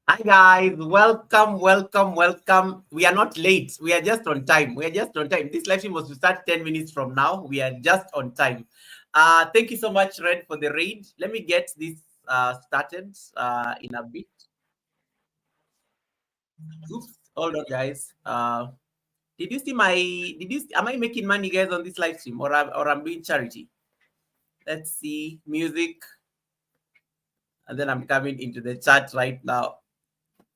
Hi guys, welcome. We are not late. We are just on time. We are just on time. This live stream was to start 10 minutes from now. We are just on time. Thank you so much, Red, for the raid. Let me get this started in a bit. Oops, hold on, guys. Did you see my? Am I making money, guys, on this live stream, or I'm doing charity? Let's see music, and then I'm coming into the chat right now.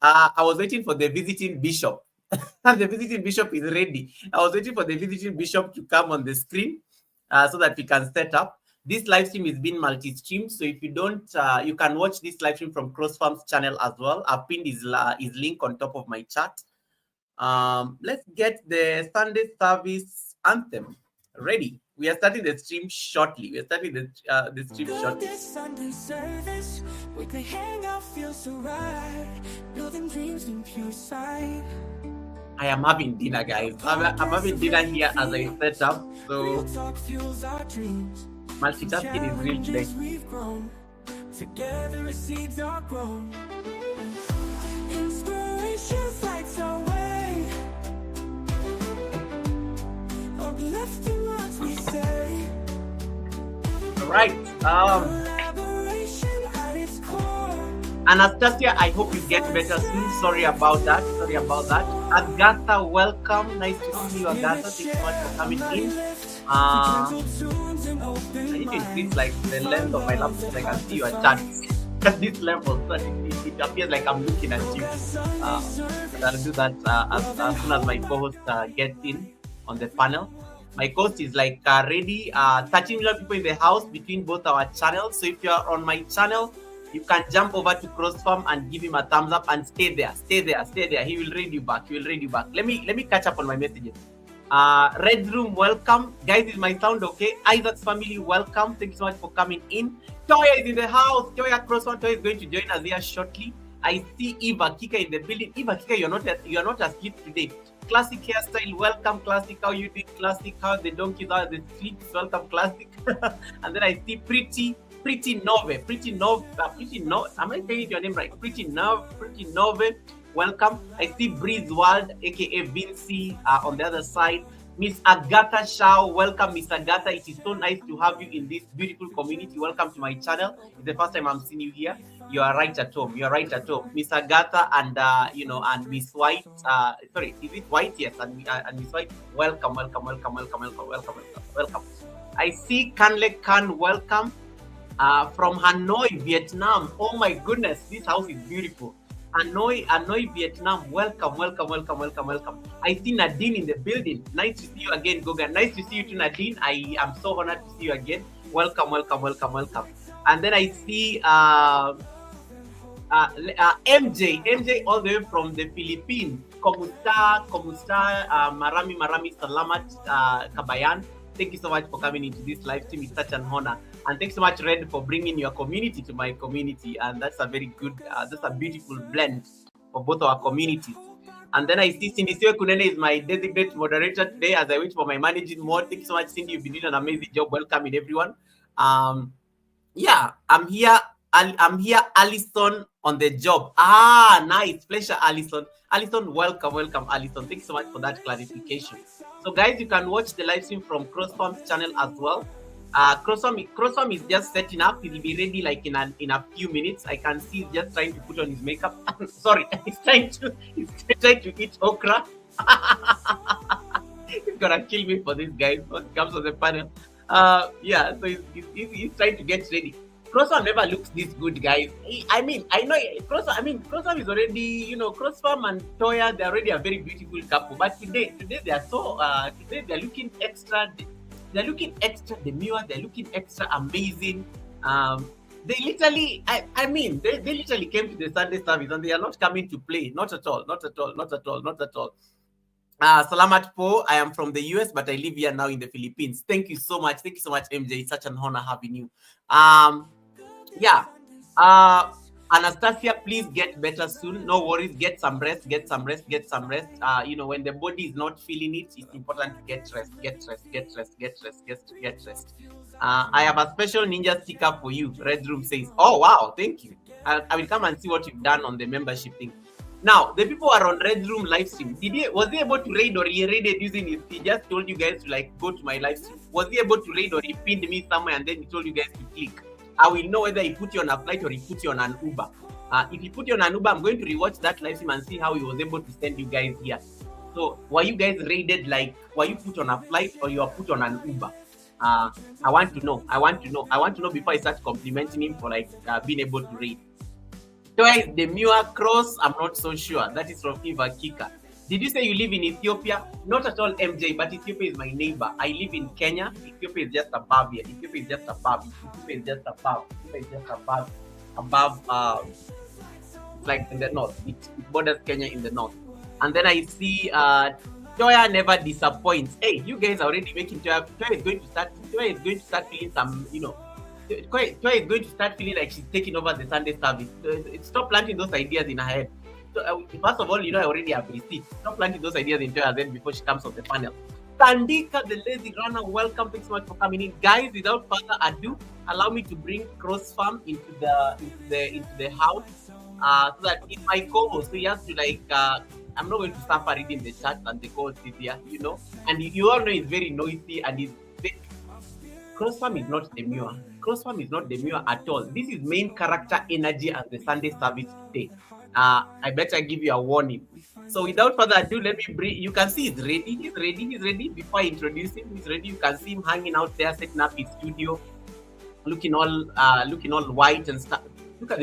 I was waiting for the visiting bishop. And the visiting bishop is ready. I was waiting for the visiting bishop to come on the screen so that we can set up. This live stream is being multi-streamed, so if you don't, you can watch this live stream from CrossFarm's channel as well. I've pinned his link on top of my chat. Let's get the Sunday service anthem ready. We are starting the stream shortly. We are starting the stream shortly. Sunday service, we can hang out, feel so right, building dreams in pure sight. I am having dinner, guys. I'm having dinner here as I set up. So multitasking is real today. Together as seeds are grown. Inspiration lights our way. Uplifting what we say. All right. Anastasia, I hope you get better soon. Sorry about that. Agatha, welcome. Nice to see you, Agatha. Thank you so much for coming in. I need to increase like the length of my laptop so I can see your chat at this level. So it appears like I'm looking at you. I'll do that as soon as my co-host gets in on the panel. My co-host is like ready. 13 million people in the house between both our channels. So if you are on my channel, you can jump over to CrossFarm and give him a thumbs up and stay there. He will read you back. Let me catch up on my messages. Red Room, welcome. Guys, is my sound okay? Isaac's family, welcome. Thank you so much for coming in. Toya is in the house. Toya CrossFarm, Toya is going to join us here shortly. I see Eva Kika in the building. Eva Kika, you're not asleep today. Classic hairstyle, welcome. Classic, how you doing? Classic, how the donkeys are, the sleeps, welcome. Classic. And then I see Pretty Nove. Am I saying your name right? Pretty Nove. Welcome. I see Breeze World, aka Vinci, on the other side. Miss Agatha Shao, welcome, Miss Agatha. It is so nice to have you in this beautiful community. Welcome to my channel. It's the first time I'm seeing you here. You are right at home. Miss Agatha and and Miss White. Sorry, is it White? Yes, and Miss White. Welcome. I see Kanle Khan. Welcome. From Hanoi, Vietnam. Oh my goodness, this house is beautiful. Hanoi, Vietnam. Welcome. I see Nadine in the building. Nice to see you again, Goga. Nice to see you too, Nadine. I am so honored to see you again. Welcome. And then I see MJ all the way from the Philippines. Kumusta, marami salamat, kabayan. Thank you so much for coming into this live stream. It's such an honor. And thanks so much, Red, for bringing your community to my community. And that's a very good, that's a beautiful blend of both our communities. And then I see Cindy Siwe Kunene is my designated moderator today as I wait for my managing mod. Thank you so much, Cindy. You've been doing an amazing job welcoming everyone. Yeah, I'm here, Alison, on the job. Nice. Pleasure, Alison. Alison, welcome, Alison. Thanks so much for that clarification. So, guys, you can watch the live stream from CrossFarm's channel as well. CrossFarm is just setting up. He'll be ready like in a few minutes. I can see he's just trying to put on his makeup. Sorry, he's trying to eat okra. He's gonna kill me for this guy when it comes to the panel. Yeah, so he's trying to get ready. CrossFarm never looks this good, guys. I know CrossFarm is already, CrossFarm and Toya, they're already a very beautiful couple. But today they are so today they're looking extra. They're looking extra demure. They're looking extra amazing. They literally, they literally came to the Sunday service and they are not coming to play. Not at all. Salamat po. I am from the US, but I live here now in the Philippines. Thank you so much, MJ. It's such an honor having you. Yeah. Anastasia, please get better soon. No worries. Get some rest. When the body is not feeling it, it's important to get rest. I have a special ninja sticker for you. Red Room says, oh, wow. Thank you. I will come and see what you've done on the membership thing. Now, the people who are on Red Room live stream, was he able to raid, or he raided using his, he just told you guys to like go to my live stream? Was he able to raid, or he pinned me somewhere and then he told you guys to click? I will know whether he put you on a flight or he put you on an Uber. If he put you on an Uber, I'm going to rewatch that live stream and see how he was able to send you guys here. So were you guys raided, like were you put on a flight or you were put on an Uber? I want to know. I want to know before I start complimenting him for like being able to raid. Twice the Mua cross, I'm not so sure. That is from Eva Kika. Did you say you live in Ethiopia? Not at all, MJ, but Ethiopia is my neighbor. I live in Kenya. Ethiopia is just above here. Ethiopia is just above. Ethiopia is just above. Ethiopia is just above, like in the north. It borders Kenya in the north. And then I see Toya never disappoints. Hey, you guys are already making Toya. Toya is going to start feeling some, Toya is going to start feeling like she's taking over the Sunday service. Stop planting those ideas in her head. So, first of all, I already have received. Stop planting those ideas in Toya's head before she comes on the panel. Sandika, the lazy runner, welcome. Thanks so much for coming in, guys. Without further ado, allow me to bring Cross Farm into the house, so that in my co-host, so he has to like. I'm not going to suffer reading the chat and the co-host is here, and you all know it's very noisy and it's. Cross Farm is not demure. Cross Farm is not demure at all. This is main character energy as the Sunday service today. I better give you a warning. So without further ado, let me bring. You can see he's ready. He's ready. Before I introduce him, he's ready. You can see him hanging out there, setting up his studio, looking all white and stuff. Look at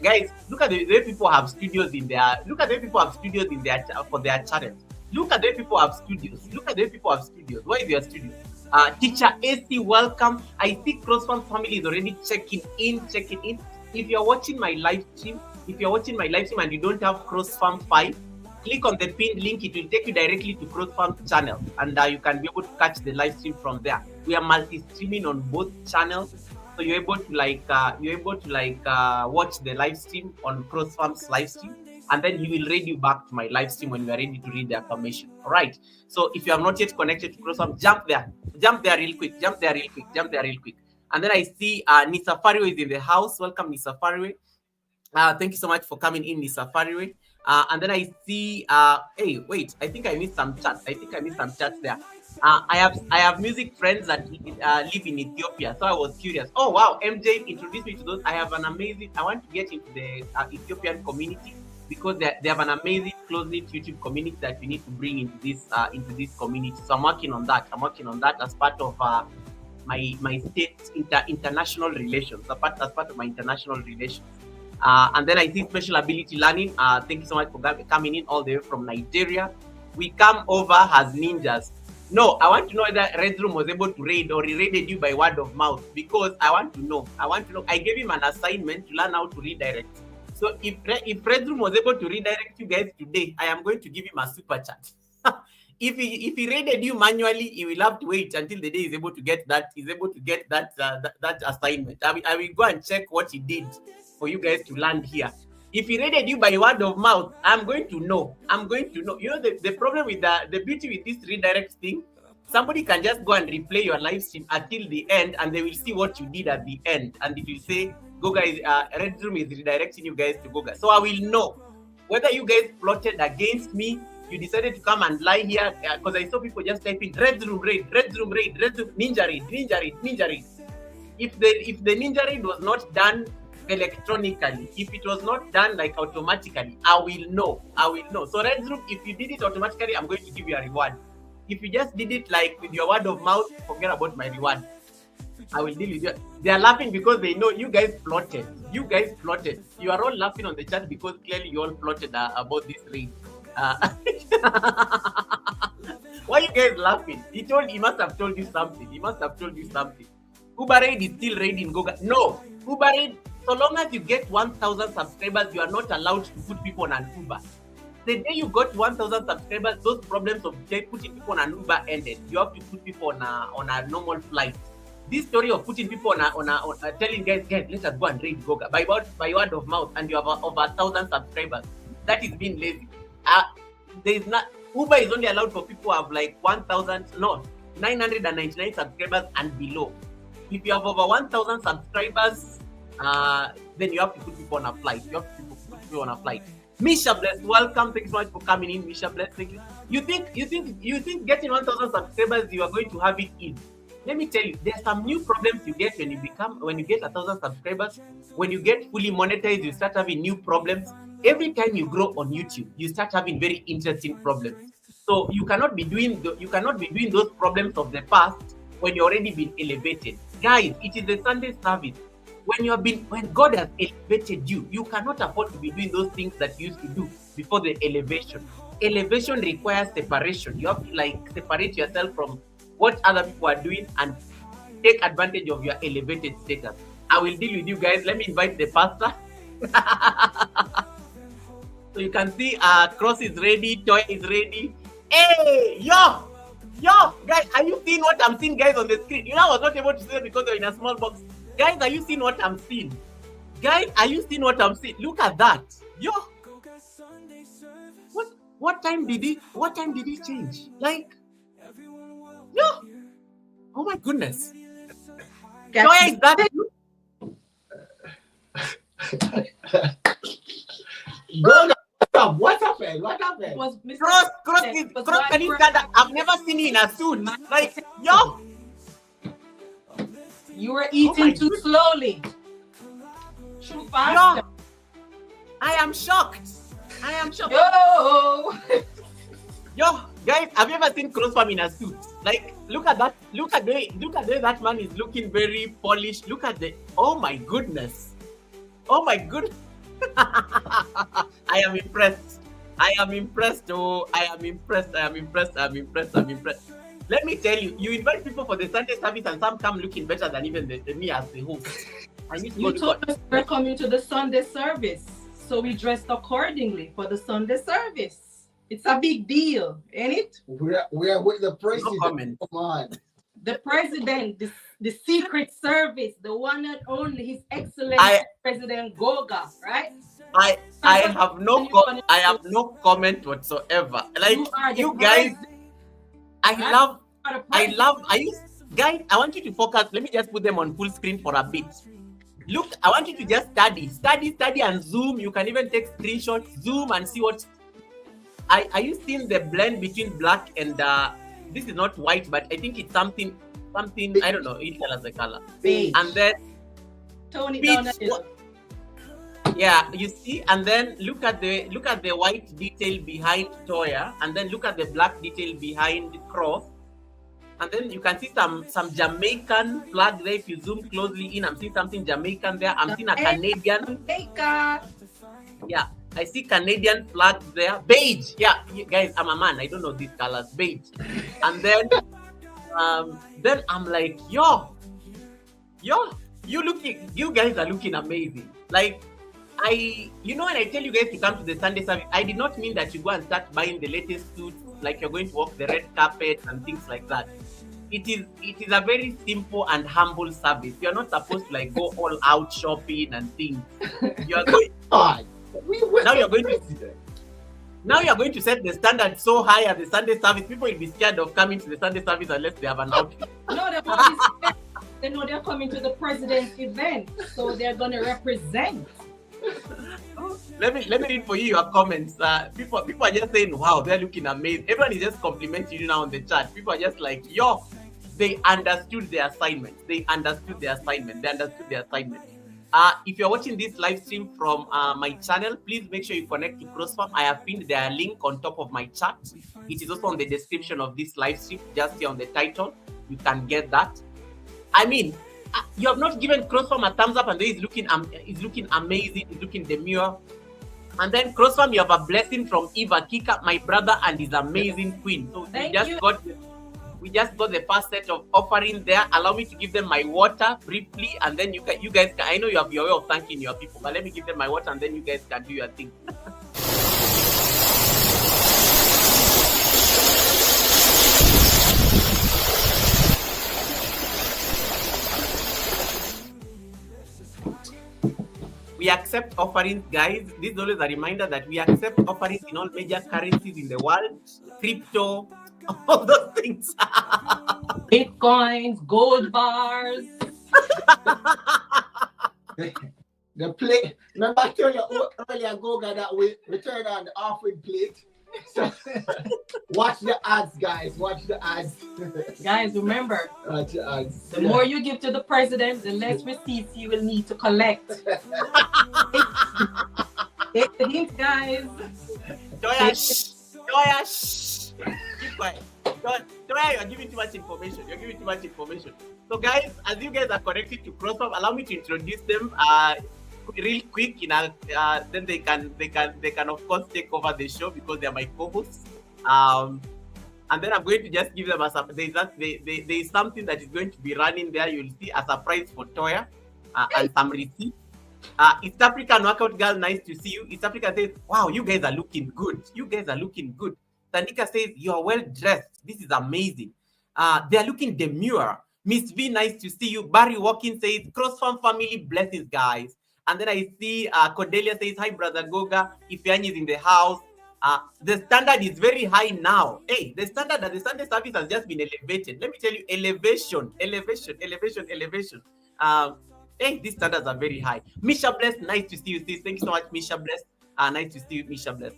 guys. Look at the way people have studios in their. Look at the way people have studios in their for their channels. Look at the way people have studios. Look at the way people have studios. Where is your studio? Teacher AC, welcome. I see Cross Farm family is already checking in. If you're watching my live stream, and you don't have Cross Farm 5, click on the pinned link. It will take you directly to Cross Farm channel, and you can be able to catch the live stream from there. We are multi-streaming on both channels, so you're able to watch the live stream on Cross Farm's live stream, and then he will read you back to my live stream when we are ready to read the affirmation. All right. So if you have not yet connected to Cross Farm, jump there real quick. And then I see Nisa Fariwe is in the house. Welcome, Nisa Fariwe. Thank you so much for coming in, Nisa Fariwe. And then I see, hey, wait, I think I missed some chats. There. I have music friends that live in Ethiopia, so I was curious. Oh wow, MJ introduced me to those. I want to get into the Ethiopian community, because they have an amazing close-knit YouTube community that we need to bring into this community. So I'm working on that. As part of my state international relations. As part of my international relations. And then I see Special Ability Learning. Thank you so much for coming in all the way from Nigeria. We come over as ninjas. No, I want to know whether Red Room was able to raid, or he raided you by word of mouth, because I want to know. I gave him an assignment to learn how to redirect. So if Red Room was able to redirect you guys today, I am going to give him a super chat. If he raided you manually, he will have to wait until the day he's able to get that. That assignment. I will go and check what he did for you guys to land here. If he raided you by word of mouth, I'm going to know. The problem with the beauty with this redirect thing, somebody can just go and replay your live stream until the end, and they will see what you did at the end, and it will say Goga is Red Room is redirecting you guys to Goga. So I will know whether you guys plotted against me. You decided to come and lie here, because I saw people just typing Red Room raid, ninja raid. If the ninja raid was not done electronically, if it was not done like automatically, I will know. So Red Room, if you did it automatically, I'm going to give you a reward. If you just did it like with your word of mouth, forget about my reward. I will deal with you. They are laughing because they know you guys plotted. You are all laughing on the chat because clearly you all plotted about this raid. Why you guys laughing? He must have told you something. Uber raid is still raiding Goga. No, Uber raid. So long as you get 1,000 subscribers, you are not allowed to put people on an Uber. The day you got 1,000 subscribers, those problems of putting people on an Uber ended. You have to put people on a normal flight. This story of putting people on telling guys, let us go and raid Goga by word of mouth, and you have over 1,000 subscribers. That is being lazy. Uber is only allowed for people who have like 999 subscribers and below. If you have over 1,000 subscribers, then you have to put people on a flight. You have to put people on a flight. Misha Bless, welcome. Thank you so much for coming in, Misha Bless. Thank you. You think getting 1,000 subscribers you are going to have it in? Let me tell you, there's some new problems you get when you get 1,000 subscribers. When you get fully monetized, you start having new problems. Every time you grow on YouTube, you start having very interesting problems. So you cannot be doing those problems of the past when you already been elevated. Guys, it is the Sunday service. When God has elevated you, you cannot afford to be doing those things that you used to do before the elevation. Elevation requires separation. You have to separate yourself from what other people are doing and take advantage of your elevated status. I will deal with you guys. Let me invite the pastor. So you can see Cross is ready, Toy is ready. Hey, yo, guys, are you seeing what I'm seeing, guys, on the screen? You know, I was not able to see it because they're in a small box. Guys, are you seeing what I'm seeing? Look at that. Yo. What time did it change? Yo. Oh my goodness. Joya, is that you? Goga, what happened? Cross, can you stand up? I've never seen you in a suit. Yo. You were eating too slowly. Too fast. Yo. I am shocked. Yo, guys, have you ever seen Cross Farm in a suit? Look at that. Look at the way that man is looking very polished. Look at oh my goodness. I am impressed. Oh, I am impressed. Let me tell you, you invite people for the Sunday service and some come looking better than even me as the host. You told us we're coming to the Sunday service, so we dressed accordingly for the Sunday service. It's a big deal, ain't it? We are with the president. No comment. Come on. The president, the secret service, the one and only, His Excellency President Goga, right? I have no comment whatsoever. You guys, guys, I want you to focus. Let me just put them on full screen for a bit. Look, I want you to just study and zoom. You can even take screenshots, zoom and see what. Are you seeing the blend between black and this is not white, but I think it's something I don't know. It tell us the color. Beige. And then Tony yeah, you see, and then look at the white detail behind Toya, and then look at the black detail behind Cross, and then you can see some Jamaican flag there. If you zoom closely in, I'm seeing something Jamaican there. I'm seeing a Canadian. Yeah, I see Canadian flag there. Beige. Yeah, guys, I'm a man. I don't know these colors. Beige. And then I'm like, yo, you guys are looking amazing. When I tell you guys to come to the Sunday service, I did not mean that you go and start buying the latest suits, like you're going to walk the red carpet and things like that. It is a very simple and humble service. You're not supposed to go all out shopping and things. You are going. Now you're going to set the standard so high at the Sunday service. People will be scared of coming to the Sunday service unless they have an outfit. No, they know they're coming to the president's event, so they're going to represent. Let me read for you your comments. People are just saying, wow, they're looking amazing. Everyone is just complimenting you now on the chat. People are just like, yo, they understood their assignment. If you're watching this live stream from my channel, please make sure you connect to CrossFarm. I have pinned their link on top of my chat. It is also on the description of this live stream, just here on the title. You can get that. I mean, you have not given CrossFarm a thumbs up, and he's looking amazing. He's looking demure. And then CrossFarm, you have a blessing from Eva Kika, my brother, and his amazing queen. So we just got the first set of offering there. Allow me to give them my water briefly, and then you guys can. I know you have your way of thanking your people, but let me give them my water, and then you guys can do your thing. We accept offerings, guys. This is always a reminder that we accept offerings in all major currencies in the world, crypto, all those things. Bitcoins, gold bars. The plate. Remember I told you earlier, Goga, that we turn on the offering plate. So watch the ads, guys. Watch the ads. Guys, remember, Watch the ads. the more you give to the president, the less receipts you will need to collect. Take the hint, guys. Toya, shh. Toya, shh. Keep quiet. Toya, you're giving too much information. You're giving too much information. So, guys, as you guys are connected to CrossFab, allow me to introduce them real quick. Then they can of course take over the show because they are my co-hosts. And then I'm going to just give them a surprise. There is something that is going to be running there. You'll see a surprise for Toya and some receipts. East African workout girl, nice to see you. East Africa says, wow, you guys are looking good. You guys are looking good. Tanika says, you are well dressed. This is amazing. They are looking demure. Miss V, nice to see you. Barry Walking says, CrossFarm family blessings, guys. And then I see Cordelia says, hi, brother Goga. Ifeanyi is in the house. The standard is very high now. Hey, the standard at the Sunday service has just been elevated. Let me tell you, elevation. Hey, these standards are very high. Misha Bless, nice to see you, sis. Thank you so much, Misha Bless. Nice to see you, Misha Bless.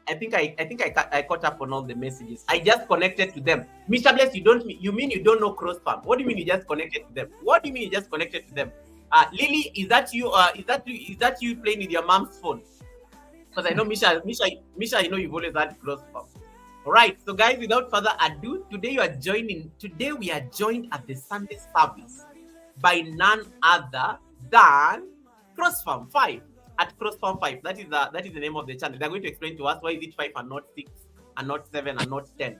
I think I caught up on all the messages. I just connected to them. Misha Bless, you mean you don't know CrossFarm? What do you mean you just connected to them? What do you mean you just connected to them? Lily, is that you? Is that you playing with your mom's phone? Because I know Misha, you know you've always had CrossFarm. All right, so guys, without further ado, today we are joined at the Sunday service by none other than CrossFarm 5 at CrossFarm 5. That is the name of the channel. They're going to explain to us why is it 5 and not 6 and not 7 and not 10.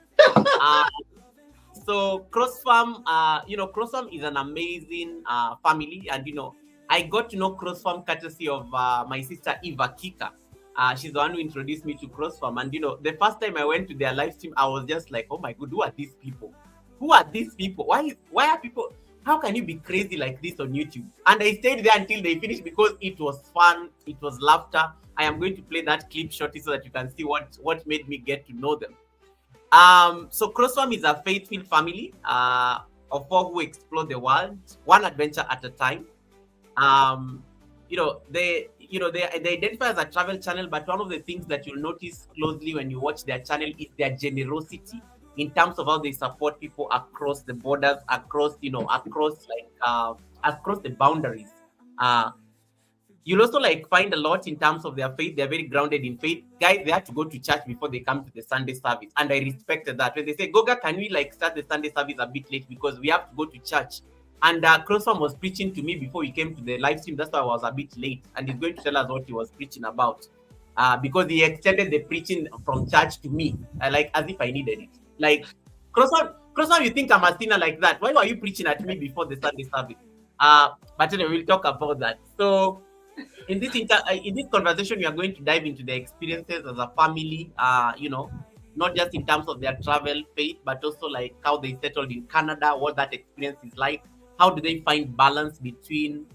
So CrossFarm, CrossFarm is an amazing family, and I got to know CrossFarm courtesy of my sister Eva Kika. She's the one who introduced me to CrossFarm, and the first time I went to their live stream, I was just like, oh my god, who are these people? Who are these people? Why are people? How can you be crazy like this on YouTube? And I stayed there until they finished because it was fun, it was laughter. I am going to play that clip shortly so that you can see what made me get to know them. So CrossFarm is a faith-filled family of four who explore the world, one adventure at a time. They identify as a travel channel, but one of the things that you'll notice closely when you watch their channel is their generosity in terms of how they support people across the borders, across the boundaries. You'll also find a lot in terms of their faith. They're very grounded in faith. Guys, they have to go to church before they come to the Sunday service. And I respected that. When they say, Goga, can we start the Sunday service a bit late because we have to go to church? And CrossFarm was preaching to me before we came to the live stream. That's why I was a bit late. And he's going to tell us what he was preaching about. Because he extended the preaching from church to me, as if I needed it. CrossFarm, you think I'm a sinner like that? Why were you preaching at me before the Sunday service? But anyway, we'll talk about that. So in this conversation, we are going to dive into their experiences as a family, not just in terms of their travel faith, but also how they settled in Canada, what that experience is like. How do they find balance between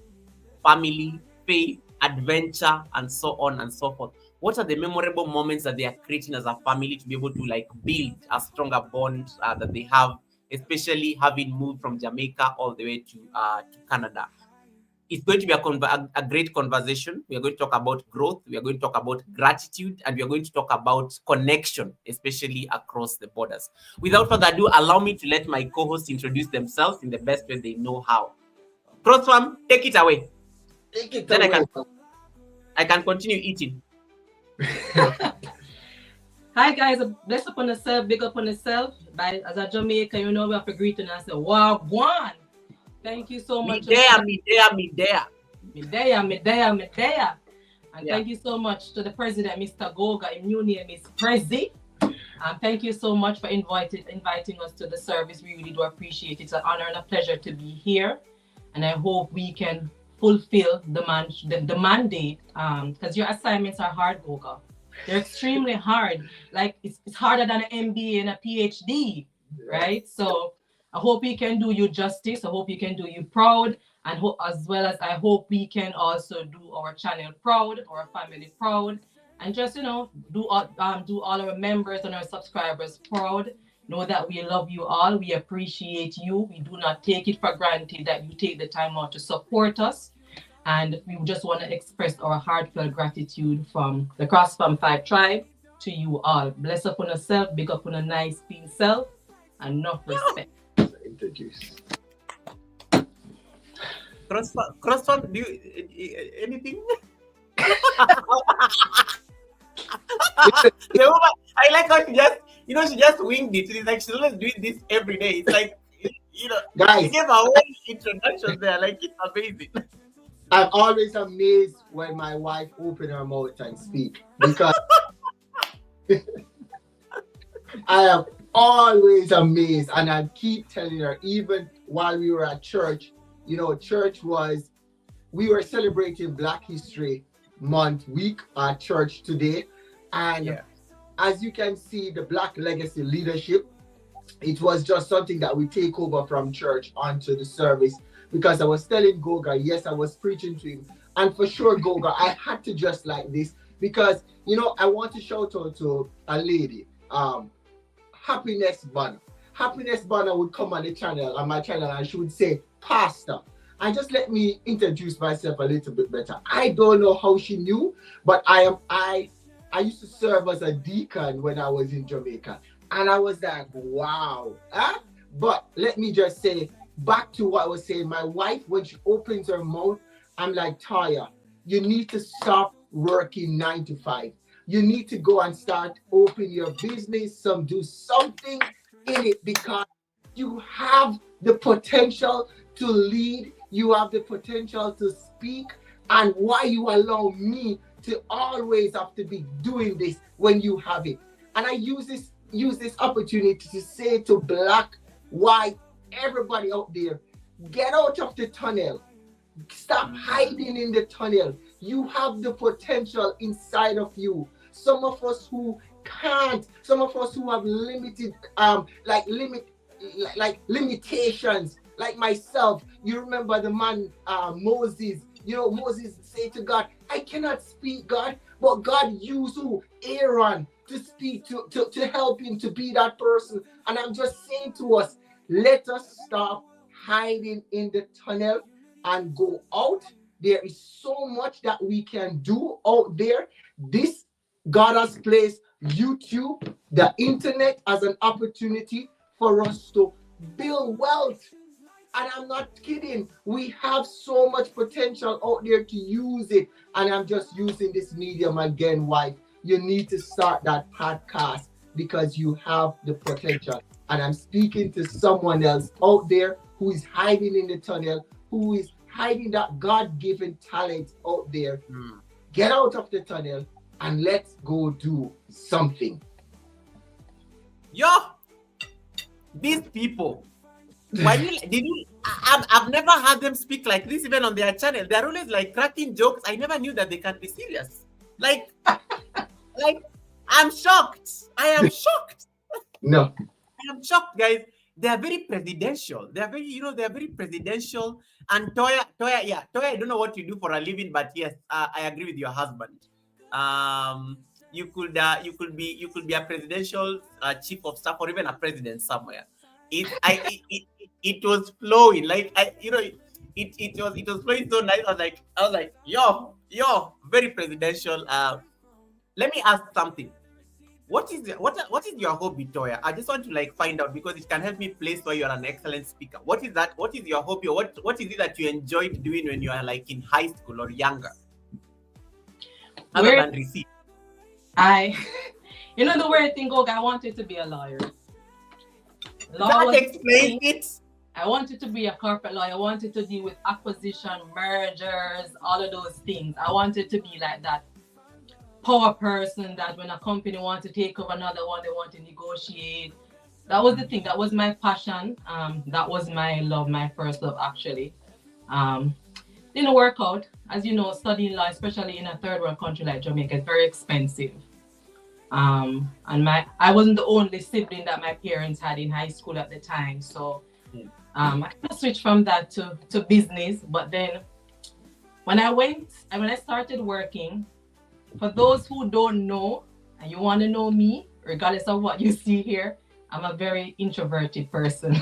family, faith, adventure, and so on and so forth? What are the memorable moments that they are creating as a family to be able to build a stronger bond that they have, especially having moved from Jamaica all the way to Canada? It's going to be a great conversation. We are going to talk about growth. We are going to talk about gratitude, and we are going to talk about connection, especially across the borders. Without further ado, allow me to let my co-hosts introduce themselves in the best way they know how. CrossFarm, take it away. Then I can continue eating. Hi guys, bless upon yourself, big up on yourself. As a Jamaican, we have to greet and I say, wow, one. Thank you so much. Me there. And thank you so much to the president, Mr. Goga, Immune, Miss Prezi. Thank you so much for inviting us to the service. We really do appreciate it. It's an honor and a pleasure to be here. And I hope we can fulfill the mandate, because your assignments are hard, Goga. They're extremely hard. It's harder than an MBA and a PhD, right? So I hope we can do you justice. I hope you can do you proud, and as well as I hope we can also do our channel proud, our family proud, and just do all our members and our subscribers proud. Know that we love you all. We appreciate you. We do not take it for granted that you take the time out to support us. And we just want to express our heartfelt gratitude from the Cross Farm 5 tribe to you all. Bless up on yourself, big up on a nice, clean self, and enough respect. Introduce. Crossfund, do you anything? The woman, I like how she just winged it. It's like she's always doing this every day. It's like, Guys, she gave her own introduction there. Like, it's amazing. I'm always amazed when my wife opens her mouth and speak because I am always amazed, and I keep telling her, even while we were at church, we were celebrating Black History Month week at church today, and as you can see, the Black Legacy Leadership, it was just something that we take over from church onto the service. Because I was telling Goga, yes, I was preaching to him. And for sure, Goga, I had to just like this because, I want to shout out to a lady, Happiness Banner. Happiness Banner would come on my channel, and she would say, Pastor. And just let me introduce myself a little bit better. I don't know how she knew, but I used to serve as a deacon when I was in Jamaica. And I was like, wow. Huh? But let me just say, back to what I was saying, my wife, when she opens her mouth, I'm like, Taya, you need to stop working 9 to 5. You need to go and start open your business, do something in it, because you have the potential to lead. You have the potential to speak. And why you allow me to always have to be doing this when you have it? And I use this opportunity to say to Black, white, everybody out there, get out of the tunnel. Stop hiding in the tunnel. You have the potential inside of you. Some of us who can't, some of us who have limited, limitations, like myself. You remember the man Moses. Moses said to God, I cannot speak, God, but God used who? Aaron to speak to help him to be that person. And I'm just saying to us, let us stop hiding in the tunnel and go out. There is so much that we can do out there. This God has placed YouTube, the internet, as an opportunity for us to build wealth. And I'm not kidding. We have so much potential out there to use it. And I'm just using this medium again, wife. You need to start that podcast because you have the potential. And I'm speaking to someone else out there who is hiding in the tunnel, who is hiding that God-given talent out there. Get out of the tunnel and let's go do something. Yo, these people, I've never had them speak like this even on their channel. They're always like cracking jokes. I never knew that they can be serious. Like I'm shocked. I am shocked. No. I am shocked, guys. They are very presidential. They are very presidential. And Toya, I don't know what you do for a living, but yes, I agree with your husband. You could be a presidential chief of staff or even a president somewhere. It was flowing like it was flowing so nice. I was like, yo, very presidential. Let me ask something. What is your hobby, Toya? I just want to find out because it can help me place why you're an excellent speaker. What is that? What is your hobby? Or what is it that you enjoyed doing when you are in high school or younger? Other than receive. The weird thing, Goga, I wanted to be a lawyer. That explains it. I wanted to be a corporate lawyer. I wanted to deal with acquisition, mergers, all of those things. I wanted to be like that power person that when a company wants to take over another one, they want to negotiate. That was the thing. That was my passion. That was my love, my first love, actually. Didn't work out. As you know, studying law, especially in a third world country like Jamaica, is very expensive. And I wasn't the only sibling that my parents had in high school at the time. So I kind of switched from that to business. But then when I started working, for those who don't know, and you want to know me, regardless of what you see here, I'm a very introverted person.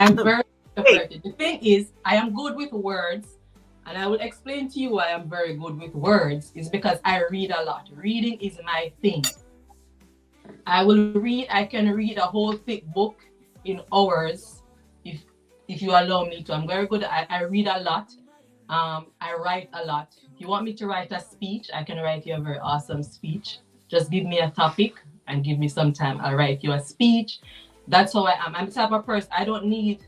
I'm very Hey, The thing is, I am good with words, and I will explain to you why I'm very good with words. Is because I read a lot. Reading is my thing. I will read. I can read a whole thick book in hours, if you allow me to. I'm very good. I read a lot. I write a lot. If you want me to write a speech, I can write you a very awesome speech. Just give me a topic and give me some time. I'll write you a speech. That's how I am. I'm the type of person I don't need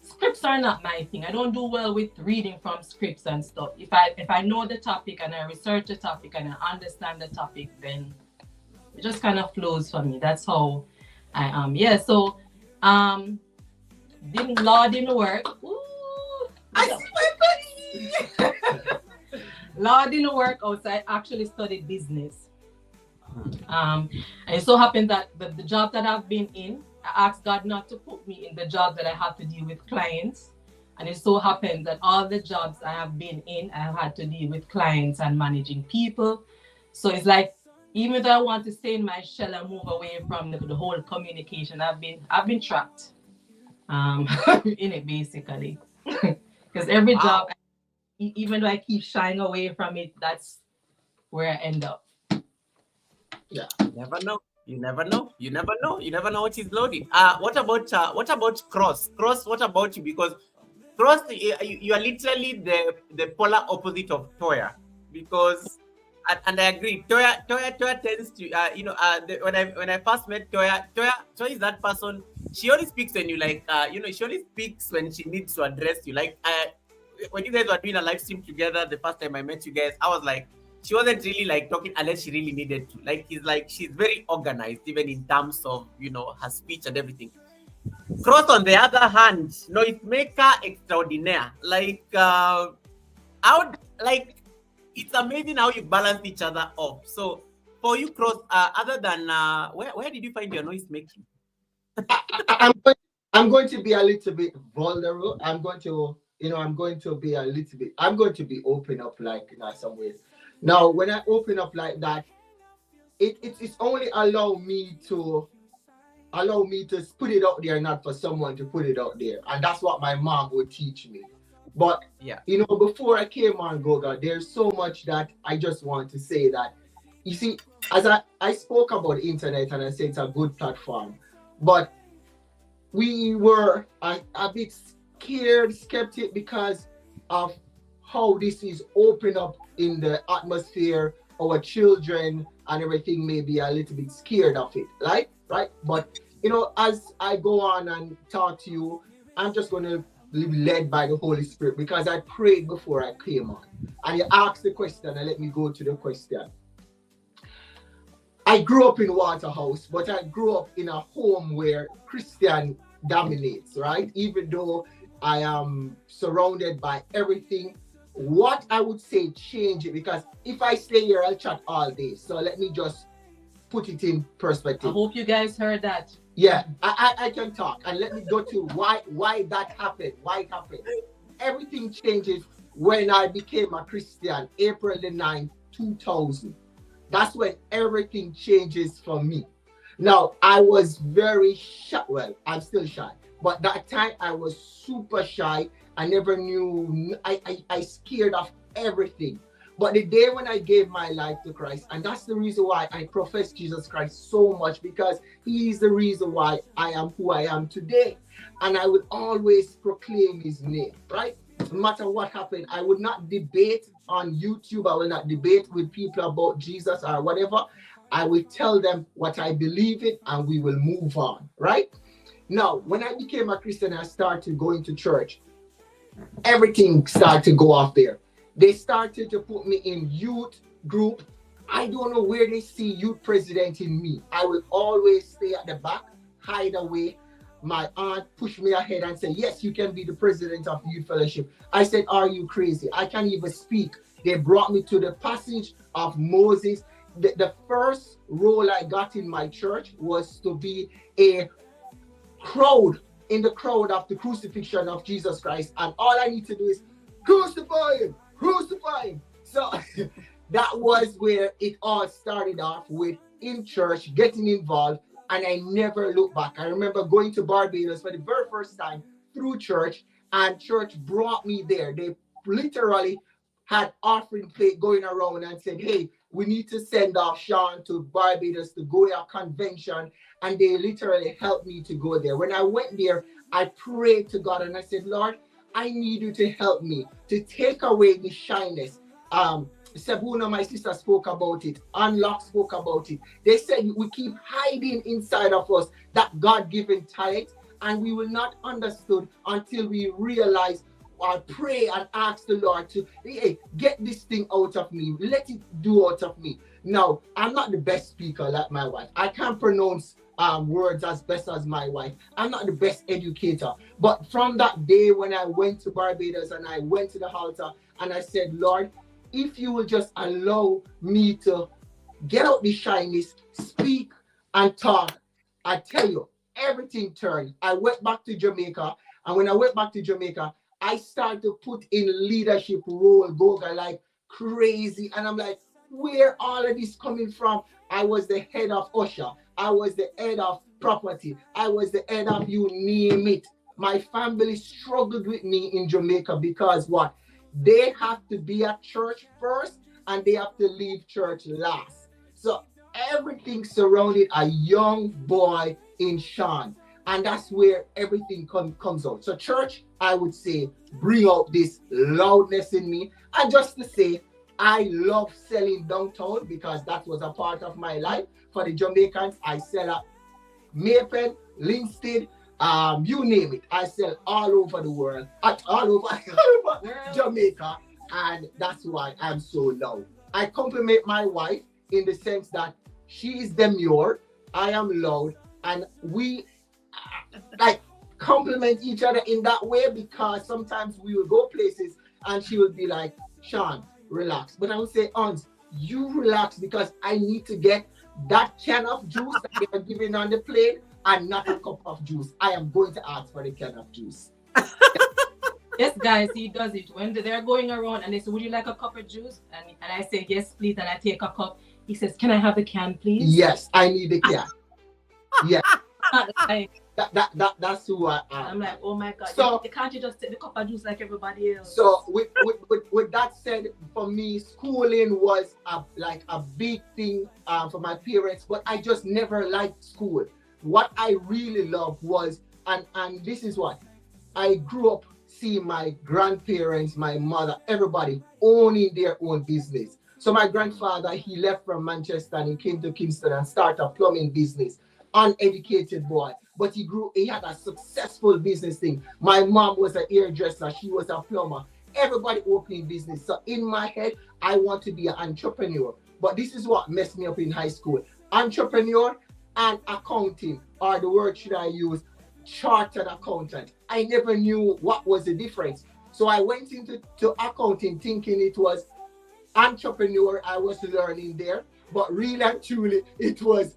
scripts are not my thing. I don't do well with reading from scripts and stuff. If I know the topic and I research the topic and I understand the topic, then it just kind of flows for me. That's how I am. Yeah. So didn't law didn't work. Ooh, I see my buddy. law didn't work out, so I actually studied business. And it so happened that the job that I've been in, I asked God not to put me in the job that I have to deal with clients. And it so happened that all the jobs I have been in, I have had to deal with clients and managing people. So it's like, even though I want to stay in my shell and move away from the whole communication, I've been trapped in it basically. Because every wow. job, even though I keep shying away from it, that's where I end up. Yeah. You never know. You never know. You never know. You never know what is loaded. What about Cross? Cross, what about you? Because Cross, you are literally the polar opposite of Toya. Because and I agree, Toya tends to when I first met Toya is that person. She only speaks when you like she only speaks when she needs to address you. Like when you guys were doing a live stream together the first time I met you guys, I was like, she wasn't really like talking unless she really needed to. Like she's very organized, even in terms of her speech and everything. Cross on the other hand, no, it make her extraordinaire. Like how like it's amazing how you balance each other off. So for you, Cross, other than where did you find your noise making? I'm going, I'm going to be a little bit vulnerable. I'm going to, I'm going to be a little bit, I'm going to be open up like in some ways. Now, when I open up like that, it's only allow me to put it out there, not for someone to put it out there. And that's what my mom would teach me. But, Yeah. before I came on Goga, there's so much that I just want to say that, you see, as I spoke about the internet and I say it's a good platform, but we were a bit scared, skeptic because of how this is open up in the atmosphere. Our children and everything may be a little bit scared of it, right? But as I go on and talk to you, I'm just going to be led by the Holy Spirit because I prayed before I came on. And you asked the question, and let me go to the question. I grew up in Waterhouse, but I grew up in a home where Christian dominates, right? Even though I am surrounded by everything, what I would say change it, because if I stay here, I'll chat all day. So let me just put it in perspective. I hope you guys heard that. Yeah, I can talk, and let me go to why that happened. Why it happened? Everything changes when I became a Christian, April the 9th, 2000. That's when everything changes for me. Now, I was very shy. Well, I'm still shy, but that time I was super shy. I never knew. I scared of everything. But the day when I gave my life to Christ, and that's the reason why I profess Jesus Christ so much, because he is the reason why I am who I am today. And I will always proclaim his name, right? No matter what happened, I would not debate on YouTube. I will not debate with people about Jesus or whatever. I will tell them what I believe in and we will move on, right? Now, when I became a Christian, I started going to church. Everything started to go off there. They started to put me in youth group. I don't know where they see youth president in me. I will always stay at the back, hide away. My aunt pushed me ahead and said, yes, you can be the president of the youth fellowship. I said, are you crazy? I can't even speak. They brought me to the passage of Moses. The first role I got in my church was to be in the crowd of the crucifixion of Jesus Christ. And all I need to do is crucify him. So that was where it all started off with, in church, getting involved, and I never looked back. I remember going to Barbados for the very first time through church, and church brought me there. They literally had offering plate going around and said, hey, we need to send off Sean to Barbados to go to a convention. And they literally helped me to go there. When I went there, I prayed to God and I said, Lord, I need you to help me to take away the shyness. Sabuna, my sister, spoke about it. Unlock spoke about it. They said we keep hiding inside of us that God-given talent, and we will not understood until we realize or pray and ask the Lord to, hey, get this thing out of me. Let it do out of me. Now, I'm not the best speaker like my wife. I can't pronounce words as best as my wife. I'm not the best educator. But from that day when I went to Barbados and I went to the altar and I said, Lord, if you will just allow me to get out the shyness, speak and talk, I tell you, everything turned. I went back to Jamaica. And when I went back to Jamaica, I started to put in leadership role, Goga, like crazy. And I'm like, where all of this coming from? I was the head of usher. I was the head of property. I was the head of you name it. My family struggled with me in Jamaica because what? They have to be at church first and they have to leave church last. So everything surrounded a young boy in Sean. And that's where everything comes out. So church, I would say, bring out this loudness in me. And just to say, I love selling downtown because that was a part of my life. For the Jamaicans, I sell at Maypen, Linstead, you name it. I sell all over the world, all over Jamaica. And that's why I'm so loud. I compliment my wife in the sense that she is demure, I am loud, and we like compliment each other in that way because sometimes we will go places and she will be like, Sean, relax. But I would say, Ons, you relax because I need to get that can of juice that they are giving on the plate and not a cup of juice. I am going to ask for the can of juice. Yes, guys, he does it. When they're going around and they say, would you like a cup of juice? And I say, yes, please. And I take a cup. He says, can I have the can, please? Yes, I need the can. Yes. Like, that's who I am. I'm like, oh my God. So, can't you just take the cup of juice like everybody else? So with that said, for me, schooling was a big thing for my parents, but I just never liked school. What I really loved was, and this is what, I grew up seeing my grandparents, my mother, everybody owning their own business. So my grandfather, he left from Manchester and he came to Kingston and started a plumbing business. Uneducated boy, but he had a successful business thing. My mom was a hairdresser, she was a plumber, everybody opening business. So in my head, I want to be an entrepreneur. But this is what messed me up in high school. Entrepreneur and accounting, or the word should I use, chartered accountant. I never knew what was the difference. So I went into accounting thinking it was entrepreneur I was learning there, but really and truly it was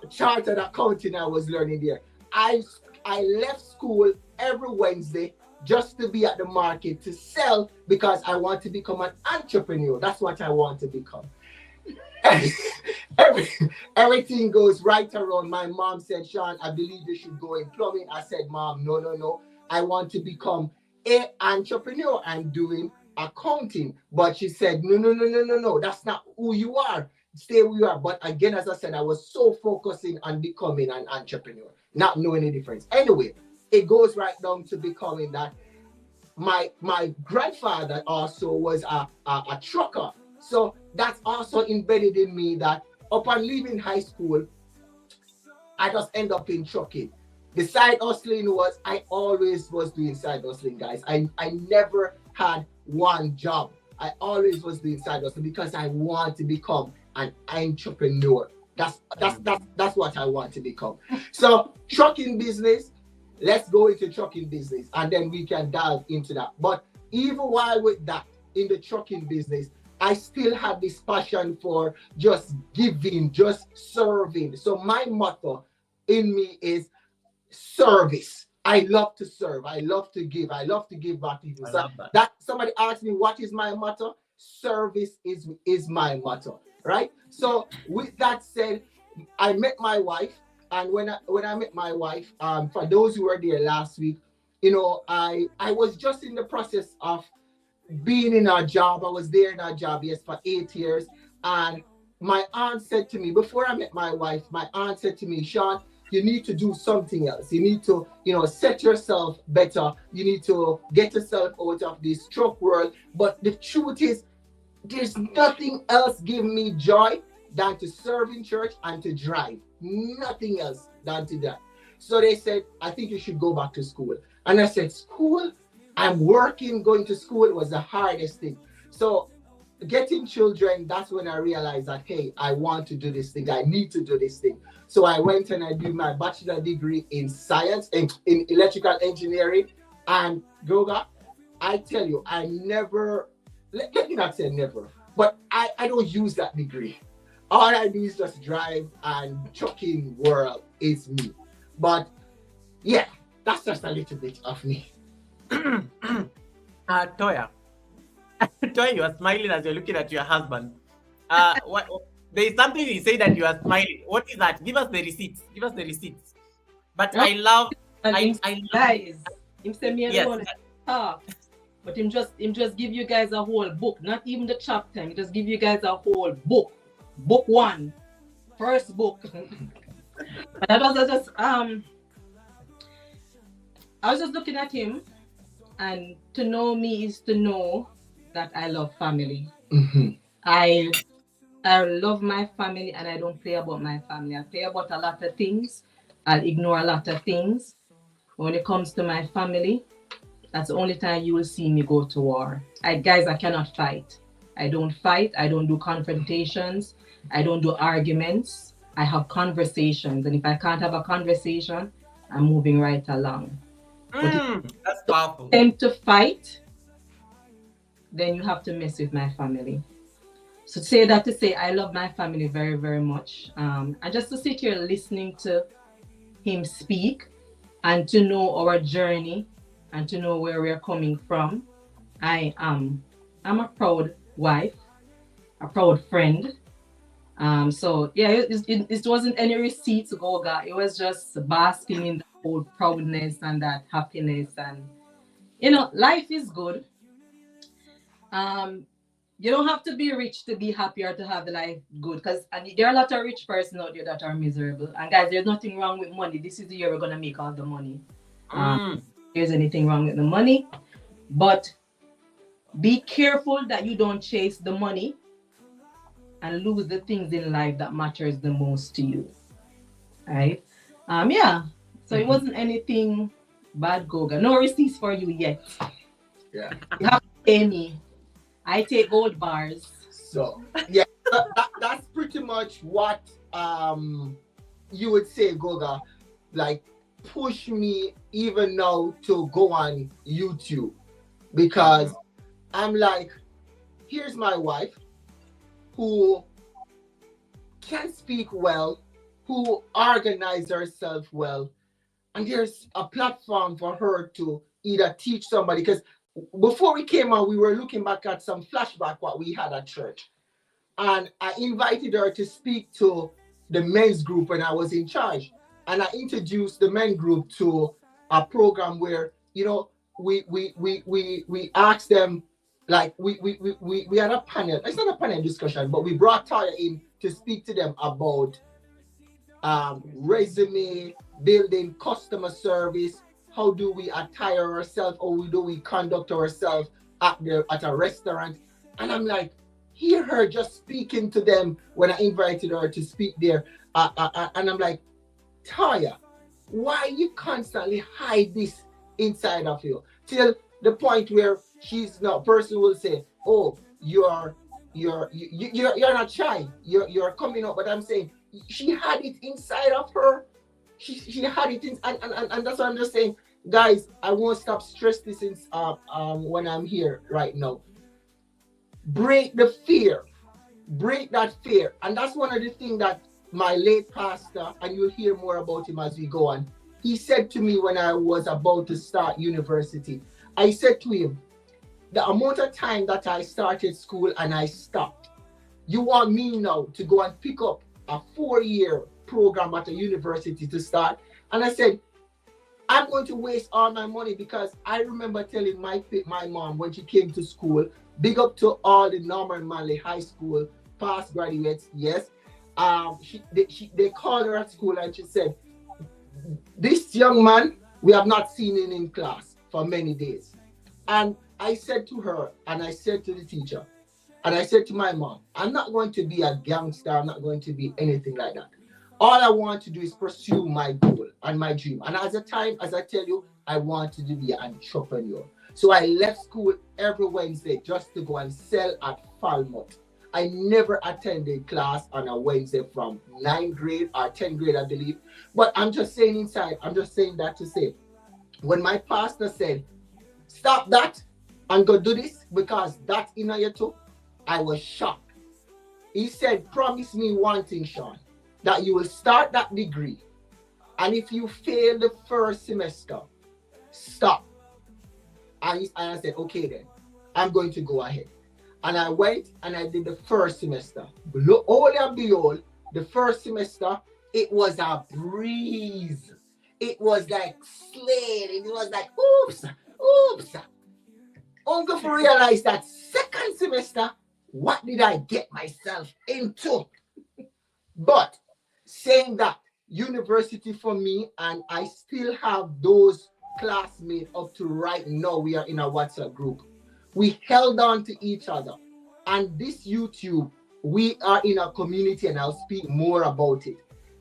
chartered accounting I was learning there. I left school every Wednesday just to be at the market to sell because I want to become an entrepreneur. That's what I want to become. Everything goes right around. My mom said, Sean, I believe you should go in plumbing. I said, Mom, no. I want to become an entrepreneur. I'm doing accounting. But she said, no. That's not who you are. Stay where you are. But again, as I said, I was so focusing on becoming an entrepreneur, not knowing the difference. Anyway, it goes right down to becoming that. My grandfather also was a trucker. So that's also embedded in me that upon leaving high school, I just end up in trucking. The side hustling was, I always was doing side hustling, guys. I never had one job. I always was doing side hustling because I want to become an entrepreneur. That's what I want to become. So trucking business, let's go into trucking business and then we can dive into that. But even while with that, in the trucking business, I still had this passion for just giving, just serving. So my motto in me is service. I love to serve. I love to give. I love to give back to people. So that somebody asked me, what is my motto? Service is my motto. Right? So with that said, I met my wife, and when I met my wife, for those who were there last week, I was just in the process of being in a job. I was there in a job, yes, for 8 years. And my aunt said to me, before I met my wife, my aunt said to me, Sean, you need to do something else. You need to, set yourself better. You need to get yourself out of this truck world. But the truth is, there's nothing else giving me joy than to serve in church and to drive. Nothing else than to that. So they said, I think you should go back to school. And I said, school? I'm working, going to school was the hardest thing. So getting children, that's when I realized that, hey, I want to do this thing. I need to do this thing. So I went and I did my bachelor degree in science, in electrical engineering. And Goga, I tell you, I never, let me not say never, but I don't use that degree. All I do is just drive and trucking world is me. But yeah, that's just a little bit of me. Toya. Toya, you are smiling as you're looking at your husband. There is something you say that you are smiling. What is that? Give us the receipts. Give us the receipts. But No. I love. Guys, him say me Yes. alone talk, but him just give you guys a whole book, not even the chapter. He just give you guys a whole book. Book one, first book. But I was just looking at him, and to know me is to know that I love family. Mm-hmm. I love my family, and I don't play about my family. I play about a lot of things. I'll ignore a lot of things. When it comes to my family, that's the only time you will see me go to war. Guys, I cannot fight. I don't fight. I don't do confrontations. I don't do arguments. I have conversations. And if I can't have a conversation, I'm moving right along. That's powerful. Attempt to fight, then you have to mess with my family. So to say I love my family very, very much. And just to sit here listening to him speak and to know our journey and to know where we're coming from, I'm a proud wife, a proud friend. So yeah, it wasn't any receipts, Goga. It was just basking in the whole proudness and that happiness, and life is good. You don't have to be rich to be happy or to have the life good, because there are a lot of rich persons out there that are miserable. And guys, there's nothing wrong with money. This is the year we're gonna make all the money. There's anything wrong with the money, but be careful that you don't chase the money and lose the things in life that matters the most to you. Right? Yeah. So it wasn't anything bad, Goga. No receipts for you yet. Yeah. You have to pay me. I take gold bars. So yeah, that's pretty much what you would say, Goga, like push me even now to go on YouTube, because I'm like, here's my wife who can speak well, who organizes herself well, and there's a platform for her to either teach somebody. Because before we came on, we were looking back at some flashback what we had at church, and I invited her to speak to the men's group when I was in charge, and I introduced the men group to a program where we asked them, like we had a panel. It's not a panel discussion, but we brought Taya in to speak to them about resume building, customer service. How do we attire ourselves, or do we conduct ourselves at a restaurant? And I'm like, hear her just speaking to them when I invited her to speak there. And I'm like, Taya, why you constantly hide this inside of you? Till the point where person will say, oh, you're not shy, you're coming up. But I'm saying she had it inside of her. She had it in, and that's what I'm just saying, guys. I won't stop stress this when I'm here right now. Break the fear, break that fear. And that's one of the things that my late pastor, and you'll hear more about him as we go on, he said to me when I was about to start university. I said to him, the amount of time that I started school and I stopped, you want me now to go and pick up a 4-year program at a university to start? And I said, I'm going to waste all my money because I remember telling my mom when she came to school, big up to all the Norman Manley High School past graduates, yes. They called her at school and she said, this young man, we have not seen him in class for many days. And I said to her, and I said to the teacher, and I said to my mom, I'm not going to be a gangster. I'm not going to be anything like that. All I want to do is pursue my goal and my dream. And as I tell you, I wanted to be an entrepreneur. So I left school every Wednesday just to go and sell at Falmouth. I never attended class on a Wednesday from 9th grade or 10th grade, I believe. But I'm just saying that to say, when my pastor said, stop that and go do this because that's in your too, I was shocked. He said, promise me one thing, Sean, that you will start that degree. And if you fail the first semester, stop. And I said, okay then, I'm going to go ahead. And I went and I did the first semester. All and behold, the first semester, it was a breeze. It was like slid. It was like, oops. Only to realize that second semester, what did I get myself into? But saying that, university for me, and I still have those classmates up to right now. We are in a WhatsApp group. We held on to each other. And this YouTube, we are in a community, and I'll speak more about it.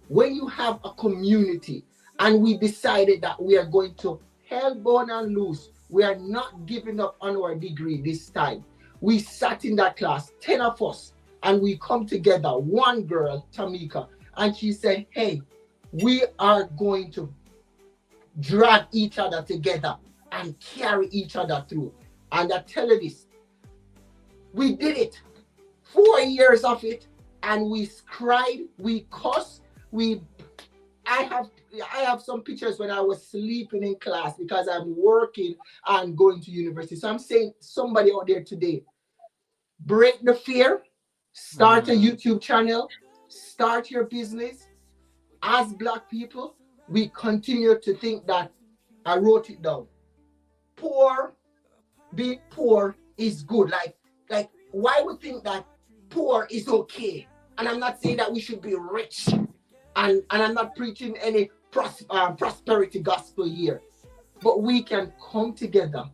When you have a community and we decided that we are going to hell born and loose, we are not giving up on our degree this time. We sat in that class, 10 of us, and we come together. One girl, Tamika, and she said, hey, we are going to drag each other together and carry each other through. And I tell you this, we did it. 4 years of it, and we cried, we cussed, I have some pictures when I was sleeping in class because I'm working and going to university. So I'm saying, somebody out there today, break the fear, start a YouTube channel, start your business. As Black people, we continue to think that, I wrote it down, being poor is good. Like why we think that poor is okay? And I'm not saying that we should be rich, and I'm not preaching any prosperity gospel here, but we can come together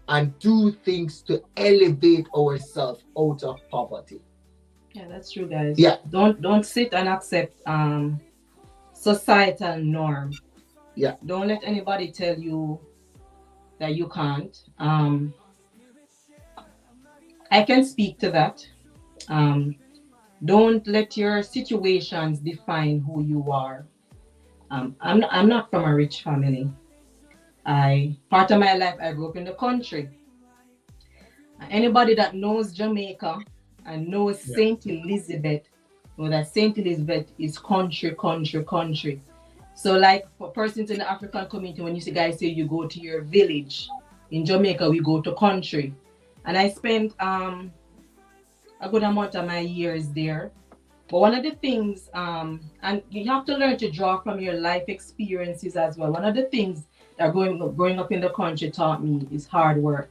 and do things to elevate ourselves out of poverty. Yeah, that's true, guys. Yeah. Don't sit and accept societal norm. Yeah. Don't let anybody tell you that you can't. I can speak to that. Don't let your situations define who you are. I'm not from a rich family. Part of my life, I grew up in the country. Anybody that knows Jamaica and knows St. Elizabeth, know that St. Elizabeth is country. So like for persons in the African community, when you see guys say you go to your village, in Jamaica, we go to country. And I spent a good amount of my years there. But one of the things, and you have to learn to draw from your life experiences as well. One of the things that growing up in the country taught me is hard work.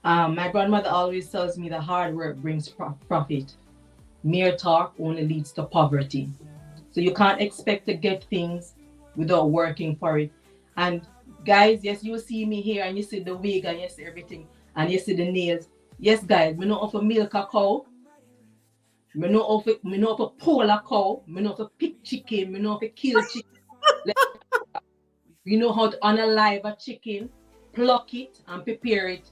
My grandmother always tells me that hard work brings profit. Mere talk only leads to poverty. So you can't expect to get things without working for it. And guys, yes, you see me here and you see the wig and you see everything and you see the nails. Yes, guys, me know how to milk a cow. Me know how to pull a cow. Me know how to pick chicken. Me know how to kill chicken. We know how to unalive a chicken, pluck it and prepare it.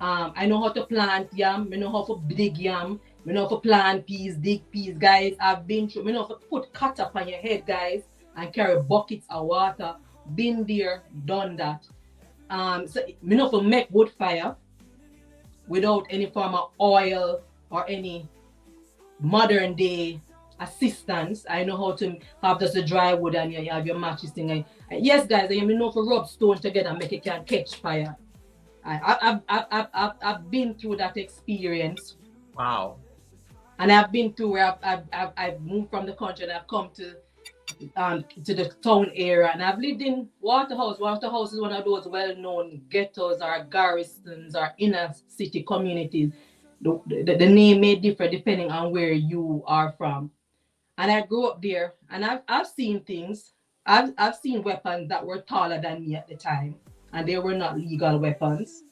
I know how to plant yam. Me know how to dig yam. Me know how to plant peas, dig peas, guys. I've been through. Me know how to put cut up on your head, guys, and carry buckets of water. Been there, done that. So me know how to make wood fire without any form of oil or any modern day assistance. I know how to have just a dry wood and you have your matches thing. And yes, guys, I know how to rub stones together and make it can catch fire. I've been through that experience. Wow. And I've been through where I've moved from the country and I've come to to the town area, and I've lived in Waterhouse. Waterhouse is one of those well-known ghettos or garrisons or inner city communities. The name may differ depending on where you are from. And I grew up there, and I've seen things. I've seen weapons that were taller than me at the time, and they were not legal weapons.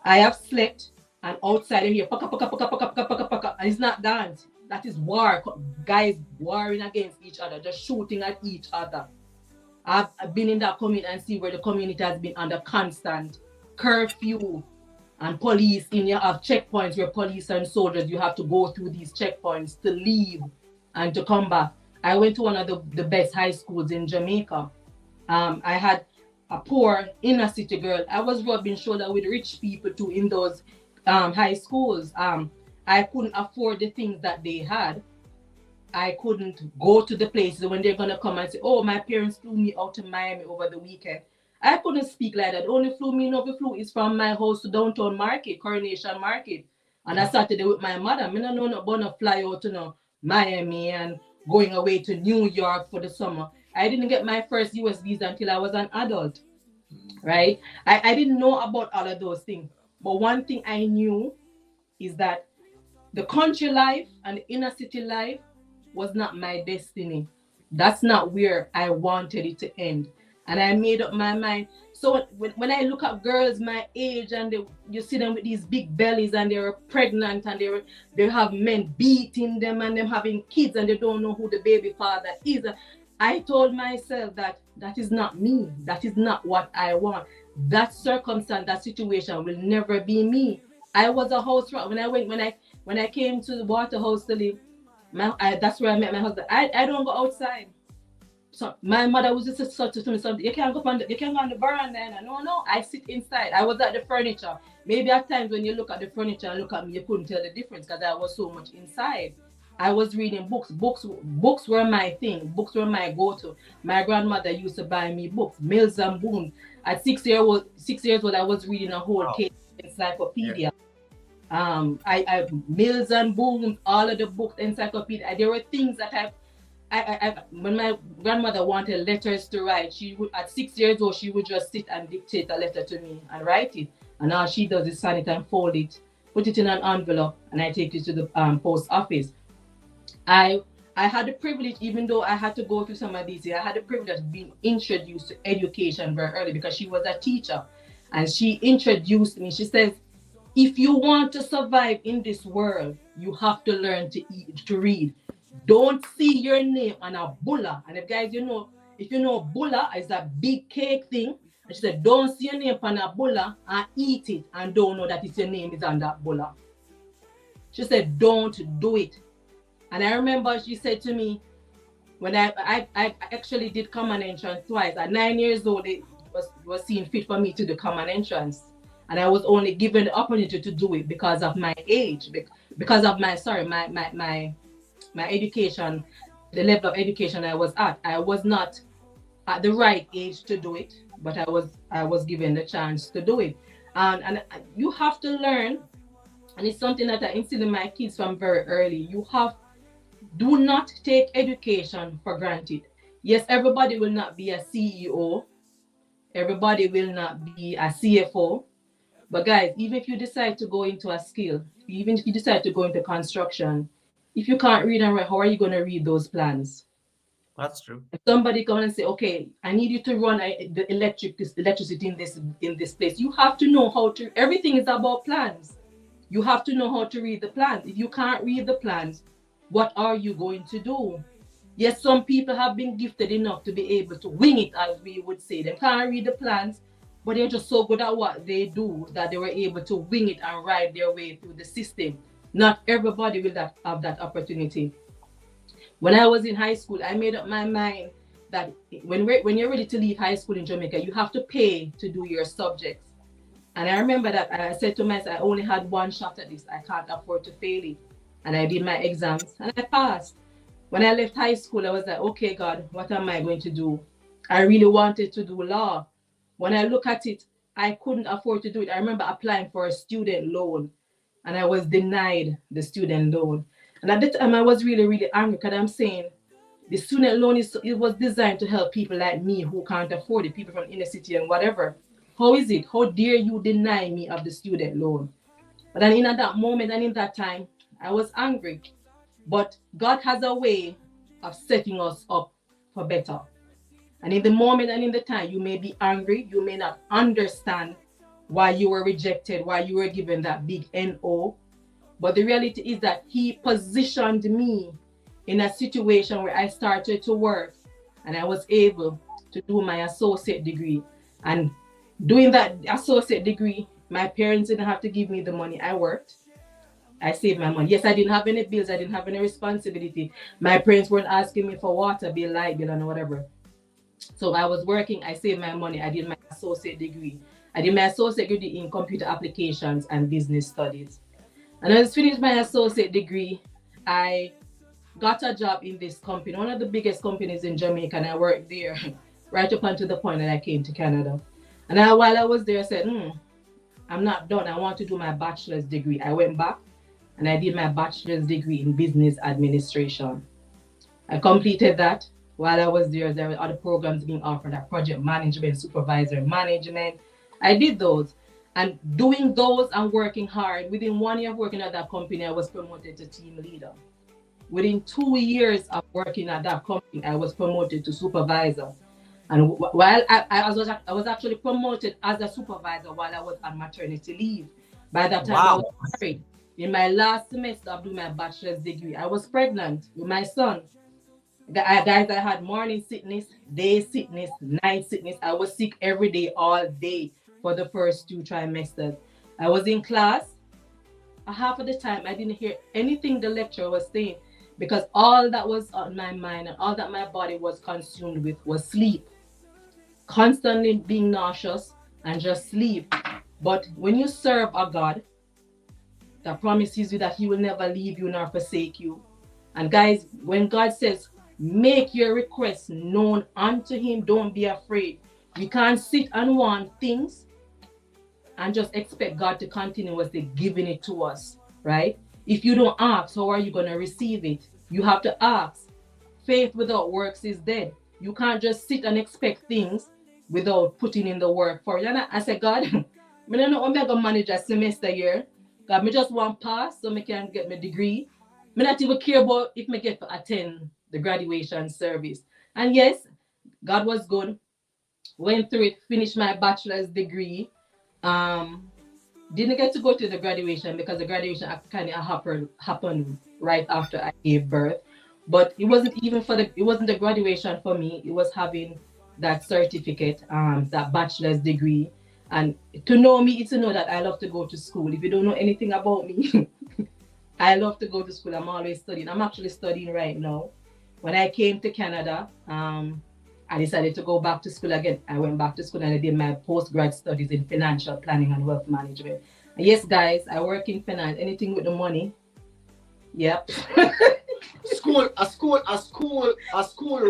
I have slept, and outside you hear paka paka paka paka paka paka paka, and it's not dance. That is war. Guys warring against each other, just shooting at each other. I've been in that community and see where the community has been under constant curfew and police. In you have checkpoints where police and soldiers, you have to go through these checkpoints to leave and to come back. I went to one of the best high schools in Jamaica. I had a poor inner city girl. I was rubbing shoulder with rich people too in those high schools. I couldn't afford the things that they had. I couldn't go to the places when they're gonna come and say, "Oh, my parents flew me out to Miami over the weekend." I couldn't speak like that. The only flew me no flew is from my house to downtown market, Coronation Market. And I started it with my mother. I don't know about no fly out to Miami and going away to New York for the summer. I didn't get my first US visa until I was an adult. Right? I didn't know about all of those things. But one thing I knew is that the country life and the inner city life was not my destiny. That's not where I wanted it to end. And I made up my mind. So when I look at girls my age and you see them with these big bellies and they're pregnant and they have men beating them and them having kids and they don't know who the baby father is. I told myself that is not me. That is not what I want. That circumstance, that situation will never be me. I was a house rat. When I came to the Waterhouse to live, that's where I met my husband. I don't go outside. So my mother was just to me something. You can't go on the veranda. And no, I sit inside. I was at the furniture. Maybe at times when you look at the furniture and look at me, you couldn't tell the difference because I was so much inside. I was reading books. Books were my thing. Books were my go-to. My grandmother used to buy me books. Mills and Boone. At 6 years old, I was reading a whole case encyclopedia. I Mills and Boone, all of the books, encyclopedia. There were things that when my grandmother wanted letters to write, she would at 6 years old she would just sit and dictate a letter to me and write it. And all she does is sign it and fold it, put it in an envelope, and I take it to the post office. I had the privilege, even though I had to go through some of these, I had the privilege of being introduced to education very early because she was a teacher, and she introduced me. She says, if you want to survive in this world, you have to learn to read. Don't see your name on a bulla. And if guys, if you know bulla is a big cake thing, and she said, don't see your name on a bulla and eat it and don't know that it's your name is on that bulla. She said, don't do it. And I remember she said to me, when I actually did common entrance twice, at 9 years old, it was seen fit for me to do common entrance. And I was only given the opportunity to do it because of my age, because of my education, the level of education I was at. I was not at the right age to do it, but I was given the chance to do it. And you have to learn, and it's something that I instill in my kids from very early. Do not take education for granted. Yes, everybody will not be a CEO. Everybody will not be a CFO. But guys, even if you decide to go into a skill, even if you decide to go into construction, if you can't read and write, how are you going to read those plans? That's true. If somebody come and say, okay, I need you to run the electricity in this place, you have to know how to. Everything is about plans. You have to know how to read the plans. If you can't read the plans, what are you going to do? Yes, some people have been gifted enough to be able to wing it, as we would say. They can't read the plans, but they're just so good at what they do that they were able to wing it and ride their way through the system. Not everybody will have that opportunity. When I was in high school, I made up my mind that when you're ready to leave high school in Jamaica, you have to pay to do your subjects. And I remember that I said to myself, I only had one shot at this. I can't afford to fail it. And I did my exams and I passed. When I left high school, I was like, okay, God, what am I going to do? I really wanted to do law. When I look at it, I couldn't afford to do it. I remember applying for a student loan and I was denied the student loan. And at the time, I was really, really angry because I'm saying, The student loan it was designed to help people like me who can't afford it, people from inner city and whatever. How is it? How dare you deny me of the student loan? But then in that moment and in that time, I was angry. But God has a way of setting us up for better. And in the moment and in the time, you may be angry, you may not understand why you were rejected, why you were given that big NO. But the reality is that He positioned me in a situation where I started to work and I was able to do my associate degree. And doing that associate degree, my parents didn't have to give me the money. I worked. I saved my money. Yes, I didn't have any bills. I didn't have any responsibility. My parents weren't asking me for water bill, light bill, and whatever. So I was working. I saved my money. I did my associate degree. I did my associate degree in computer applications and business studies. And I just finished my associate degree. I got a job in this company, one of the biggest companies in Jamaica, and I worked there right up until the point that I came to Canada. And while I was there, I said, I'm not done. I want to do my bachelor's degree. I went back and I did my bachelor's degree in business administration. I completed that. While I was there were other programs being offered, like project management, supervisor management. I did those. And doing those and working hard, within 1 year of working at that company, I was promoted to team leader. Within 2 years of working at that company, I was promoted to supervisor. And while I was actually promoted as a supervisor while I was on maternity leave. By that time, I was married. In my last semester of doing my bachelor's degree, I was pregnant with my son. Guys, I had morning sickness, day sickness, night sickness. I was sick every day, all day for the first 2 trimesters. I was in class. Half of the time, I didn't hear anything the lecturer was saying because all that was on my mind and all that my body was consumed with was sleep. Constantly being nauseous and just sleep. But when you serve a God that promises you that He will never leave you nor forsake you, and guys, when God says, make your requests known unto Him, don't be afraid. We can't sit and want things and just expect God to continuously giving it to us, right? If you don't ask, how are you going to receive it? You have to ask. Faith without works is dead. You can't just sit and expect things without putting in the work for it. And I said, God, I don't know how I'm going to manage a semester here. God, I just want pass so I can get my degree. I not even care about if I get to attend the graduation service. And yes, God was good. Went through it, finished my bachelor's degree. Didn't get to go to the graduation because the graduation kind of happened right after I gave birth. But it wasn't the graduation for me. It was having that certificate, that bachelor's degree. And to know me is to know that I love to go to school. If you don't know anything about me, I love to go to school. I'm always studying. I'm actually studying right now. When I came to Canada, I decided to go back to school again. I went back to school and I did my postgrad studies in financial planning and wealth management. And yes, guys, I work in finance. Anything with the money. Yep. a school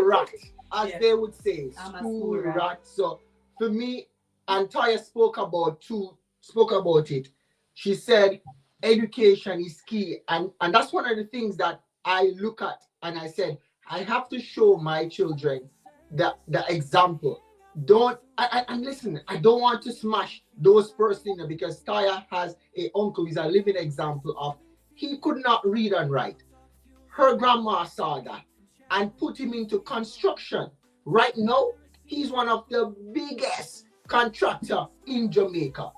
rat, as they would say. School rat. So for me, and Taya spoke about it. She said education is key. And that's one of the things that I look at and I said, I have to show my children the example. And listen, I don't want to smash those persons because Taya has an uncle who's a living example of he could not read and write. Her grandma saw that and put him into construction. Right now, he's one of the biggest contractor in Jamaica.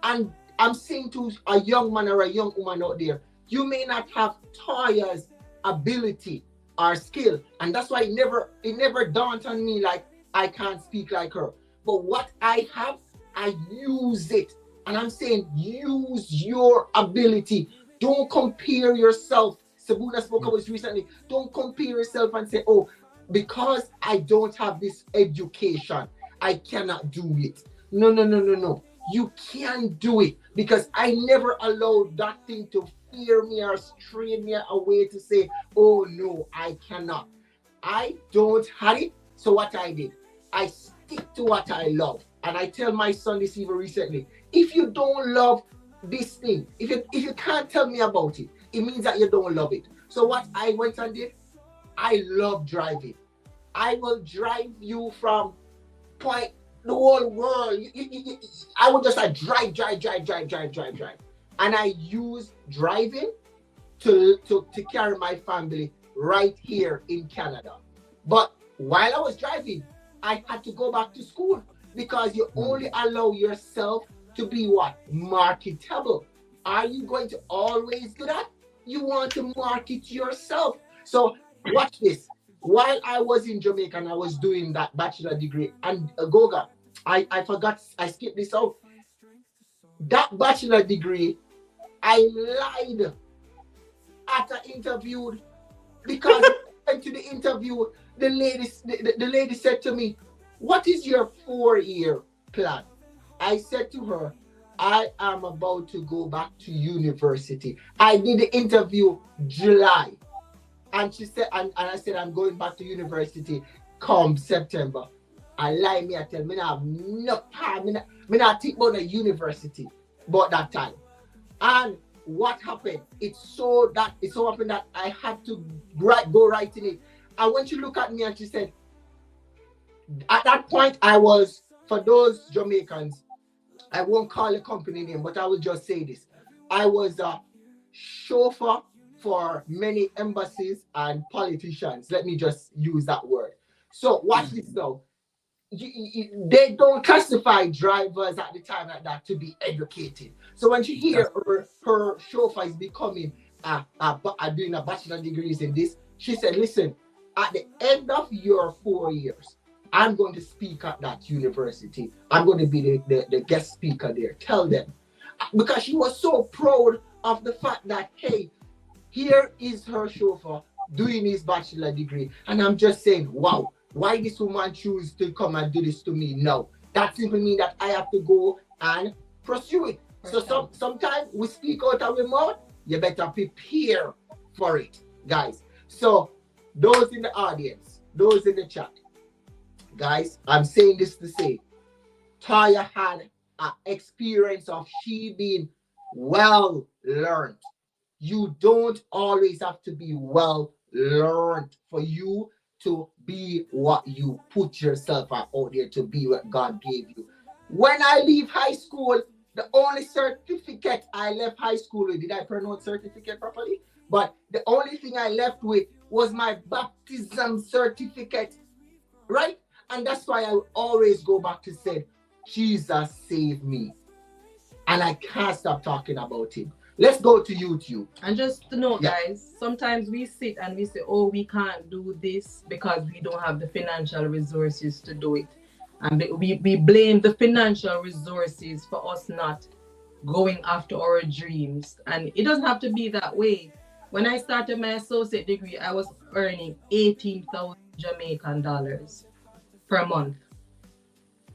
And I'm saying to a young man or a young woman out there, you may not have Taya's ability or skill, and that's why it never dawned on me like I can't speak like her. But what I have, I use it. And I'm saying use your ability. Don't compare yourself. Sabuna spoke about this recently. Don't compare yourself and say, oh, because I don't have this education, I cannot do it. No. You can do it because I never allowed that thing to fear me or strain me away to say, oh no, I cannot. I don't have it. So what I did, I stick to what I love. And I tell my son this even recently, if you don't love this thing, if you can't tell me about it, it means that you don't love it. So what I went and did, I love driving. I will drive you from point the whole world. I would just like drive. And I use driving to carry my family right here in Canada. But while I was driving, I had to go back to school because you only allow yourself to be what? Marketable. Are you going to always do that? You want to market yourself. So watch this. While I was in Jamaica and I was doing that bachelor degree, and Goga, I forgot, I skipped this out. That bachelor degree, I lied at an interview because I went to the interview. The lady said to me, "What is your 4-year plan?" I said to her, "I am about to go back to university." I did the interview July. And she said, and I said, "I'm going back to university come September." I lie, me, I tell me, I have no time. Me not think about the university about that time. And what happened? It so happened that I had to go right in it. And when she looked at me and she said, at that point, I was, for those Jamaicans, I won't call a company name, but I will just say this. I was a chauffeur for many embassies and politicians. Let me just use that word. So watch this now. They don't classify drivers at the time like that to be educated. So when she hear her chauffeur is becoming doing a bachelor degrees in this, she said, "Listen, at the end of your 4 years, I'm going to speak at that university. I'm going to be the guest speaker there. Tell them." Because she was so proud of the fact that, hey, here is her chauffeur doing his bachelor degree. And I'm just saying, wow, why this woman choose to come and do this to me now? That simply means that I have to go and pursue it. So sometimes we speak out of our mouth, you better prepare for it, guys. So those in the audience, those in the chat, guys, I'm saying this to say, Taya had an experience of she being well learned. You don't always have to be well learned for you to be what you put yourself out there to be, what God gave you. When I leave high school, the only certificate I left high school with, did I pronounce certificate properly? But the only thing I left with was my baptism certificate, right? And that's why I always go back to say, Jesus saved me. And I can't stop talking about him. Let's go to YouTube. And just to know, guys, sometimes we sit and we say, oh, we can't do this because we don't have the financial resources to do it. And we blame the financial resources for us not going after our dreams. And it doesn't have to be that way. When I started my associate degree, I was earning 18,000 Jamaican dollars per month.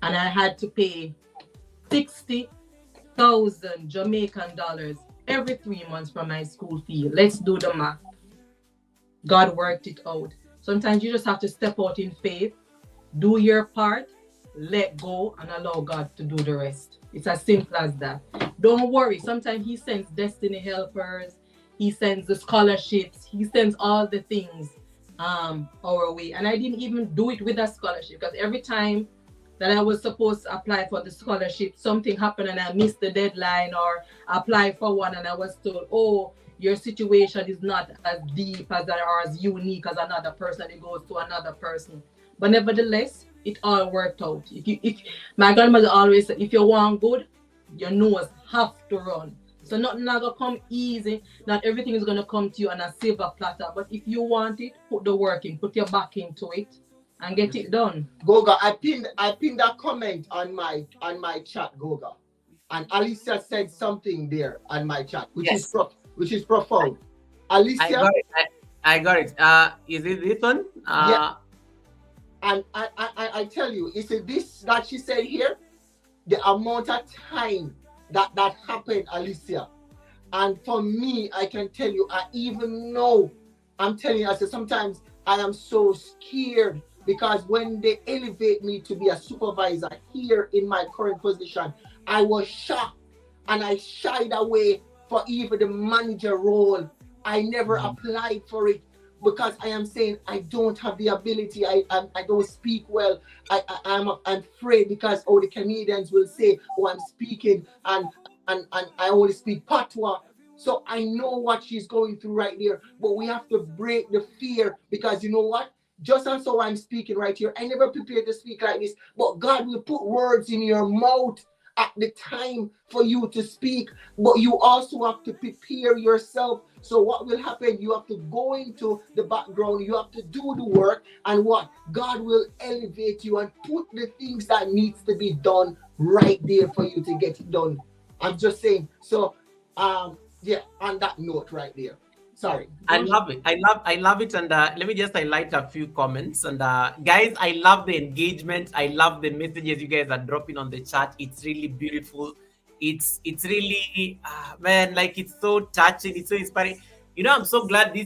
And I had to pay 60,000 Jamaican dollars every 3 months from my school fee. Let's do the math. God worked it out. Sometimes you just have to step out in faith, do your part, let go, and allow God to do the rest. It's as simple as that. Don't worry. Sometimes he sends destiny helpers. He sends the scholarships. He sends all the things our way. And I didn't even do it with a scholarship, because every time that I was supposed to apply for the scholarship, something happened and I missed the deadline, or apply for one and I was told, oh, your situation is not as deep as or as unique as another person. It goes to another person. But nevertheless, it all worked out. If my grandmother always said, if you want good, your nose have to run. So nothing not gonna come easy. Not everything is gonna come to you on a silver platter. But if you want it, put the work in, put your back into it, and get it done. Goga, I pinned that comment on my chat, Goga, and Alicia said something there on my chat, which is profound. Alicia, I got it. Is it this one? Yeah. And I tell you, is it this that she said here? The amount of time that happened, Alicia. And for me, I can tell you, I even know, I'm telling you, I said sometimes I am so scared, because when they elevate me to be a supervisor here in my current position, I was shocked and I shied away for even the manager role. I never applied for it. because I am saying I don't have the ability. I don't speak well. I'm afraid because the Canadians will say, oh, I'm speaking and I only speak patois. So I know what she's going through right there, but we have to break the fear because you know what? Just as so I'm speaking right here, I never prepared to speak like this, but God will put words in your mouth at the time for you to speak, but you also have to prepare yourself. So what will happen? You have to go into the background, you have to do the work, and what? God will elevate you and put the things that needs to be done right there for you to get it done. I'm just saying. So yeah, on that note right there. Sorry. I love it. I love it. And let me just highlight a few comments. And guys, I love the engagement. I love the messages you guys are dropping on the chat. It's really beautiful. It's really man, like it's so touching. It's so inspiring. You know, I'm so glad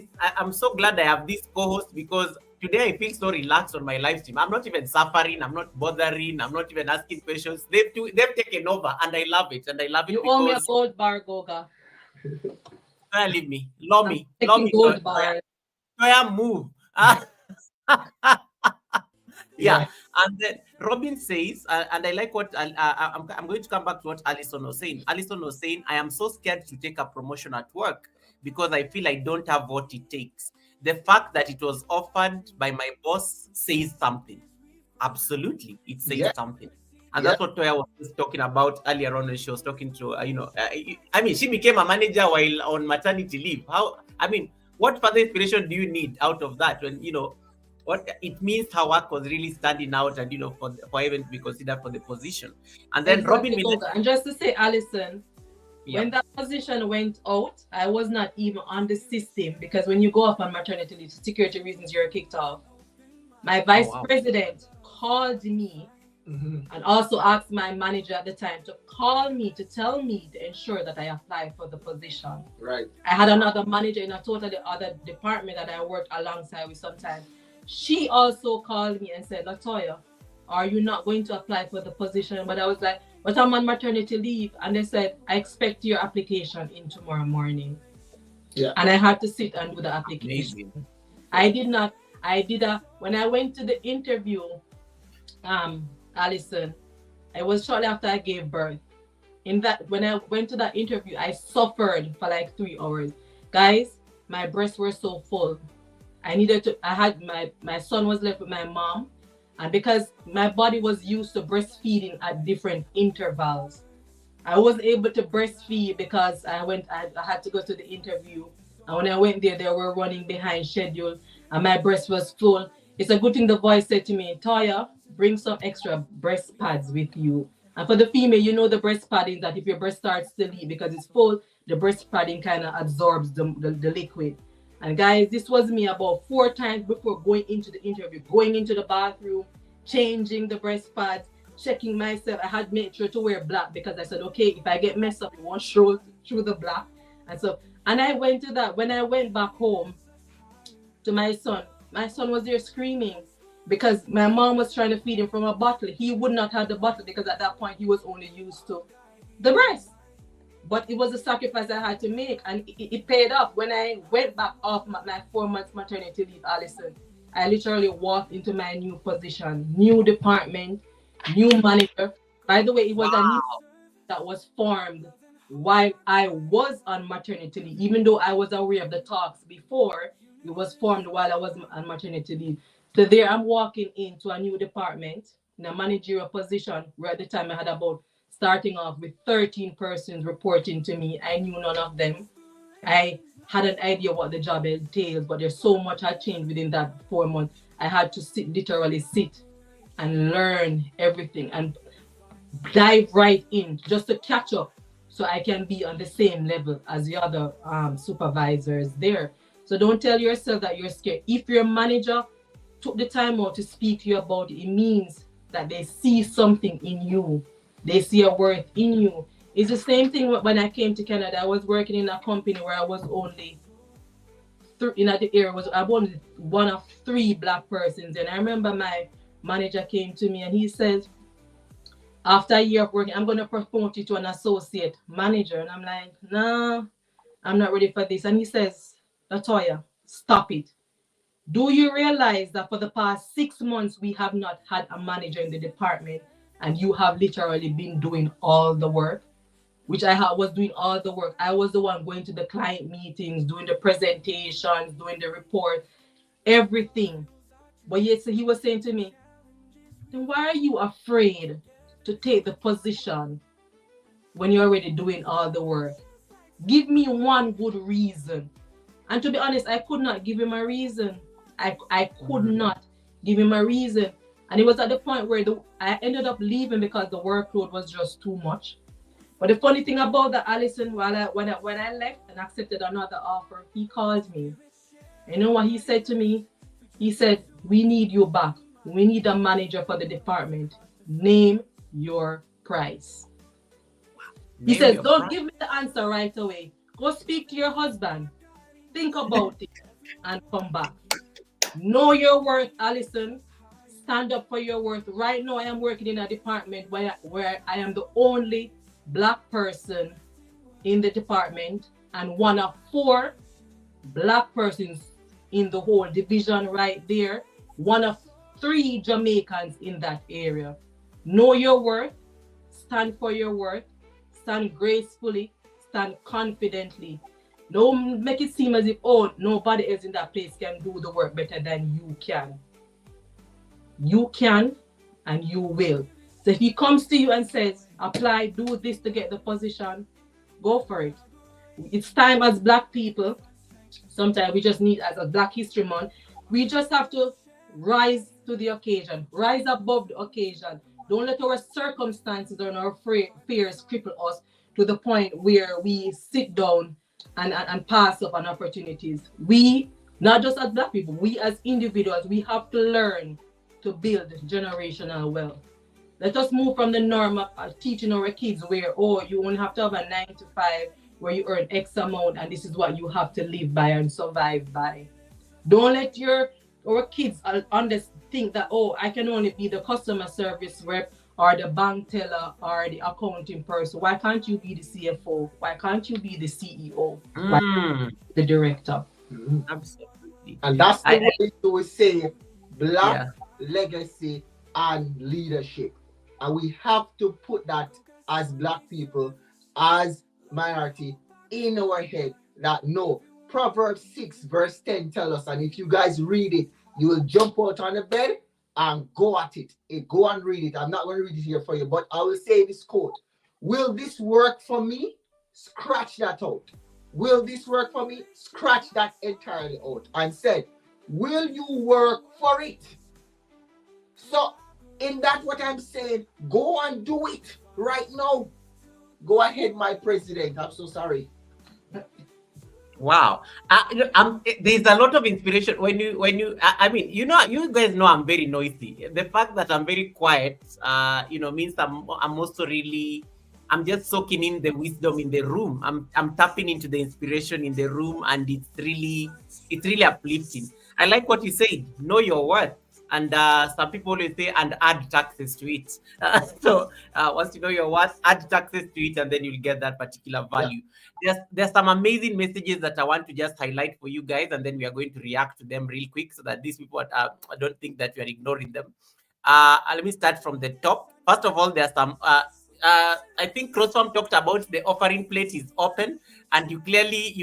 I have this co-host because today I feel so relaxed on my live stream. I'm not even suffering. I'm not bothering. I'm not even asking questions. They've taken over, and I love it. And I love it You because owe me a gold bar, Goga. leave me, love I'm me, taking gold bar. move. Yeah, Yeah. and then Robin says, and I like what I'm going to come back to what Alison was saying. Alison was saying, I am so scared to take a promotion at work because I feel I don't have what it takes. The fact that it was offered by my boss says something. Absolutely, it says Yeah. something. And Yeah. that's what Toya was just talking about earlier on when she was talking to, I mean, she became a manager while on maternity leave. What further inspiration do you need out of that when, what it means her work was really standing out and, for even to be considered for the position. And then Robin Exactly, Miller, Goga. And just to say, Alison, yeah, when that position went out, I was not even on the system because when you go off on maternity leave, for security reasons, you're kicked off. My vice wow. president called me and also asked my manager at the time to call me to tell me to ensure that I apply for the position. Right. I had another manager in a totally other department that I worked alongside with sometimes. She also called me and said, Latoya, are you not going to apply for the position? But I was like, but I'm on maternity leave. And they said, I expect your application in tomorrow morning. Yeah. And I had to sit and do the application. Amazing. When I went to the interview, Alison, it was shortly after I gave birth. When I went to that interview, I suffered for like 3 hours. Guys, my breasts were so full. My son was left with my mom. And because my body was used to breastfeeding at different intervals, I wasn't able to breastfeed because I had to go to the interview. And when I went there, they were running behind schedule and my breast was full. It's a good thing the voice said to me, Toya, bring some extra breast pads with you. And for the female, you know the breast padding that if your breast starts to leak because it's full, the breast padding kind of absorbs the liquid. And guys, this was me about 4 times before going into the interview, going into the bathroom, changing the breast pads, checking myself. I had made sure to wear black because I said, okay, if I get messed up, it won't show through the black. And I went to that. When I went back home to my son was there screaming because my mom was trying to feed him from a bottle. He would not have the bottle because at that point he was only used to the breast. But it was a sacrifice I had to make and it paid off. When I went back off my 4 months maternity leave, Alison, I literally walked into my new position, new department, new manager. By the way, it was a new that was formed while I was on maternity leave. Even though I was aware of the talks before, it was formed while I was on maternity leave. So there I'm walking into a new department in a managerial position where at the time I had about starting off with 13 persons reporting to me. I knew none of them. I had an idea what the job entails, but there's so much had changed within that 4 months. I had to literally sit and learn everything and dive right in just to catch up so I can be on the same level as the other supervisors there. So don't tell yourself that you're scared. If your manager took the time out to speak to you about it, it means that they see something in you. They see a worth in you. It's the same thing when I came to Canada. I was working in a company where I was only I was one of 3 black persons. And I remember my manager came to me and he said, after a year of working, I'm going to promote you to an associate manager. And I'm like, no, I'm not ready for this. And he says, Latoya, stop it. Do you realize that for the past 6 months, we have not had a manager in the department and you have literally been doing all the work? Which was doing all the work. I was the one going to the client meetings, doing the presentations, doing the report, everything. But yet, so he was saying to me, then why are you afraid to take the position when you're already doing all the work? Give me one good reason. And to be honest, I could not give him a reason. I could not give him a reason. And it was at the point where I ended up leaving because the workload was just too much. But the funny thing about that, Allison, when I left and accepted another offer, he called me. You know what he said to me? He said, we need you back. We need a manager for the department. Name your price. He says, don't give me the answer right away. Go speak to your husband. Think about it and come back. Know your worth, Allison. Stand up for your worth. Right now, I am working in a department where I am the only Black person in the department and one of 4 Black persons in the whole division right there. One of 3 Jamaicans in that area. Know your worth. Stand for your worth. Stand gracefully. Stand confidently. Don't make it seem as if, oh, nobody else in that place can do the work better than you can. You can and you will. So if he comes to you and says, apply, do this to get the position, go for it. It's time as Black people, sometimes we just need, as a Black History Month, we just have to rise to the occasion, rise above the occasion. Don't let our circumstances or our fears cripple us to the point where we sit down and pass up on opportunities. We, not just as Black people, we as individuals, we have to learn to build generational wealth. Let us move from the norm of teaching our kids where, oh, you only have to have a 9 to 5 where you earn X amount and this is what you have to live by and survive by. Don't let our kids think that, oh, I can only be the customer service rep or the bank teller or the accounting person. Why can't you be the CFO? Why can't you be the CEO? The director? Absolutely. And that's the way to say Black legacy and leadership. And we have to put that as Black people, as minority, in our head that no. Proverbs 6 verse 10 tell us, and if you guys read it, you will jump out on the bed and go at it. Go and read it. I'm not going to read it here for you, but I will say this quote. Will this work for me? Scratch that out. Will this work for me? Scratch that entirely out. And said, will you work for it? So, in that what I'm saying, go and do it right now. Go ahead, my president. I'm so sorry. Wow. There's a lot of inspiration when you I mean, you guys know I'm very noisy. The fact that I'm very quiet, means I'm also really, I'm just soaking in the wisdom in the room. I'm tapping into the inspiration in the room, and it's really uplifting. I like what you said. Know your worth. And some people always say, and add taxes to it. So once you know your worth, add taxes to it, and then you'll get that particular value. Yeah. There's some amazing messages that I want to just highlight for you guys, and then we are going to react to them real quick so that these people I don't think that we are ignoring them. Let me start from the top. First of all, there's some. I think Crossfarm talked about the offering plate is open, and clearly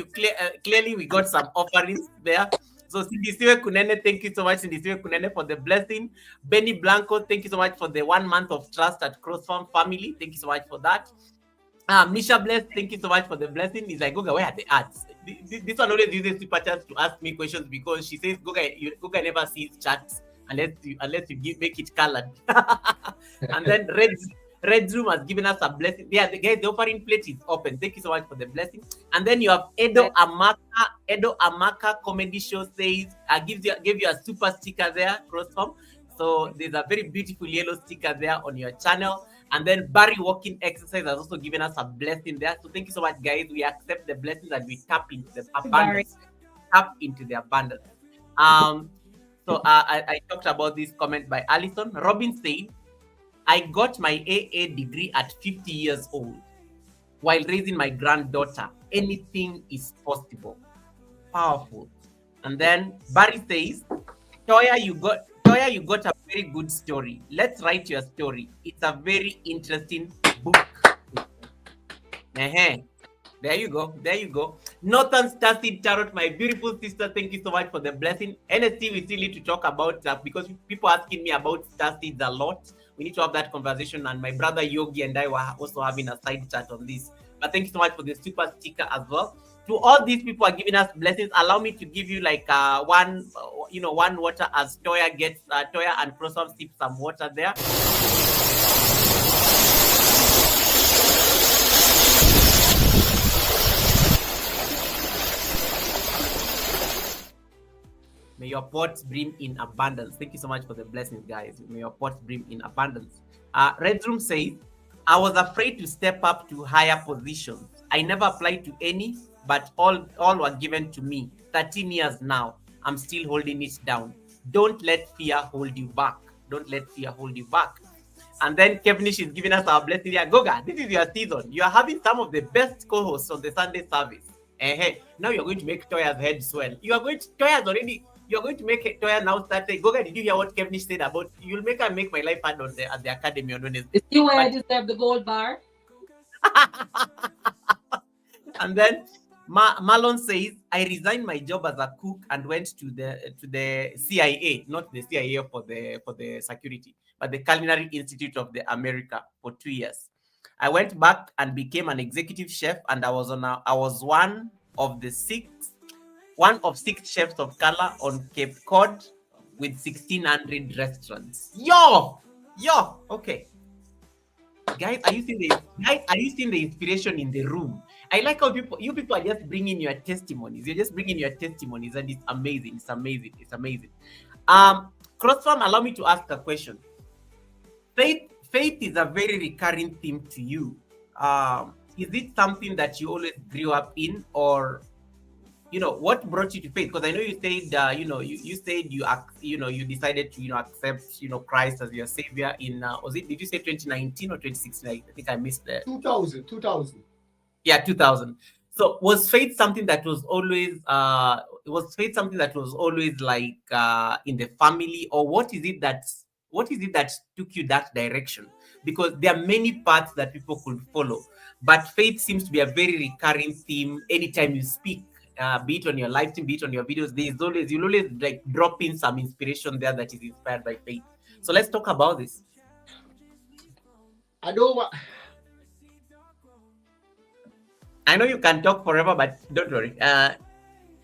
we got some offerings there. So Sindisiwe Kunene, thank you so much, Sindisiwe Kunene, for the blessing. Benny Blanco, thank you so much for the 1 month of trust at Crossfarm family. Thank you so much for that. Misha Bless, thank you so much for the blessing. He's like, Goga, where are the ads? This one always uses super chats to ask me questions because she says Goga never sees chats unless you make it colored. And then Red Room has given us a blessing. Yeah, the offering plate is open. Thank you so much for the blessing. And then you have Edo Amaka Comedy Show says, gave you a super sticker there, Crossfarm. So there's a very beautiful yellow sticker there on your channel. And then Barry Walking Exercise has also given us a blessing there. So thank you so much, guys. We accept the blessings and we tap into the abundance. Tap into the abundance. So I talked about this comment by Allison. Robin said, I got my AA degree at 50 years old while raising my granddaughter. Anything is possible. Powerful. And then Barry says, Toya, you got a very good story. Let's write your story. It's a very interesting book. Uh-huh. There you go. There you go. Northern Starseed Tarot, my beautiful sister, thank you so much for the blessing. NST, we still need to talk about that because people asking me about Starseeds a lot. We need to have that conversation. And my brother Yogi and I were also having a side chat on this. But thank you so much for the super sticker as well. To all these people are giving us blessings. Allow me to give you like one water as Toya gets Toya and Crossum sip some water there. May your pots brim in abundance. Thank you so much for the blessings, guys. May your pots brim in abundance. Red Room says, I was afraid to step up to higher positions. I never applied to any, but all were given to me. 13 years now. I'm still holding it down. Don't let fear hold you back. Don't let fear hold you back. And then Kevinish is giving us our blessing here. Goga, this is your season. You are having some of the best co-hosts on the Sunday service. Now you're going to make Toya's head swell. You're going to make Toya now start saying, Goga, did you hear what Kevinish said about you'll make her make my life hard at the academy on Wednesday? Is see why I deserve the gold bar? And then Marlon says, I resigned my job as a cook and went to the CIA, not the CIA for the security, but the Culinary Institute of the America for 2 years. I went back and became an executive chef, and I was one of 6 chefs of color on Cape Cod with 1,600 restaurants. Yo, okay. Guys, are you seeing the inspiration in the room? I like how you people are just bringing your testimonies. You're just bringing your testimonies, and it's amazing. It's amazing. It's amazing. Crossfarm, allow me to ask a question. Faith is a very recurring theme to you. Is it something that you always grew up in, or what brought you to faith? Because I know you said you said you decided to accept Christ as your savior in did you say 2019 or 2016? I think I missed that. 2000. Yeah, 2000. So was faith something that was always like in the family, or what is it that took you that direction? Because there are many paths that people could follow, but faith seems to be a very recurring theme anytime you speak. Be it on your live stream, be it on your videos, you'll always like drop in some inspiration there that is inspired by faith. So let's talk about this. I know you can talk forever, but don't worry.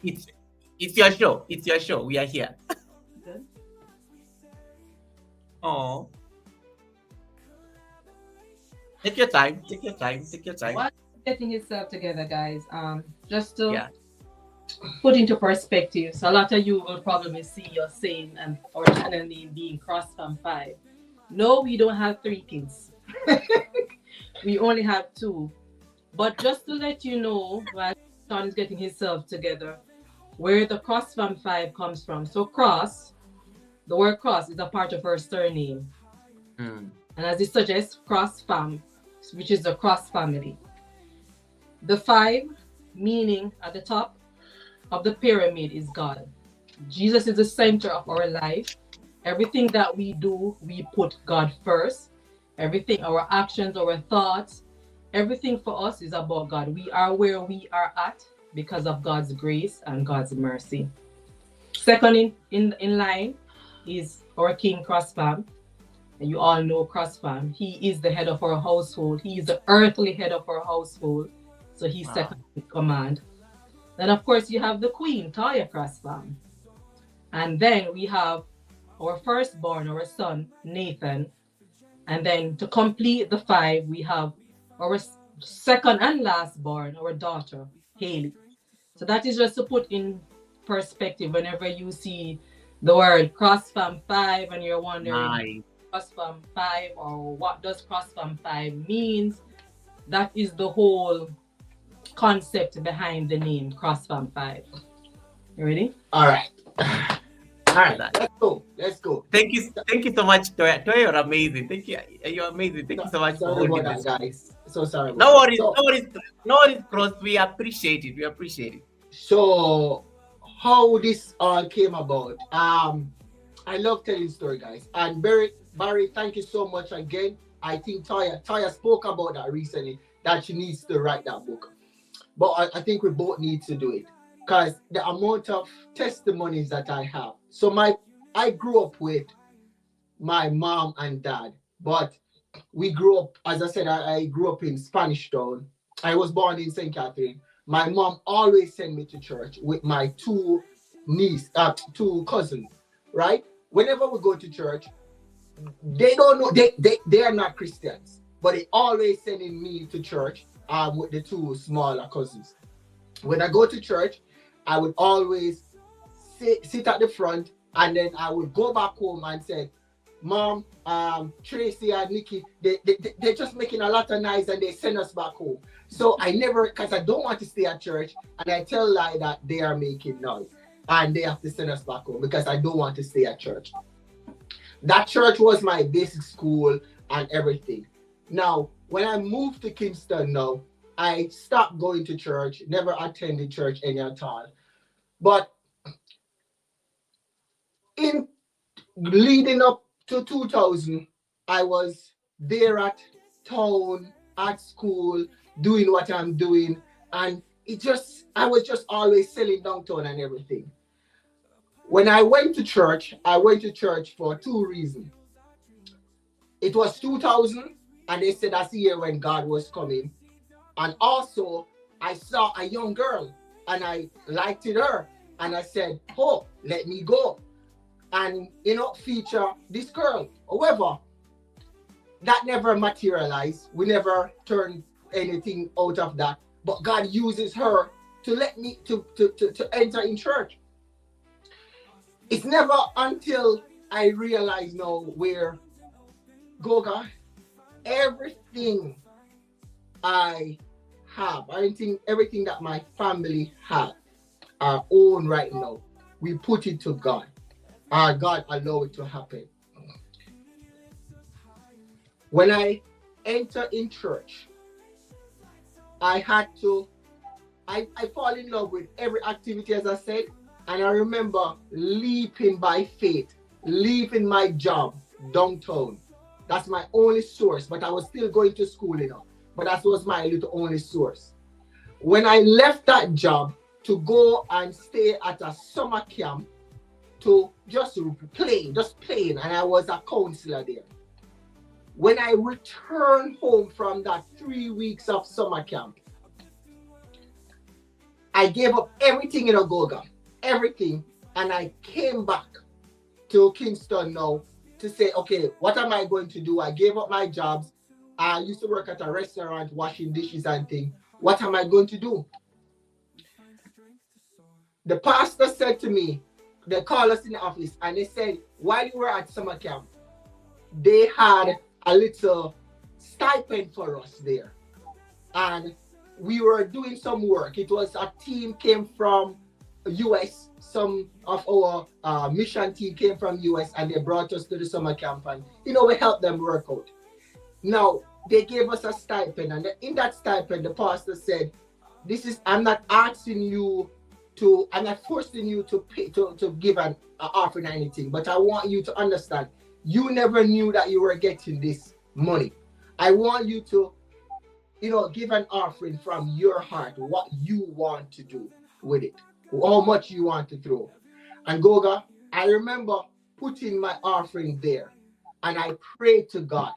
It's your show. It's your show. We are here. Oh, take your time. Take your time. Take your time. While getting himself together, guys. Just to put into perspective. So a lot of you will probably see your saying and our channel name being CrossFam 5. No, we don't have 3 kids. We only have 2. But just to let you know, while Sean is getting himself together, where the CrossFam 5 comes from. So the word cross is a part of her surname. And as it suggests, CrossFam, which is the cross family. The 5, meaning at the top of the pyramid, is God. Jesus is the center of our life. Everything that we do, we put God first. Everything, our actions, our thoughts, everything for us is about God. We are where we are at because of God's grace and God's mercy. Second in line is our King CrossFam. And you all know CrossFam. He is the head of our household. He is the earthly head of our household. So he's second in command. Then, of course, you have the Queen, Toya CrossFam. And then we have our firstborn, our son, Nathan. And then to complete the 5, we have our second and last born, our daughter, Haley. So that is just to put in perspective whenever you see the word CrossFam 5 and you're wondering CrossFam 5 or what does CrossFam 5 means. That is the whole concept behind the name CrossFam 5. You ready? All right. All right. Let's go. Thank you so much, Toya. Toya, you're amazing. Thank you. You're amazing. Thank you so much. Sorry about that, guys. So sorry. No worries, Cross. We appreciate it. So how this all came about. I love telling story, guys. And Barry, thank you so much again. I think Toya spoke about that recently, that she needs to write that book. But I think we both need to do it because the amount of testimonies that I have. So I grew up with my mom and dad, but we grew up, as I said, I grew up in Spanish Town. I was born in St. Catherine. My mom always sent me to church with my two cousins, right? Whenever we go to church, they don't know, they are not Christians, but they always sending me to church with the two smaller cousins. When I go to church, I would always sit at the front, and then I would go back home and say, Mom, Tracy and Nikki, they're just making a lot of noise and they send us back home. So I never, because I don't want to stay at church, and I tell lie that they are making noise and they have to send us back home because I don't want to stay at church. That church was my basic school and everything. Now, when I moved to Kingston now, I stopped going to church, never attended church any at all. But in leading up to 2000, I was there at town, at school, doing what I'm doing. And I was just always selling downtown and everything. When I went to church for two reasons. It was 2000, and they said that's the year when God was coming. And also, I saw a young girl, and I liked her. And I said, oh, let me go. And, feature this girl. However, that never materialized. We never turned anything out of that. But God uses her to let me to enter in church. It's never until I realize now where Goga, everything I have, everything that my family have, our own right now, we put it to God. Our God allow it to happen. When I enter in church, I fall in love with every activity, as I said, and I remember leaping by faith, leaving my job downtown. That's my only source, but I was still going to school, but that was my little only source. When I left that job to go and stay at a summer camp to just playing, and I was a counselor there. When I returned home from that 3 weeks of summer camp, I gave up everything in Goga, everything, and I came back to Kingston now to say, okay, what am I going to do? I gave up my jobs. I used to work at a restaurant washing dishes and things. What am I going to do? The pastor said to me, they called us in the office and they said, while you were at summer camp, they had a little stipend for us there. And we were doing some work. It was a team came from US. Some of our mission team came from US, and they brought us to the summer camp, and we helped them work out. Now they gave us a stipend, and in that stipend, the pastor said, I'm not asking you to, I'm not forcing you to pay to give an offering or anything, but I want you to understand, you never knew that you were getting this money. I want you to, give an offering from your heart, what you want to do with it, how much you want to throw. And Goga, I remember putting my offering there, and I prayed to God.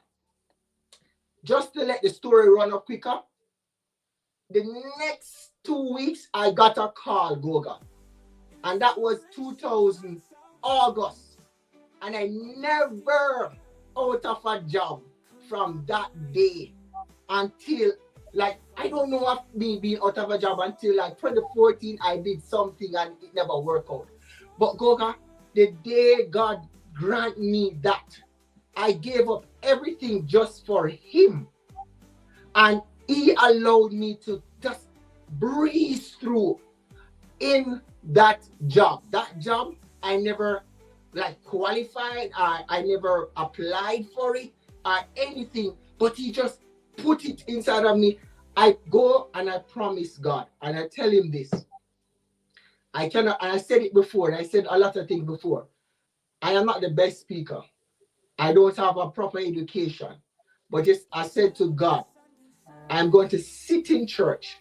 Just to let the story run up quicker, the next 2 weeks, I got a call, Goga. And that was 2000 August. And I never out of a job from that day until, I don't know of me being out of a job until 2014, I did something and it never worked out. But Goga, the day God grant me that, I gave up everything just for him. And he allowed me to just breeze through in that job. That job, I never qualified, I never applied for it or anything, but he just put it inside of me. I go and I promise God, and I tell him this. I cannot, and I said it before, and I said a lot of things before. I am not the best speaker. I don't have a proper education. But just I said to God, I'm going to sit in church.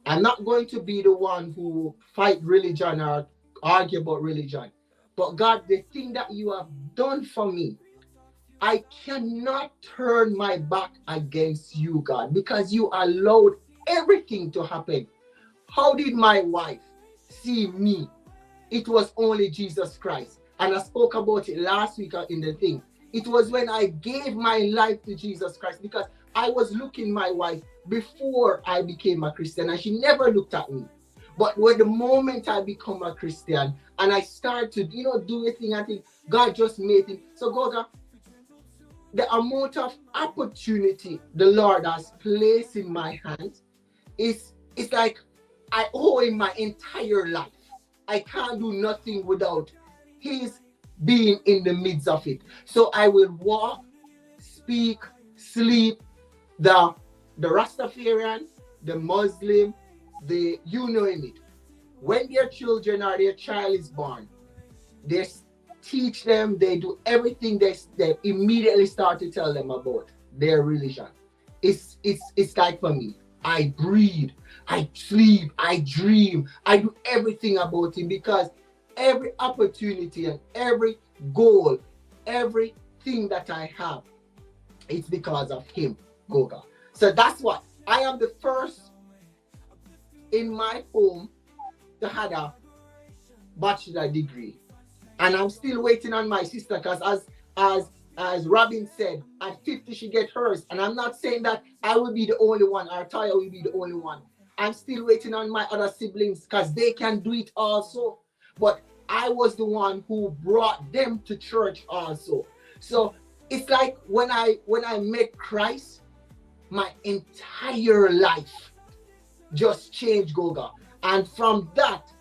I'm not going to be the one who fight religion or argue about religion. But God, the thing that you have done for me, I cannot turn my back against you, God, because you allowed everything to happen. How did my wife see me? It was only Jesus Christ. And I spoke about it last week in the thing. It was when I gave my life to Jesus Christ, because I was looking my wife before I became a Christian and she never looked at me. But when the moment I become a Christian and I start to, do a thing, I think God just made it. So Goga, the amount of opportunity the Lord has placed in my hands it's like I owe him my entire life. I can't do nothing without his being in the midst of it. So I will walk, speak, sleep, the Rastafarian, the Muslim, the you know it. When their children or their child is born, they teach them, they do everything, they immediately start to tell them about their religion. It's like for me, I breathe, I sleep, I dream, I do everything about him, because every opportunity and every goal, everything that I have, it's because of him, Goga. So that's what I am, the first in my home to have a bachelor degree. And I'm still waiting on my sister, because as Robin said, at 50 she get hers. And I'm not saying that I will be the only one or Taya will be the only one. I'm still waiting on my other siblings because they can do it also. But I was the one who brought them to church also. So it's like when I met Christ, my entire life just changed, Goga. And from that,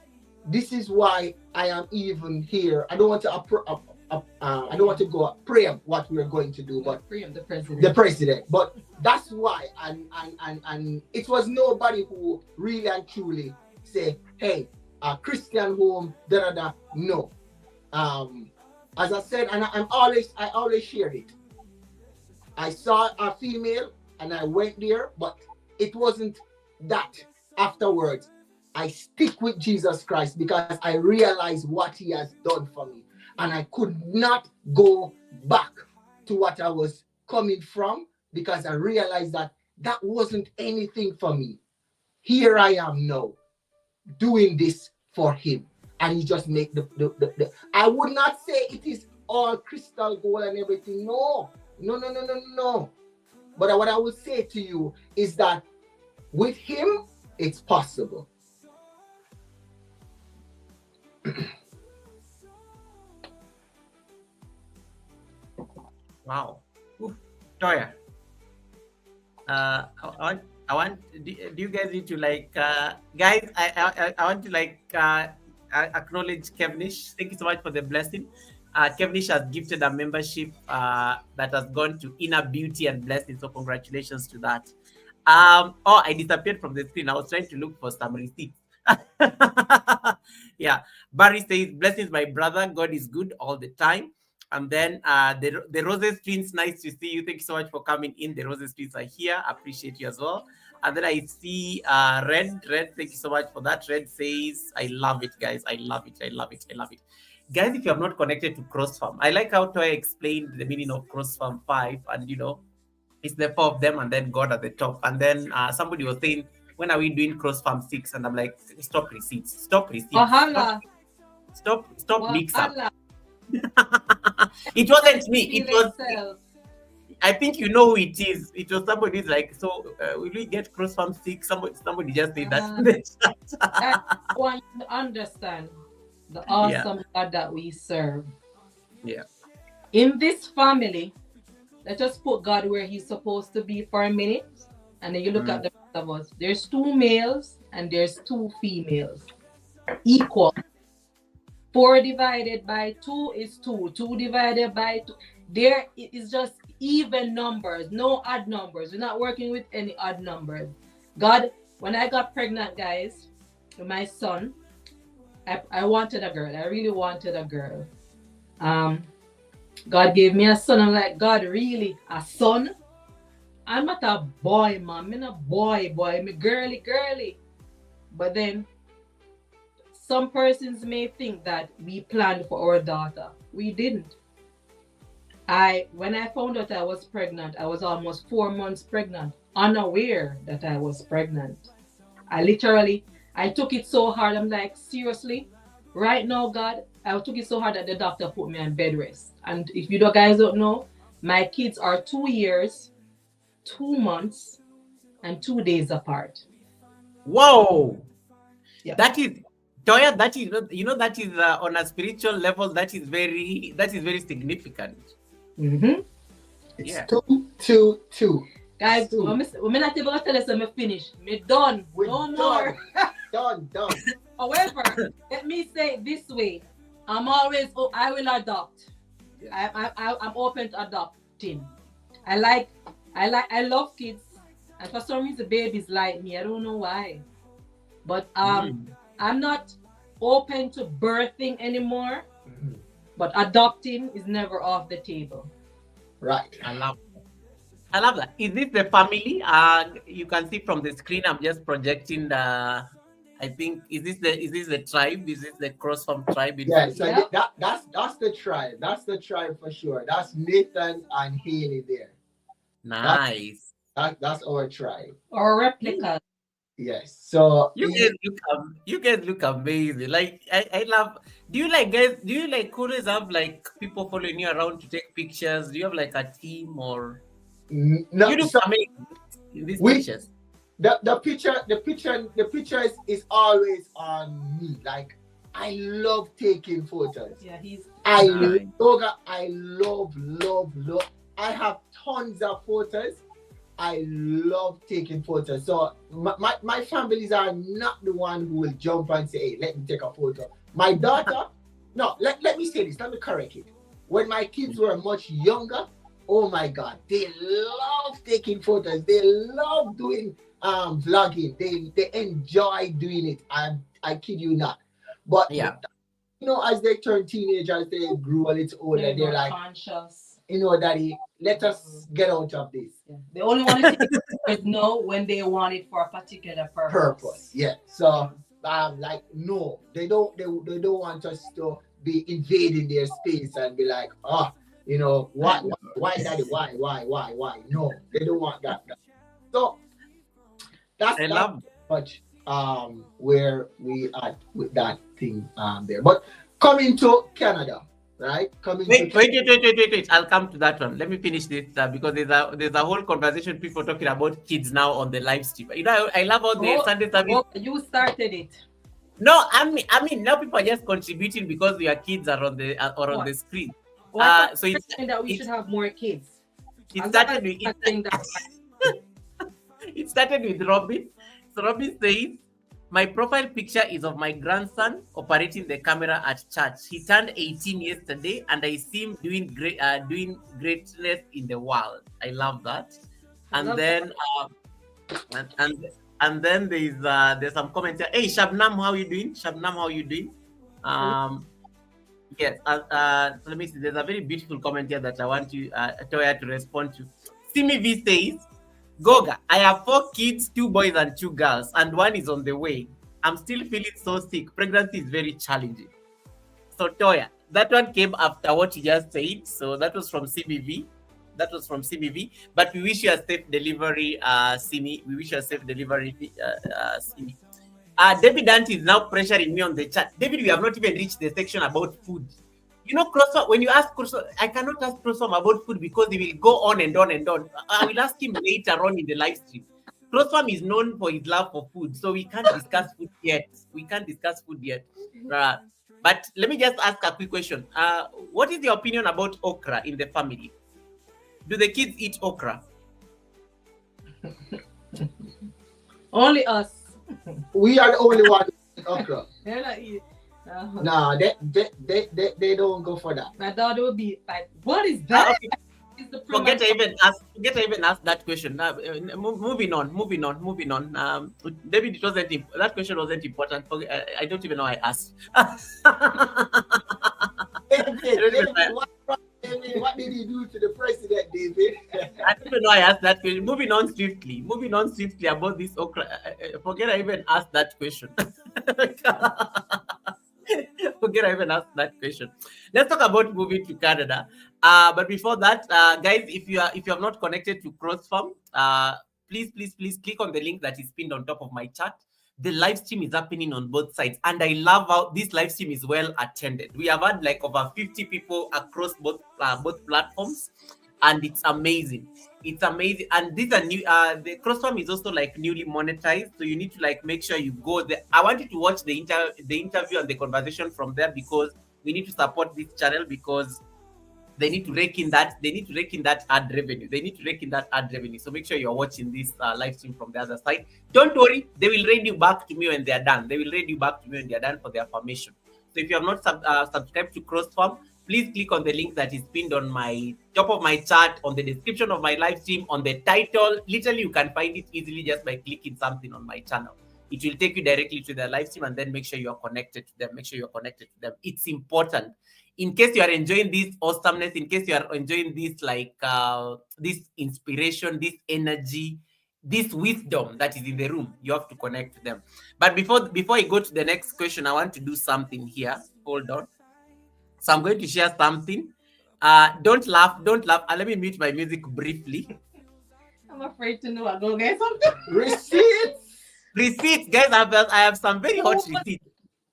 this is why I am even here. I don't want to go preempt what we're going to do, but preempt the president. The president. But that's why, and it was nobody who really and truly say, "Hey, a Christian home, da da da." No. As I said, and I always share it. I saw a female and I went there, but it wasn't that. Afterwards, I stick with Jesus Christ because I realized what he has done for me. And I could not go back to what I was coming from, because I realized that that wasn't anything for me. Here I am now doing this for him. And he just make the I would not say it is all crystal gold and everything. No. But what I would say to you is that with him, it's possible. Wow. Oof. Toya. I want. Do you guys need to guys? I want to acknowledge Kevnish. Thank you so much for the blessing. Kevnish has gifted a membership that has gone to Inner Beauty and Blessing. So congratulations to that. I disappeared from the screen. I was trying to look for some receipts. Yeah. Barry says, blessings, my brother. God is good all the time. And then the Roses twins, nice to see you. Thank you so much for coming in. The Roses twins are here. Appreciate you as well. And then I see Red. Thank you so much for that. Red says, I love it, guys. I love it. Guys, if you have not connected to CrossFarm, I like how Toya explained the meaning of CrossFarm 5, and it's the 4 of them and then God at the top. And then somebody was saying, when are we doing CrossFarm 6? And I'm like, stop receipts. Stop mix up. It wasn't me. It was. I think you know who it is. It was somebody like, so will we get CrossFarm 6? Somebody just said that. I want you to understand the awesome God that we serve. Yeah. In this family, let's just put God where he's supposed to be for a minute. And then you look at the rest of us. There's 2 males and there's 2 females. Equal. 4 divided by 2 is 2. 2 divided by 2. There it is just even numbers, no odd numbers. We're not working with any odd numbers. God, when I got pregnant, guys, with my son, I wanted a girl. I really wanted a girl. God gave me a son. I'm like, God, really? A son? I'm not a boy, man. I'm not a boy. I'm a girly. But then, some persons may think that we planned for our daughter. We didn't. When I found out I was pregnant, I was almost 4 months pregnant, unaware that I was pregnant. I took it so hard. I'm like, seriously? Right now, God, I took it so hard that the doctor put me on bed rest. And if you guys don't know, my kids are 2 years, 2 months, and 2 days apart. Whoa! Yeah. That is, Toya, that is, that is on a spiritual level, that is very significant. Mm-hmm. It's Yeah. 2. Guys, Two. I'm not even going to tell us I'm finished. Me done. We're No done. more. Done. However, let me say it this way. I will adopt. Yeah. I'm open to adopting. I love kids. And for some reason, babies like me. I don't know why. But I'm not open to birthing anymore. Mhm. But adopting is never off the table. Right. I love that. Is this the family? You can see from the screen. I'm just projecting the. I think is this the tribe? Is this the cross from tribe? Yeah. So Yep. that's the tribe. That's the tribe for sure. That's Nathan and Haley there. Nice. That's our tribe. Or replica. Yes. So You guys look amazing. Like I love. Do you like always have like people following you around to take pictures? Do you have like a team or no, you look so amazing in these we- pictures? the picture is always on me. Like I love taking photos. Yeah, I Nice. love. I have tons of photos. I love taking photos. So my families are not the one who will jump and say, hey, let me take a photo. My daughter, no, let me say this, let me correct it. When my kids were much younger, oh my God, they love taking photos. They love doing vlogging. They enjoy doing it. I kid you not. But Yeah. as they turn teenagers, they grew a little older. They're like, conscious. Daddy, let us get out of this. Yeah. They only want to take it when they want it for a particular purpose. Yeah. So like no, they don't want us to be invading their space and be like, why daddy, why? No, they don't want that. So that's much where we are with that thing there. But coming to Canada, right? Wait. I'll come to that one. Let me finish this because there's a whole conversation people talking about kids now on the live stream. I love all the Sunday service. You started it. No, I mean now people are just contributing because your kids are on the screen. So it's that we should have more kids. It started with Robin. So Robin says, my profile picture is of my grandson operating the camera at church. He turned 18 yesterday, and I see him doing greatness in the world. I love that. And then there's some comments here. Hey, Shabnam, how you doing? Yes. So let me see. There's a very beautiful comment here that I want you, Toya, to respond to. Simi V says, Goga, I have 4 kids, 2 boys and 2 girls, and 1 is on the way. I'm still feeling so sick. Pregnancy is very challenging. So Toya, that one came after what you just said. So that was from CBV. But we wish you a safe delivery, Simi. We wish you a safe delivery, Simi. David Dante is now pressuring me on the chat. David, we have not even reached the section about food. Crosswalk, when you ask Crosswalk, I cannot ask Crosswalk about food because he will go on and on and on. I will ask him later on in the live stream. Crosswalk is known for his love for food, so we can't discuss food yet. But let me just ask a quick question. What is your opinion about okra in the family? Do the kids eat okra? Only us. We are the only one who eat okra. They're not eating. Nah, they don't go for that. My daughter will be like, what is that? Forget I even asked. Forget I even asked that question. Moving on. Moving on. David, it wasn't that question wasn't important. I don't even know I asked. David, what did he do to the president, David? I don't even know I asked that question. Moving on swiftly. Moving on swiftly about this okra. Forget I even asked that question. Forget I even asked that question. Let's talk about moving to Canada. But before that, guys, if you have not connected to CrossFarm, please click on the link that is pinned on top of my chat. The live stream is happening on both sides, and I love how this live stream is well attended. We have had like over 50 people across both platforms, and it's amazing. It's amazing. And these are new. The CrossFarm is also like newly monetized, so you need to like make sure you go there. I want you to watch the interview and the conversation from there, because we need to support this channel, because they need to rake in that ad revenue. So make sure you're watching this live stream from the other side. Don't worry, they will read you back to me when they're done. For their formation. So if you have not subscribed to CrossFarm, please click on the link that is pinned on my top of my chat, on the description of my live stream, on the title. Literally, you can find it easily just by clicking something on my channel. It will take you directly to the live stream, and then make sure you are connected to them. It's important. In case you are enjoying this awesomeness, in case you are enjoying this this inspiration, this energy, this wisdom that is in the room, you have to connect to them. But before I go to the next question, I want to do something here. Hold on. So I'm going to share something. Don't laugh. Let me mute my music briefly. I'm afraid to know. I'll go get something. Receipts, guys. I have some very hot receipts.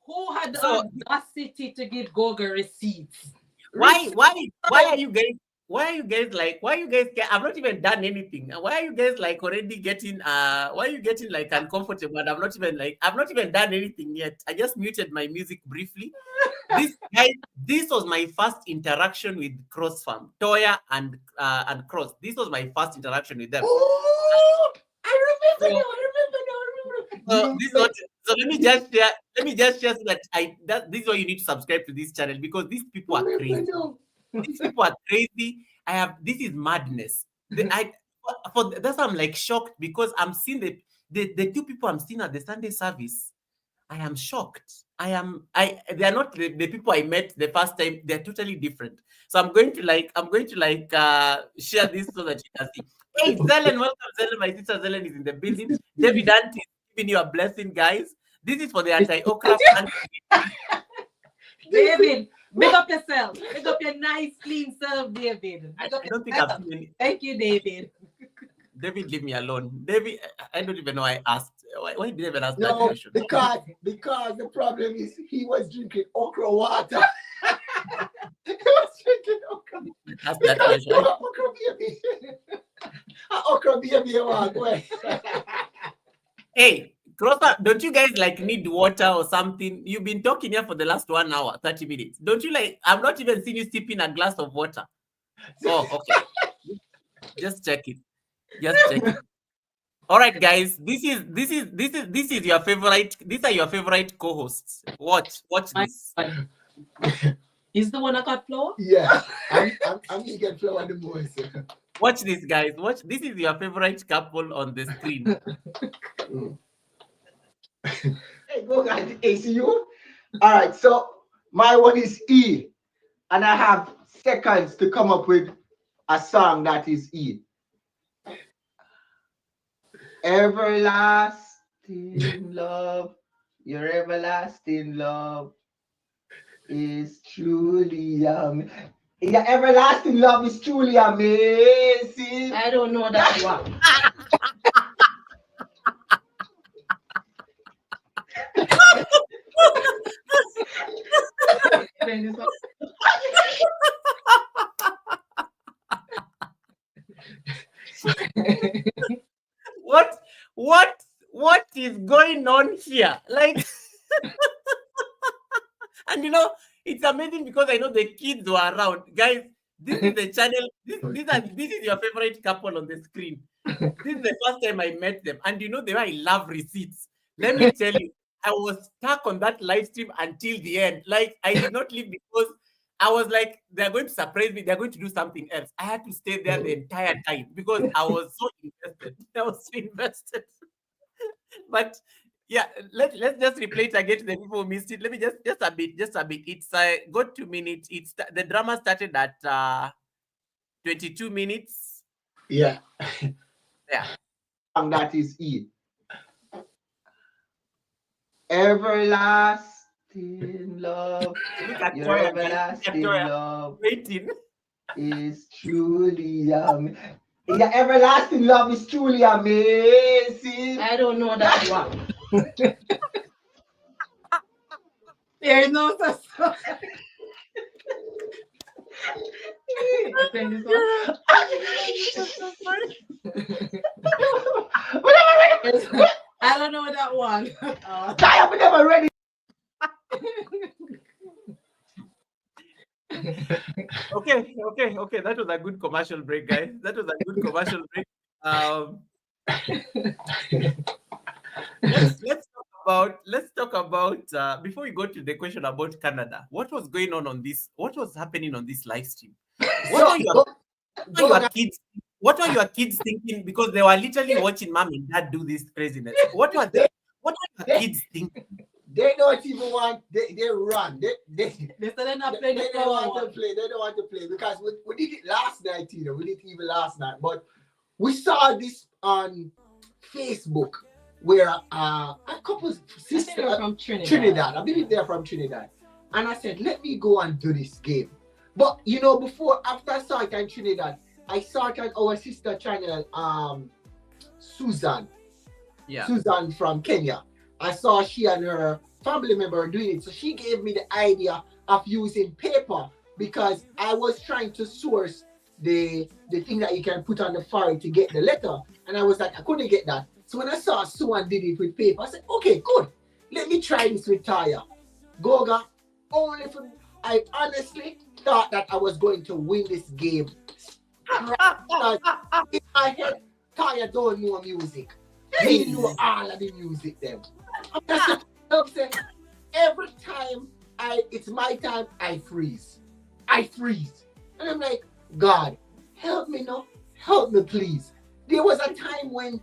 Who had the audacity to give Goga receipts? Why are you guys? Why are you guys like? Why you guys? I've not even done anything. Why are you guys like already getting? Why are you getting like uncomfortable? And I've not even done anything yet. I just muted my music briefly. This was my first interaction with CrossFarm, Toya and Cross. This was my first interaction with them. Oh, I remember now. So let me just share so that this is why you need to subscribe to this channel, because these people are crazy. These people are crazy. This is madness. That's why I'm like shocked, because I'm seeing the two people I'm seeing at the Sunday service. I am shocked. They are not the people I met the first time. They're totally different. So I'm going to share this so that you can see. Hey, Zelen, welcome, Zelen. My sister Zelen is in the building. David Ant is giving you a blessing, guys. This is for the anti-okra. David, big up yourself. Big up your nice, clean self, David. I don't think I've seen any. Thank you, David. David, leave me alone. David, I don't even know why I asked. Why did I even ask that question? Because the problem is he was drinking okra water. He was drinking okra. Ask that question. Okra baby. Okra baby. Hey, Crosser, don't you guys like need water or something? You've been talking here for the last 1 hour, 30 minutes. Don't you like? I've not even seen you sipping a glass of water. Oh, okay. Just check it. All right, guys. This is your favorite. These are your favorite co-hosts. Watch this. Is the one I got flour? Yeah, I'm get flour the most. Watch this, guys. Watch. This is your favorite couple on the screen. Hey, Goga, ACU. All right, so my one is E, and I have seconds to come up with a song that is E. Everlasting love, your everlasting love is truly your everlasting love is truly amazing. I don't know that one. What is going on here? Like, and it's amazing because I know the kids were around. Guys, this is the channel. This is your favorite couple on the screen. This is the first time I met them. And the way I love receipts. Let me tell you, I was stuck on that live stream until the end. Like, I did not leave because I was like, they're going to surprise me. They're going to do something else. I had to stay there the entire time because I was so invested. I was so invested. But yeah, let's just replay it again to the people who missed it. Let me just a bit, just a bit. It's got 2 minutes. It's the drama started at 22 minutes. Yeah. Yeah. And that is it. Everlasting love. Look at Your Toya, guys. Look at everlasting Toya love waiting. is truly your everlasting love is truly amazing. I don't know that one. There's no such song. I don't know that one. I am never ready. Okay. That was a good commercial break, guys. That was a good commercial break. Let's talk about before we go to the question about Canada. What was going on this? What was happening on this live stream? What are your kids thinking? Because they were literally watching mom and dad do this craziness. What are your kids thinking? They don't even want. They run. They don't want to play. They don't want to play because we did it last night. We did it even last night, but we saw this on Facebook where a couple sisters from Trinidad. I believe they're from Trinidad, and I said, let me go and do this game. But after I saw it in Trinidad, I saw it on our sister channel, Susan. Yeah. Susan from Kenya. I saw she and her family member doing it. So she gave me the idea of using paper because I was trying to source the thing that you can put on the fire to get the letter. And I was like, I couldn't get that. So when I saw Susan did it with paper, I said, okay, good. Let me try this with Taya. Goga, I honestly thought that I was going to win this game. Because in my head, Taya don't know music. He knew all of the music then. Every time it's my time, I freeze. And I'm like, God, help me now. Help me, please. There was a time when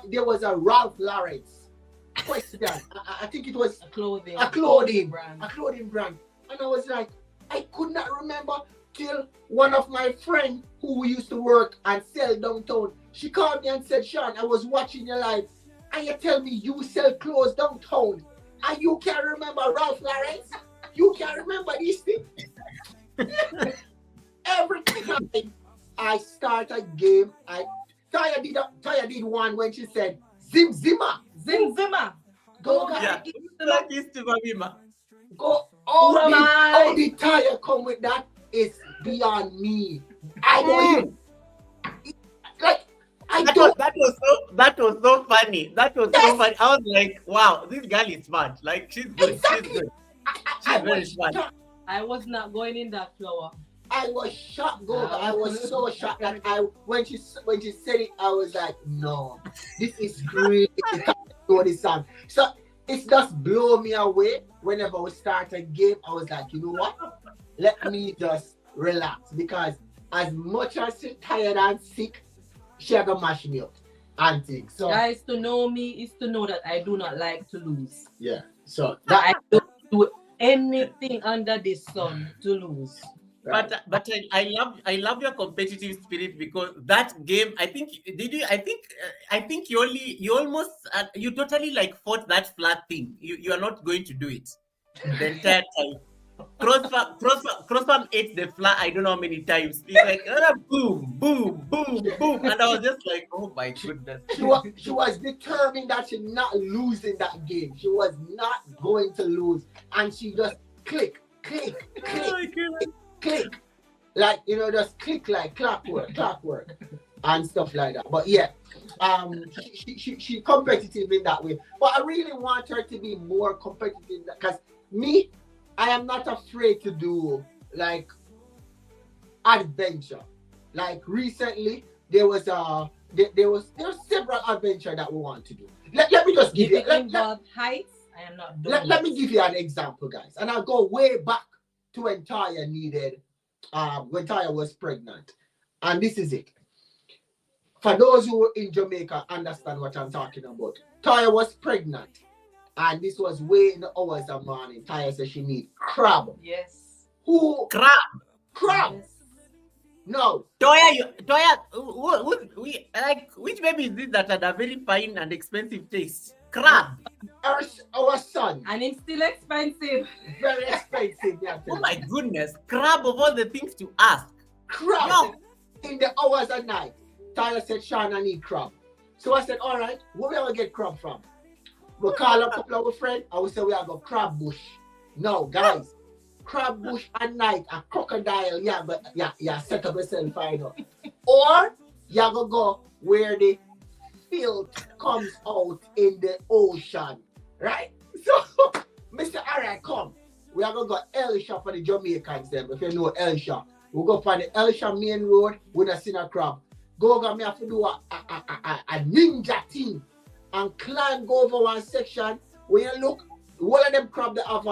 there was a Ralph Lauren's question. I think it was a clothing brand. And I was like, I could not remember till one of my friends who used to work and sell downtown, she called me and said, Sean, I was watching your live and you tell me you sell clothes downtown and you can't remember Ralph Lauren's? You can't remember these things? Every time I start a game, Taya did one when she said, Zim Zima. Go, yeah. Go. All the Taya come with that is beyond me. I don't even. That was so funny. That was so funny. I was like, wow, this girl is smart. Like she's good. Exactly. She's good. She's very smart. I was not going in that floor. I was shocked, Goga. I was so shocked that when she said it, I was like, no, this is crazy. I can't do this song. So it's just blow me away. Whenever we start a game, I was like, you know what? Let me just relax because as much as she's tired and sick, she gonna mash me up and things. So guys, to know me is to know that I do not like to lose. Yeah. So I don't do anything under the sun to lose. But I love your competitive spirit because that game I think you totally like fought that flat thing. You are not going to do it the entire time. Crossfarm ate the flat I don't know how many times. It's like boom, boom, boom, boom, and I was just like, oh my goodness. She was determined that she's not losing that game. She was not going to lose, and she just click, like just click like clockwork, and stuff like that. But yeah, she competitive in that way. But I really want her to be more competitive because me. I am not afraid to do like adventure. Like recently, there was several adventure that we want to do. Let me just give you. Heights. I am not doing let me give you an example, guys, and I'll go way back to when Taya needed, when Taya was pregnant. And this is it. For those who are in Jamaica understand what I'm talking about. Taya was pregnant. And this was way in the hours of morning. Taya said she need crab. Yes. Who? Crab. Crab. Yes. No. Toya, like, which baby is this that had a very fine and expensive taste? Crab. Our son. And it's still expensive. Very expensive. Yeah, Oh my goodness. Crab of all the things to ask. crab No. in the hours at night. Tyler said, Sean, I need crab. So I said, all right, where we gonna get crab from? We call up a couple of our friends and we say we have a crab bush. No, guys, crab bush at night, a crocodile, but set up yourself fine up. Or you gonna go where the filth comes out in the ocean. Right? So Mr. Alright, come. We are gonna go Elisha for the Jamaicans them. If you know Elisha. We'll go find the Elisha main road with a sinner crab. Goga me have to do a ninja thing and climb go over one section. When you look, one of them crab that have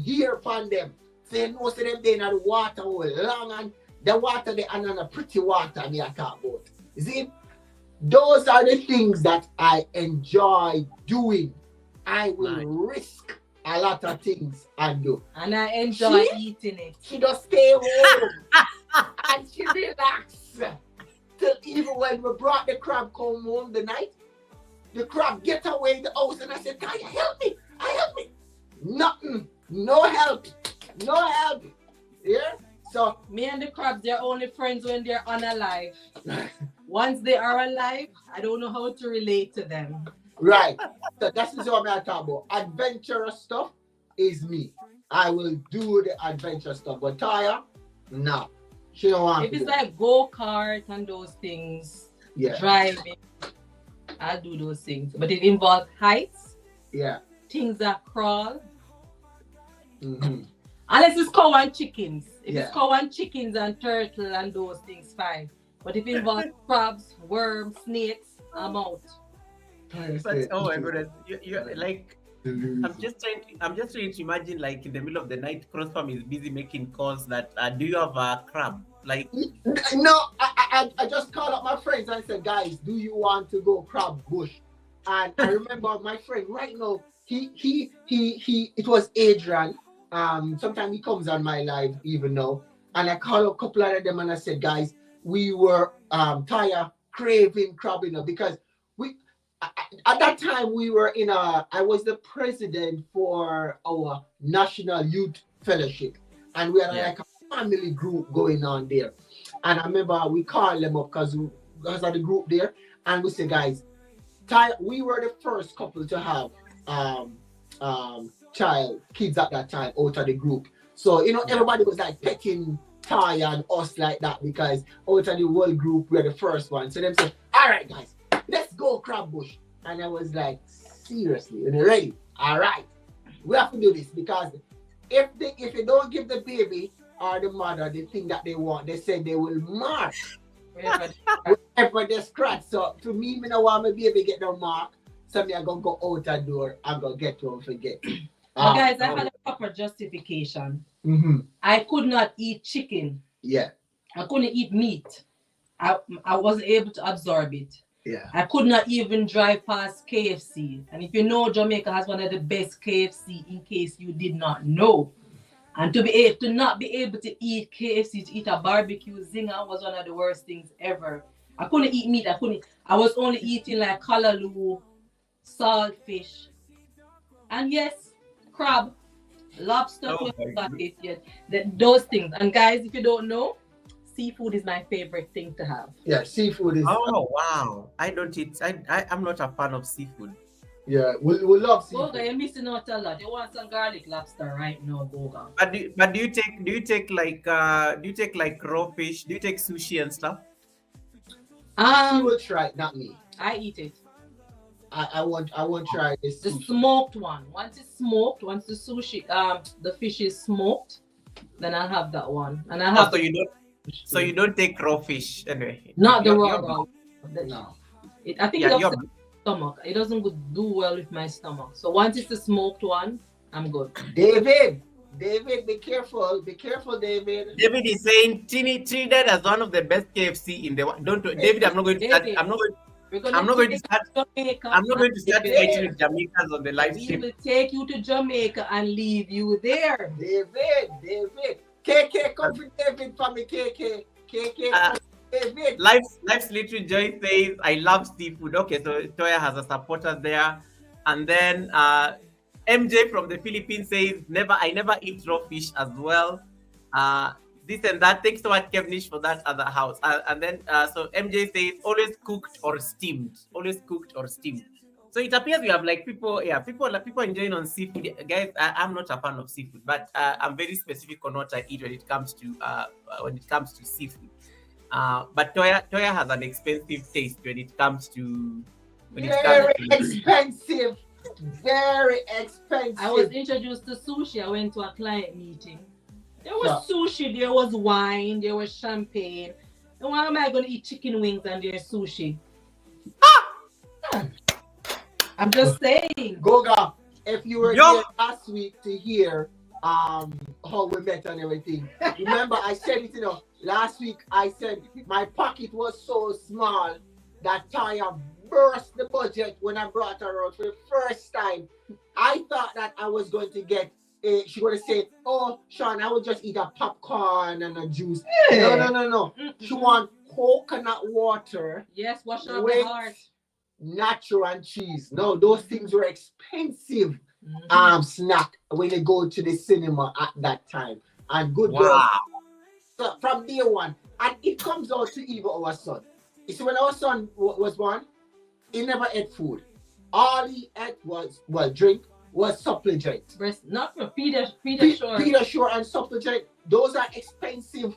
hair upon them. So most of them they in the water long and the water they are a pretty water me I talk about. You see? Those are the things that I enjoy doing. I will risk a lot of things and do. And I enjoy eating it. She just stay home and she relax. Till even when we brought the crab come home the night, the crab get away in the house and I said, Kaya, help me, help me. Nothing, no help, no help. Yeah? So me and the crabs, they're only friends when they're unalive. Once they are alive, I don't know how to relate to them. right. So that's what I'm talking about. Adventurous stuff is me. I will do the adventure stuff. But Taya, no. She don't want if it's like go-kart and those things, driving, I'll do those things. But it involves heights, things that crawl. Unless it's cow and chickens. If it's cow and chickens and turtle and those things, fine. But if it involves crabs, worms, snakes, I'm out. But oh my goodness, you're like, I'm just trying to imagine, like, in the middle of the night, CrossFarm is busy making calls that do you have a crab? Like, no, I just called up my friends and said, guys, do you want to go crab bush? And I remember my friend right now, he it was Adrian. Sometimes he comes on my live even now, and I called a couple of them and I said, guys, we were tired craving crab, because we at that time we were I was the president for our National Youth Fellowship, and we had like a family group going on there. And I remember we called them up because of the group there, and we said, guys, we were the first couple to have kids at that time out of the group. So everybody was like petting Ty and us like that, because out of the whole group we're the first one. So them said, all right guys, let's go crab bush. And I was like, seriously, you ready? All right, we have to do this, because if you don't give the baby or the mother the thing that they want, they said they will mark wherever they scratch. So to me don't want my baby get no mark. So me I gonna go out the door, I'm gonna get to and forget. Guys, I had a proper justification. I could not eat chicken. Yeah. I couldn't eat meat. I wasn't able to absorb it. Yeah. I could not even drive past KFC. And if you know, Jamaica has one of the best KFC, in case you did not know. And to not be able to eat KFC, to eat a barbecue zinger, was one of the worst things ever. I couldn't eat meat. I was only eating like callaloo, saltfish, and yes, crab, lobster, those things. And guys, if you don't know, seafood is my favorite thing to have. Yeah, seafood is. Oh wow! I don't eat. I'm not a fan of seafood. Yeah, we love seafood. Goga, you're missing out a lot. You want some garlic lobster right now, Goga. But do you take like raw fish? Do you take sushi and stuff? You will try it, not me. I eat it. I won't try this. The smoked one. Once it's smoked, once the sushi, the fish is smoked, then I'll have that one. And I have. So you don't take raw fish anyway. Not the raw one. No. I think it upsets my stomach. It doesn't do well with my stomach. So once it's the smoked one, I'm good. David, David, be careful. Be careful, David. David is saying Trinidad as one of the best KFC in the world. Don't David. I'm not going to start. David, I'm not going. we're gonna I'm not going to take start. you to Jamaica. I'm not going to start David. fighting with Jamaicans on the live We stream. will take you to Jamaica and leave you there. David. KK, come for David for me, KK. KK, come for David. Life's Little Joy says, I love seafood. Okay, so Toya has a supporter there. And then MJ from the Philippines says, I never eat raw fish as well. This and that. Thanks so much, Kevnish, for that other house. And then, so MJ says, always cooked or steamed. Always cooked or steamed. So it appears we have like people enjoying on seafood. Guys, I'm not a fan of seafood, but I'm very specific on what I eat when it comes to seafood. But Toya has an expensive taste when it comes to Expensive. Very expensive. I was introduced to sushi. I went to a client meeting. There was sushi, there was wine, there was champagne. And why am I going to eat chicken wings and there's sushi? I'm just saying. Goga, if you were here last week to hear how we met and everything, remember I said it, last week I said my pocket was so small that Taya burst the budget when I brought her out for the first time. I thought that I was going to get she would have said, oh, Sean, I would just eat a popcorn and a juice. Yeah. No. She want coconut water. Yes, wash out the heart. Natural and cheese. No, those things were expensive snack when they go to the cinema at that time. And good girl. So from day one, and it comes out to even our son. You see, when our son was born, he never ate food. All he ate was drink. Was supplement. Not for Peter Shore. Peter Shore and supplement. Those are expensive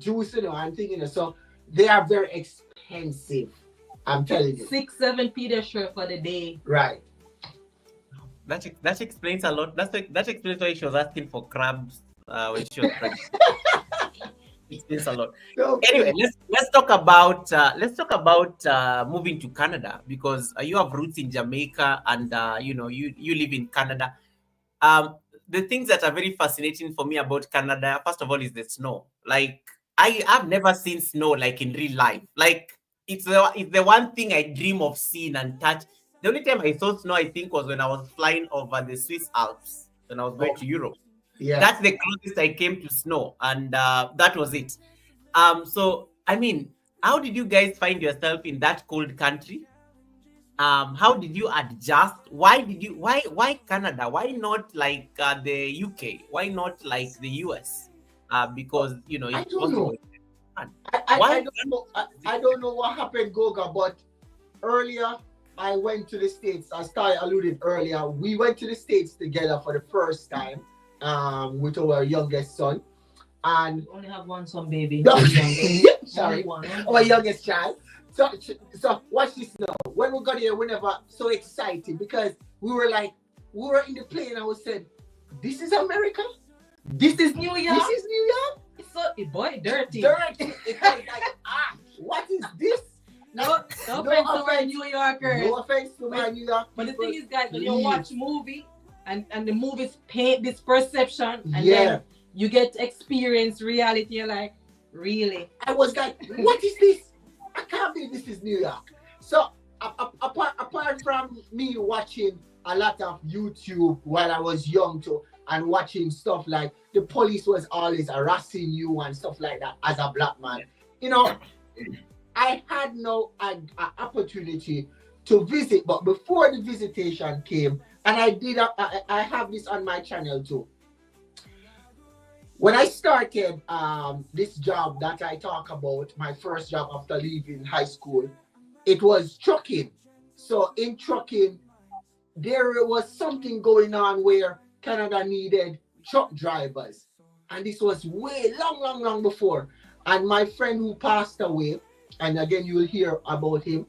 juice, and thing, so they are very expensive. I'm telling you. 6-7 Peter Shore for the day. Right. That explains a lot. That explains why she was asking for crabs when she was pregnant. Explains a lot. Anyway, let's talk about moving to Canada, because you have roots in Jamaica and you live in Canada. The things that are very fascinating for me about Canada, first of all, is the snow. Like I've never seen snow like in real life. Like it's the one thing I dream of seeing and touch. The only time I saw snow, I think, was when I was flying over the Swiss Alps when I was going to Europe. Yeah, that's the closest I came to snow, and that was it. So I mean, how did you guys find yourself in that cold country? How did you adjust? Why Canada? Why not like the UK? Why not like the US? Because I don't know. I don't know what happened, Goga, but earlier I went to the States. As Ty alluded earlier, we went to the States together for the first time. With our youngest son, and we only have one son, baby. Sorry, our youngest child. So watch this now. When we got here, we never so excited because we were in the plane and we said, "This is America. This is New York. This is New York. It's so dirty. It's like what is this?" No offense to my New Yorkers. No offense to my New York. But the thing is, guys, when you watch movie. And the movies paint this perception, and then you get to experience reality. You're like, really? I was like, what is this? I can't believe this is New York. So apart from me watching a lot of YouTube while I was young too, and watching stuff like the police was always harassing you and stuff like that as a black man, I had no opportunity to visit. But before the visitation came, and I have this on my channel too. When I started this job that I talk about, my first job after leaving high school, it was trucking. So in trucking, there was something going on where Canada needed truck drivers. And this was way long before. And my friend who passed away, and again, you will hear about him,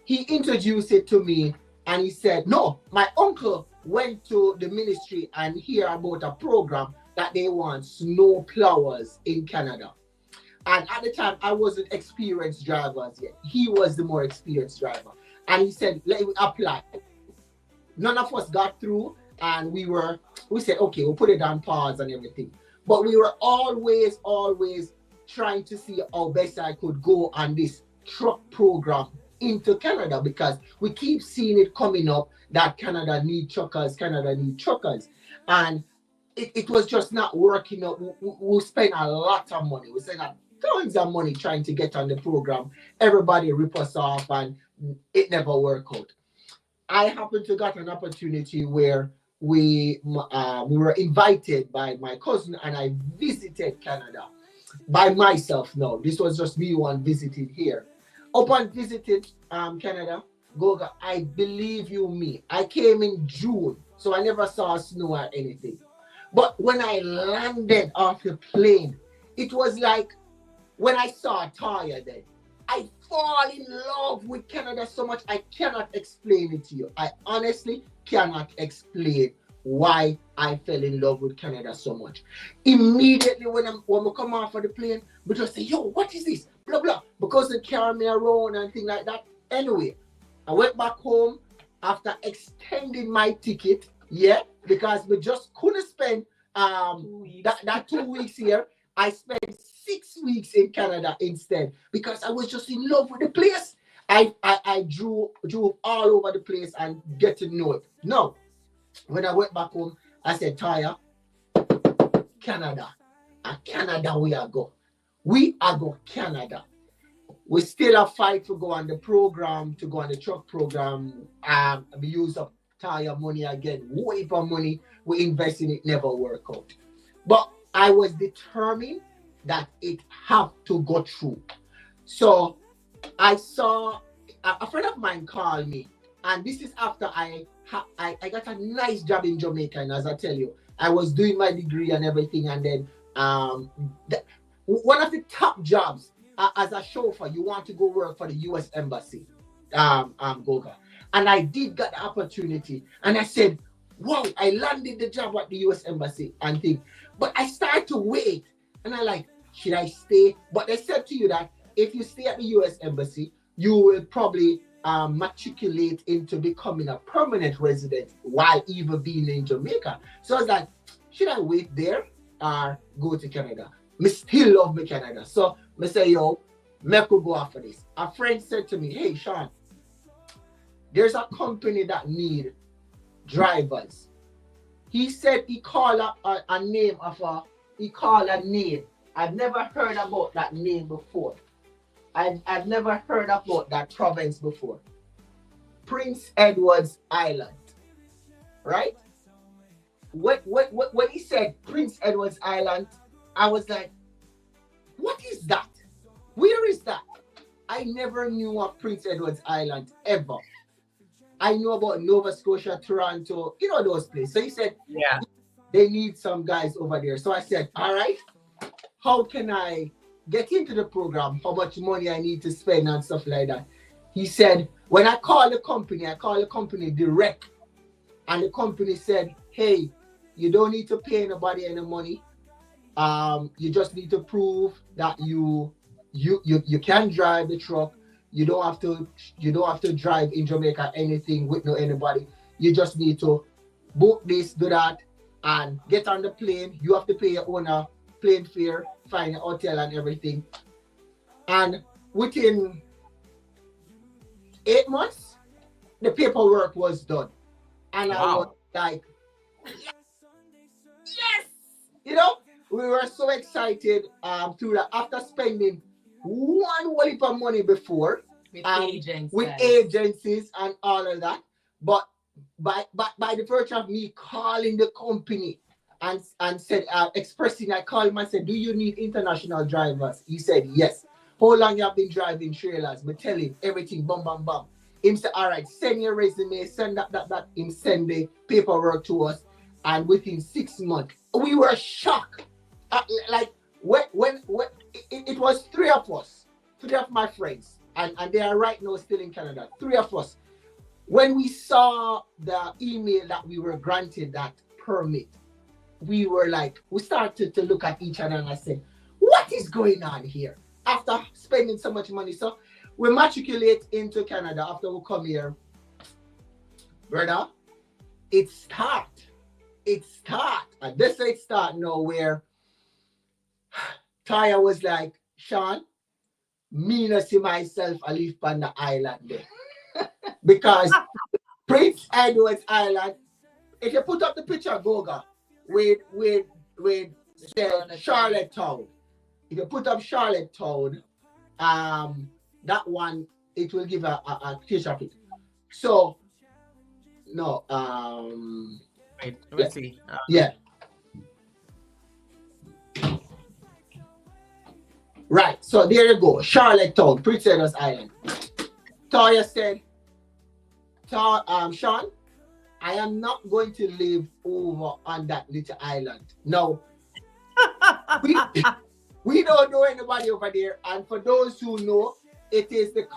he introduced it to me. And he said, no, my uncle went to the ministry and hear about a program that they want snow plowers in Canada. And at the time, I wasn't experienced drivers yet. He was the more experienced driver. And he said, let me apply. None of us got through. and we said, okay, we'll put it on pause and everything. But we were always trying to see how best I could go on this truck program into Canada, because we keep seeing it coming up that Canada need truckers, and it was just not working out. We spent a lot of money. We spent tons of money trying to get on the program. Everybody rip us off, and it never worked out. I happened to got an opportunity where we were invited by my cousin, and I visited Canada by myself. No, this was just me one visiting here. Upon visiting Canada, Goga, I believe you me, I came in June, so I never saw snow or anything. But when I landed off the plane, it was like when I saw Taya then. I fall in love with Canada so much I cannot explain it to you. I honestly cannot explain why I fell in love with Canada so much. Immediately when we come off of the plane, we just say, yo, what is this? Blah blah. Because they carry me around and things like that. Anyway, I went back home after extending my ticket, yeah, because we just couldn't spend that 2 weeks here. I spent 6 weeks in Canada instead because I was just in love with the place. I drove all over the place and get to know it. No, when I went back home, I said, Taya, Canada. And Canada we are go. We are go Canada. We still have fight to go on the program, to go on the truck program. We use up Taya money again. Way for money. We invest in it, never work out. But I was determined that it have to go through. So I saw a friend of mine call me, and this is after I got a nice job in Jamaica. And as I tell you, I was doing my degree and everything, and then one of the top jobs as a chauffeur, you want to go work for the U.S. Embassy, Goga. And I did get the opportunity, and I said, wow, I landed the job at the U.S. Embassy and things. But I started to wait, and I like, should I stay? But they said to you that if you stay at the U.S. Embassy, you will probably matriculate into becoming a permanent resident while even being in Jamaica. So I was like, should I wait there or go to Canada? I still love me Canada. So I say, yo, me could go after this. A friend said to me, hey, Sean, there's a company that need drivers. He said he called a name he called a name. I've never heard about that name before. I've never heard about that province before. Prince Edward's Island, right? When he said Prince Edward's Island, I was like, what is that? Where is that? I never knew of Prince Edward's Island ever. I knew about Nova Scotia, Toronto, those places. So he said, Yeah. they need some guys over there. So I said, all right, how can I get into the program? How much money I need to spend and stuff like that? He said, when I call the company direct. And the company said, hey, you don't need to pay anybody any money. You just need to prove that you can drive the truck. You don't have to drive in Jamaica anything with anybody. You just need to book this, do that, and get on the plane. You have to pay your own plane fare, find a hotel and everything. And within 8 months, the paperwork was done. And wow. I was like, yes! We were so excited through that after spending one whole heap of money before with agencies and all of that. But by the virtue of me calling the company and said, expressing, I called him and said, do you need international drivers? He said, yes. How long you have been driving trailers? Me tell him everything, bam, bam, bam. Him said, all right, send your resume, send that. Him send the paperwork to us. And within 6 months, we were shocked. When it was three of my friends, and they are right now still in Canada, three of us. When we saw the email that we were granted that permit, we were like, we started to look at each other and I said, what is going on here? After spending so much money. So we matriculate into Canada after we come here. Brother, it start. And this it start now where Taya was like, Sean, me not see myself I live on the island there. Because Prince Edward's Island, if you put up the picture Goga with Charlottetown, if you put up Charlottetown, that one it will give a picture of it. So no, Wait, let's see. yeah. Right, so there you go. Charlottetown, Prince Edward's Island. Toya said, Sean, I am not going to live over on that little island. No, we don't know anybody over there. And for those who know, it is the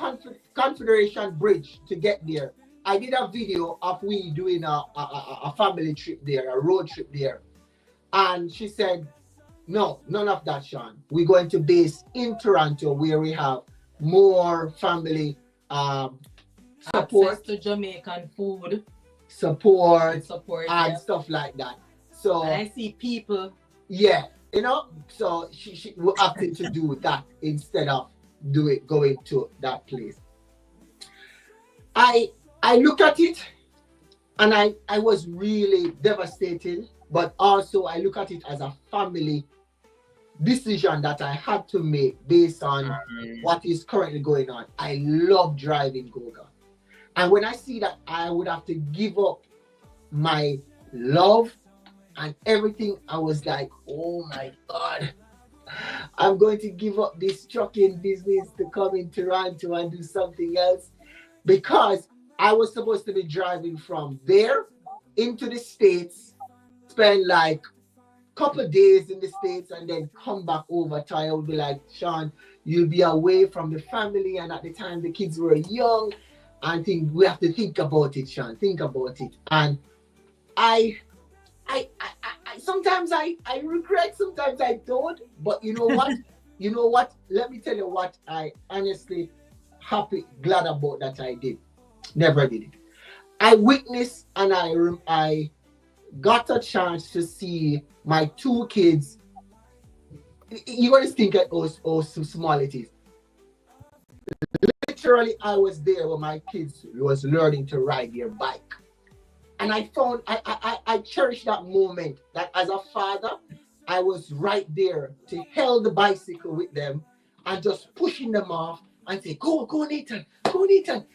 Confederation Bridge to get there. I did a video of we doing a family trip there, a road trip there. And she said, no, none of that, Sean. We're going to base in Toronto where we have more family support. Access to Jamaican food. Support and yeah. stuff like that. So and I see people. Yeah, you know, so she opted to do that instead of going to that place. I look at it and I was really devastated, but also I look at it as a family decision that I had to make based on what is currently going on. I love driving Goga. And when I see that I would have to give up my love and everything, I was like, oh my God, I'm going to give up this trucking business to come in Toronto and do something else, because I was supposed to be driving from there into the States, spend like a couple of days in the States and then come back over. I would be like, Sean, you'll be away from the family, and at the time the kids were young. I think we have to think about it, Sean. Think about it. And I sometimes I regret, sometimes I don't. But you know what? You know what? Let me tell you what I honestly glad about that I did. Never did it. I witnessed and I got a chance to see my two kids. You're going to think at how small it is. Literally, I was there when my kids was learning to ride their bike. And I found, I cherish that moment that as a father, I was right there to hold the bicycle with them and just pushing them off and say, go Nathan, go Nathan.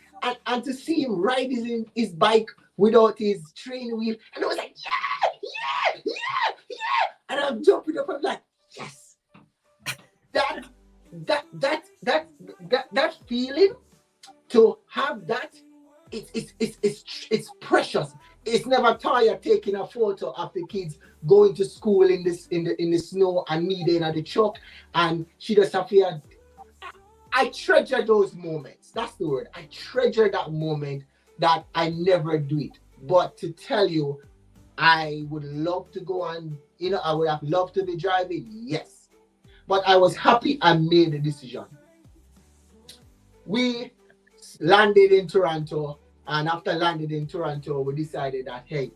And to see him ride his bike without his training wheel. And I was like, yeah. And I'm jumping up, I'm like, yes. That feeling, to have that, it's precious. It's never tired taking a photo of the kids going to school in the snow and me there at the truck, and she just have to. I treasure those moments. That's the word. I treasure that moment that I never do it. But to tell you, I would love to go on. I would have loved to be driving. Yes. But I was happy I made the decision. We landed in Toronto, and after landing in Toronto, we decided that, hey,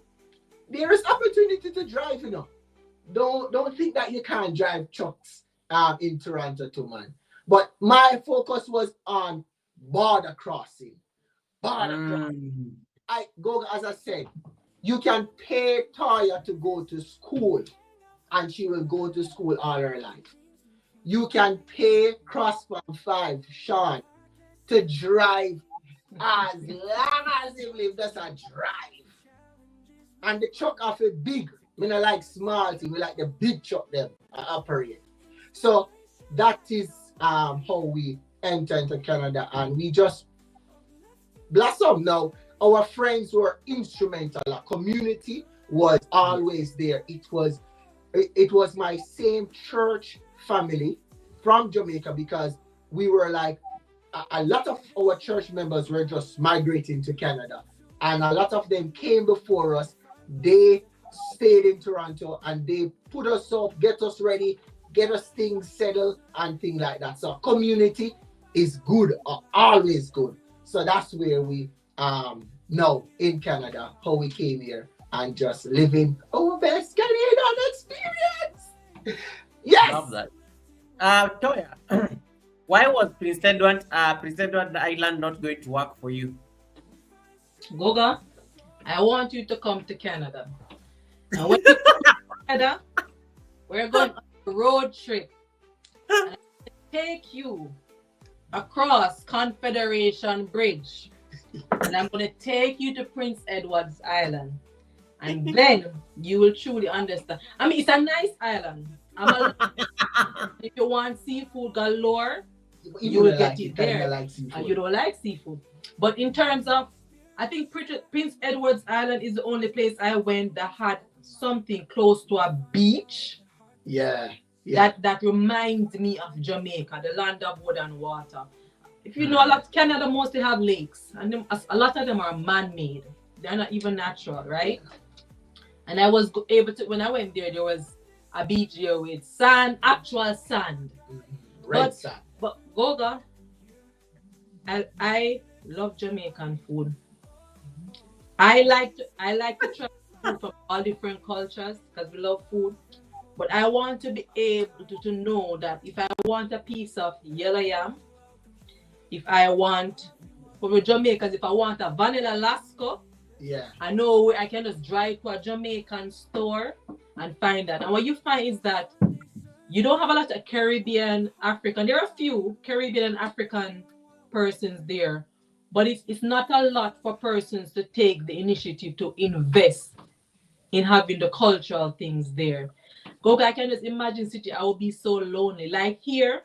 there is opportunity to drive, Don't think that you can't drive trucks in Toronto too, man. But my focus was on border crossing. I go, as I said, you can pay Toya to go to school, and she will go to school all her life. You can pay Crossband 5, Sean, to drive as long as he live, just a drive. And the truck have a big, we don't like small thing, we like the big truck them operate. So that is how we enter into Canada, and we just blossom. Now our friends were instrumental. Our community was always there. It was my same church family from Jamaica, because we were like, a lot of our church members were just migrating to Canada, and a lot of them came before us. They stayed in Toronto and they put us up, get us ready, get us things settled and things like that. So community is good, always good. So that's where we now in Canada, how we came here and just living our best Canadian experience. Yes. Love that. Toya, why was Prince Edward Island not going to work for you? Goga, I want you to come to Canada. And when you come to Canada, we're going on a road trip. And I'm gonna take you across Confederation Bridge. And I'm going to take you to Prince Edward's Island. And then you will truly understand. I mean, it's a nice island. If you want seafood galore, you will get it there. And you don't like seafood. But in terms of, I think Prince Edward's Island is the only place I went that had something close to a beach. Yeah. That reminds me of Jamaica, the land of wood and water. If you know, a lot Canada mostly have lakes, and a lot of them are man-made. They're not even natural, right? And I was able to, when I went there was a beach there with sand, actual sand. Red sand. But Goga, I love Jamaican food. I like to try food from all different cultures because we love food. But I want to be able to know that if I want a piece of yellow yam, if I want, for the Jamaicans, if I want a vanilla lasco, I know where I can just drive to a Jamaican store and find that. And what you find is that you don't have a lot of Caribbean, African. There are a few Caribbean and African persons there, but it's not a lot for persons to take the initiative to invest in having the cultural things there. Goga, I can just imagine city, I would be so lonely. Like here,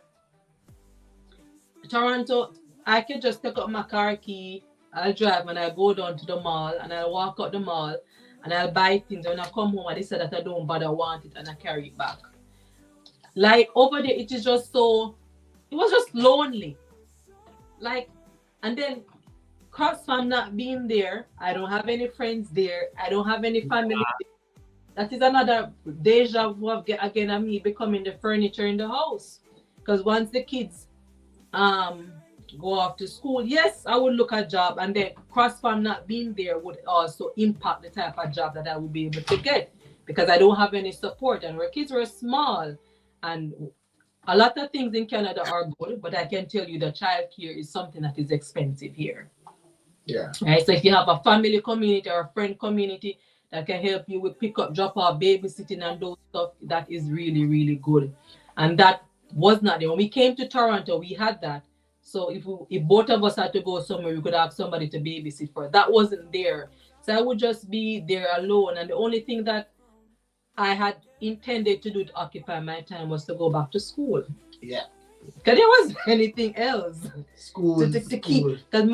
Toronto, I can just take up my car key, I'll drive and I go down to the mall and I'll walk out the mall and I'll buy things. When I come home, I decide that I don't bother want it and I carry it back. Like over there, it is just so, it was just lonely. Like, and then cross from not being there, I don't have any friends there, I don't have any family there. That is another deja vu of again of me becoming the furniture in the house. Because once the kids go off to school, yes, I would look at job, and then cross from not being there would also impact the type of job that I would be able to get because I don't have any support. And where kids were small, and a lot of things in Canada are good, but I can tell you that childcare is something that is expensive here. Yeah. Right. So if you have a family community or a friend community that can help you with pick up, drop off, babysitting and those stuff, that is really, really good. And that was not there. When we came to Toronto, we had that. So if both of us had to go somewhere, we could have somebody to babysit for. That wasn't there. So I would just be there alone. And the only thing that I had intended to do to occupy my time was to go back to school. Yeah. Because there wasn't anything else. School. To keep. Because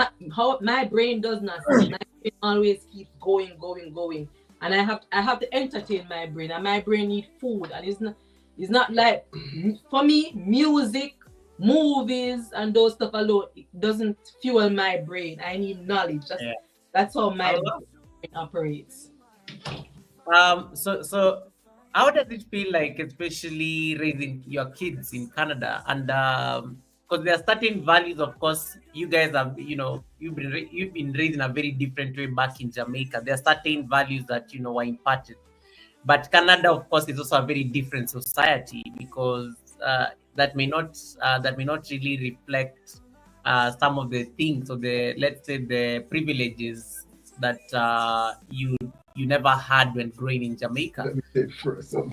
my brain does not. My brain always keeps going. And I have to entertain my brain. And my brain needs food. And it's not like, for me, music, movies, and those stuff alone, it doesn't fuel my brain. I need knowledge. That's how my brain operates. So how does it feel like, especially raising your kids in Canada? And because there are certain values, of course, you guys have, you've been raised in a very different way back in Jamaica. There are certain values that were imparted, but Canada, of course, is also a very different society because that may not really reflect some of the things or the privileges that you never had when growing in Jamaica. Let me say first. So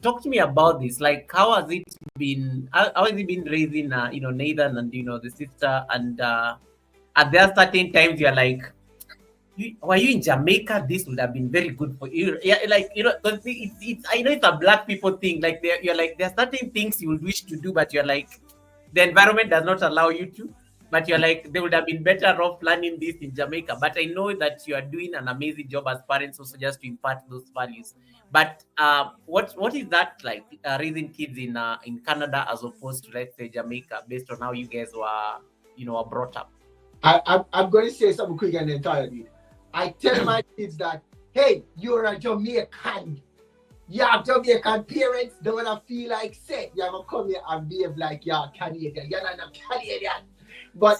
talk to me about this. Like, how has it been? How has it been raising Nathan and the sister? And are there certain times you're like, were you in Jamaica? This would have been very good for you. Yeah, like because it's I know it's a black people thing. Like you're like, there are certain things you would wish to do, but you're like, the environment does not allow you to. But you're like, they would have been better off learning this in Jamaica. But I know that you are doing an amazing job as parents, also just to impart those values. But what is that like, raising kids in Canada as opposed to, let's say, Jamaica, based on how you guys were brought up? I'm going to say something quick and then tell you. I tell my kids that, hey, you're a Jamaican. You have Jamaican parents. They want to feel like, say, you're going to come here and behave like you're Canadian. You're not Canadian. But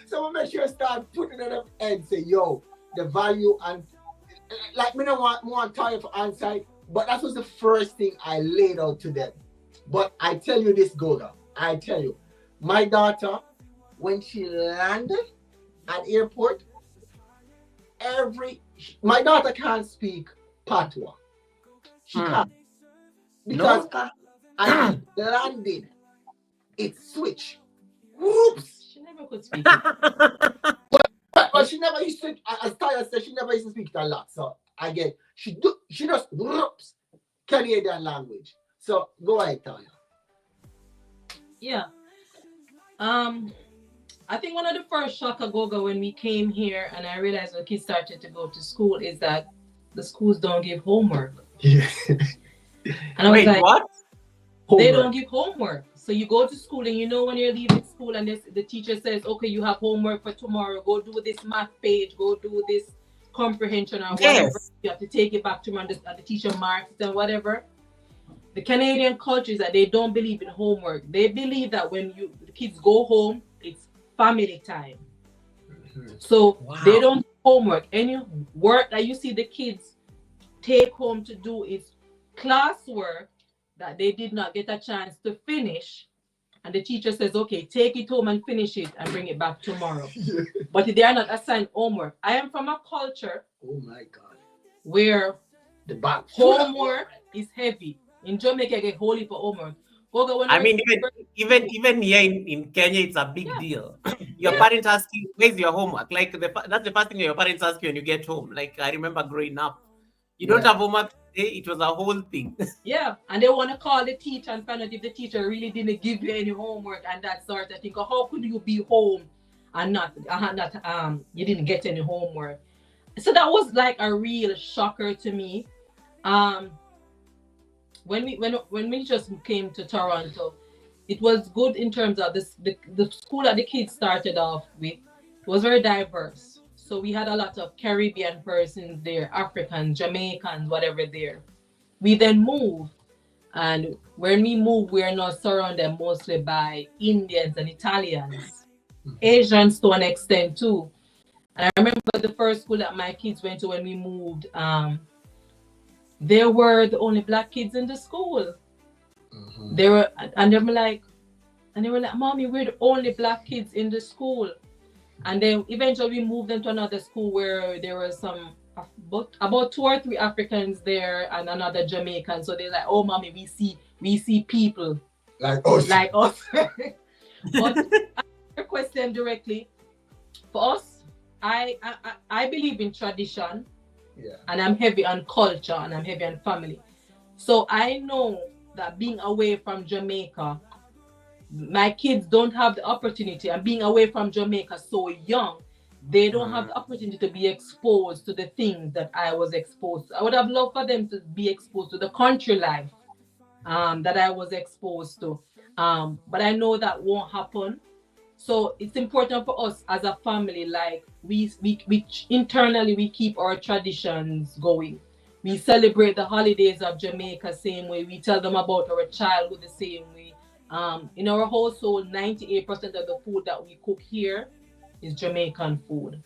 Someone make sure start putting it up and say, yo, the value and like me don't want more time for answer, but that was the first thing I laid out to them. But I tell you this, Goga, I tell you, my daughter, when she landed at airport, my daughter can't speak patois. She can't because No. as it landed, it switched. Whoops! She never could speak it. But she never used to. As Tyler said, she never used to speak it a lot. So I get she just whoops Canadian language. So go ahead, Tyler. Yeah. I think one of the first shock of Goga when we came here and I realized when kids started to go to school is that the schools don't give homework. Yeah. And I was Wait, like, what? they don't give homework. So you go to school and you know when you're leaving school and the teacher says, okay, you have homework for tomorrow. Go do this math page. Go do this comprehension or whatever. Yes. You have to take it back to and the teacher marks it and whatever. The Canadian culture is that they don't believe in homework. They believe that when the kids go home, it's family time. So they don't do homework. Any work that you see the kids take home to do is classwork that they did not get a chance to finish. And the teacher says, okay, take it home and finish it and bring it back tomorrow. Yeah. But they are not assigned homework. I am from a culture where the back homework is heavy. In Jamaica, I get holy for homework. I mean, even here in Kenya, it's a big deal. Your parents ask you, where's your homework? Like, that's the first thing your parents ask you when you get home. Like, I remember growing up. You don't have homework today, it was a whole thing. Yeah, and they want to call the teacher and find out if the teacher really didn't give you any homework and that sort of thing. How could you be home and not you didn't get any homework? So that was like a real shocker to me. When we just came to Toronto, it was good in terms of the school that the kids started off with. It was very diverse. So we had a lot of Caribbean persons there, Africans, Jamaicans, whatever there. We then moved, and when we moved, we are now surrounded mostly by Indians and Italians, Asians to an extent too. And I remember the first school that my kids went to when we moved, they were the only black kids in the school. They were like, Mommy, we're the only black kids in the school. And then eventually we moved them to another school where there were about 2 or 3 Africans there and another Jamaican. So they're like, oh, Mommy, we see people like us. But I request them directly. For us, I believe in tradition. Yeah. And I'm heavy on culture and I'm heavy on family. So I know that being away from Jamaica, my kids don't have the opportunity, and being away from Jamaica so young, they don't have the opportunity to be exposed to the things that I was exposed to. I would have loved for them to be exposed to the country life that I was exposed to. But I know that won't happen. So it's important for us as a family, like we internally, we keep our traditions going. We celebrate the holidays of Jamaica same way. We tell them about our childhood the same way. In our household, 98% of the food that we cook here is Jamaican food.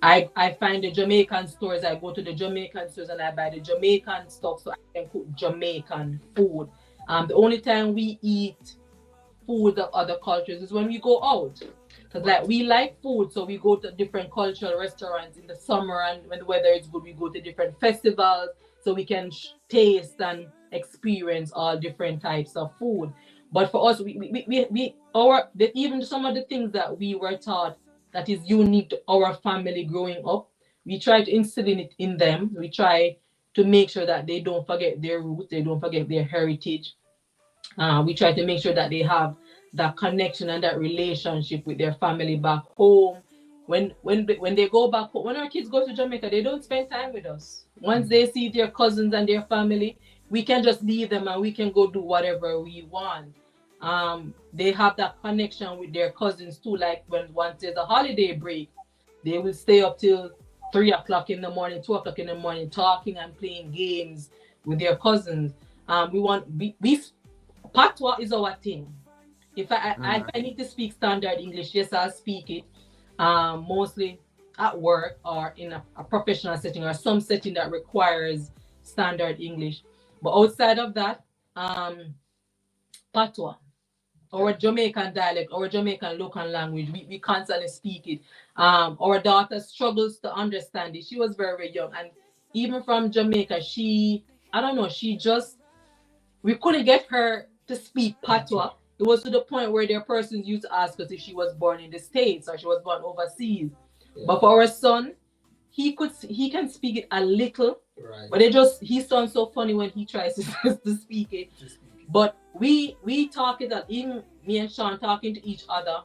I find the Jamaican stores, I go to the Jamaican stores and I buy the Jamaican stuff so I can cook Jamaican food. The only time we eat food of other cultures is when we go out. Because like we like food, so we go to different cultural restaurants in the summer, and when the weather is good, we go to different festivals so we can taste and experience all different types of food. But for us, even some of the things that we were taught that is unique to our family growing up, we try to instill it in them. We try to make sure that they don't forget their roots, they don't forget their heritage. We try to make sure that they have that connection and that relationship with their family back home. When they go back home, when our kids go to Jamaica, they don't spend time with us. Once they see their cousins and their family, we can just leave them and we can go do whatever we want. They have that connection with their cousins too. Like once there's a holiday break, they will stay up till 3 o'clock in the morning, 2 o'clock in the morning, talking and playing games with their cousins. Patois is our thing. If I need to speak standard English, yes, I'll speak it. Mostly at work or in a professional setting or some setting that requires standard English. But outside of that, patois or a Jamaican dialect or a Jamaican local language, we constantly speak it. Our daughter struggles to understand it. She was very, very young, and even from Jamaica, I don't know, we couldn't get her to speak patois. It was to the point where their persons used to ask us if she was born in the States or she was born overseas. Yeah. But for our son, he can speak it a little, right. But he sounds so funny when he tries to speak it. But we talk it that even me and Sean talking to each other,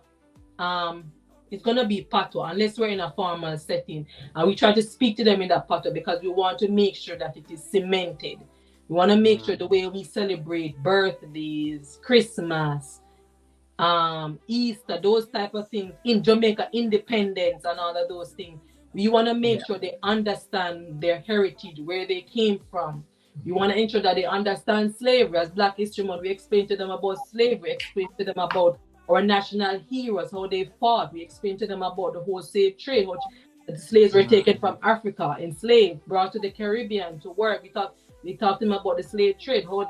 it's gonna be patois unless we're in a formal setting, and we try to speak to them in that patois because we want to make sure that it is cemented. We want to make sure the way we celebrate birthdays, Christmas, Easter, those type of things in Jamaica, independence and all of those things. We want to make sure they understand their heritage, where they came from. We want to ensure that they understand slavery. As Black History Month, we explain to them about slavery, explain to them about our national heroes, how they fought. We explain to them about the whole slave trade, how the slaves were taken from Africa, enslaved, brought to the Caribbean to work. We talked to them about the slave trade, how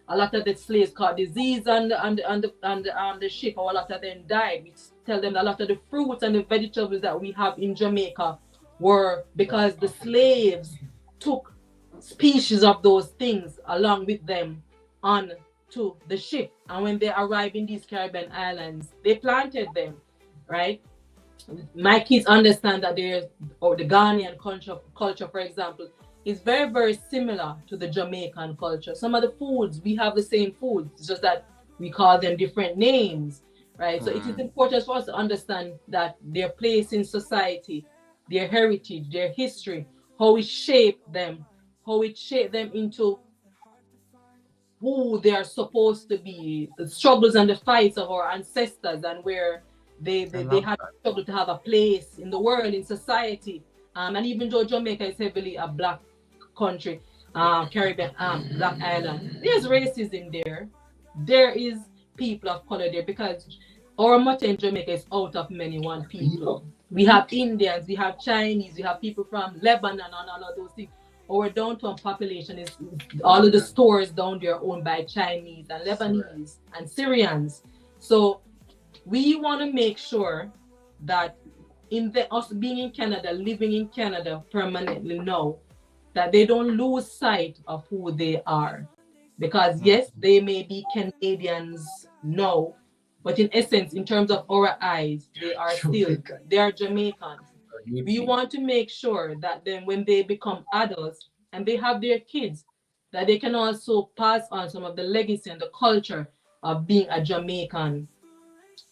a lot of the slaves caught disease on the ship, how a lot of them died. We tell them a lot of the fruits and the vegetables that we have in Jamaica were because the slaves took species of those things along with them on to the ship. And when they arrived in these Caribbean islands, they planted them, right? My kids understand that the Ghanaian culture, for example, is very, very similar to the Jamaican culture. Some of the foods, we have the same foods, it's just that we call them different names, right? So it is important for us to understand that their place in society, their heritage, their history, how it shaped them into who they are supposed to be, the struggles and the fights of our ancestors, and where they had to struggle to have a place in the world, in society. And even though Jamaica is heavily a Black country, Caribbean, Black island, there's racism there. There is people of color there because our motto in Jamaica is out of many one people. We have Indians, we have Chinese, we have people from Lebanon and all of those things. Our downtown population is all of the stores down there owned by Chinese and Lebanese and Syrians. So we want to make sure that us being in Canada, living in Canada permanently now, that they don't lose sight of who they are. Because yes, they may be Canadians now, but in essence, in terms of our eyes, they are Jamaicans. We want to make sure that then when they become adults and they have their kids, that they can also pass on some of the legacy and the culture of being a Jamaican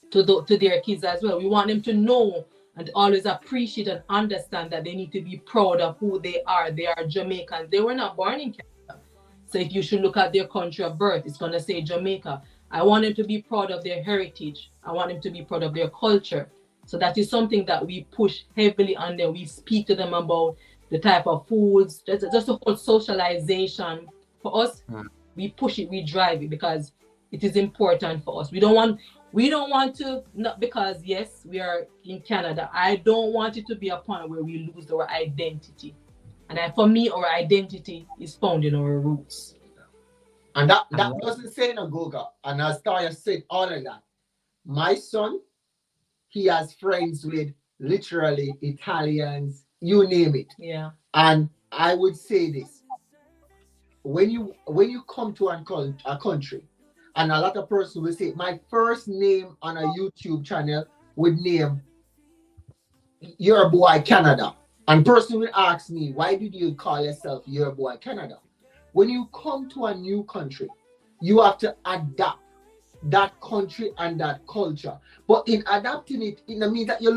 to their kids as well. We want them to know and always appreciate and understand that they need to be proud of who they are. They are Jamaicans. They were not born in Canada. So if you should look at their country of birth, it's going to say Jamaica. I want them to be proud of their heritage. I want them to be proud of their culture. So that is something that we push heavily on them. We speak to them about the type of foods, just the whole socialization. For us, we push it, we drive it because it is important for us. We don't want to, not because yes, we are in Canada. I don't want it to be a point where we lose our identity. And for me, our identity is found in our roots. And that doesn't say no Goga. And as Taya said, all of that. My son, he has friends with literally Italians, you name it. Yeah. And I would say this: when you come to a country, and a lot of persons will say, my first name on a YouTube channel would name Your Boy Canada. And person will ask me, why did you call yourself Your Boy Canada? When you come to a new country, you have to adapt that country and that culture. But in adapting it, it means that you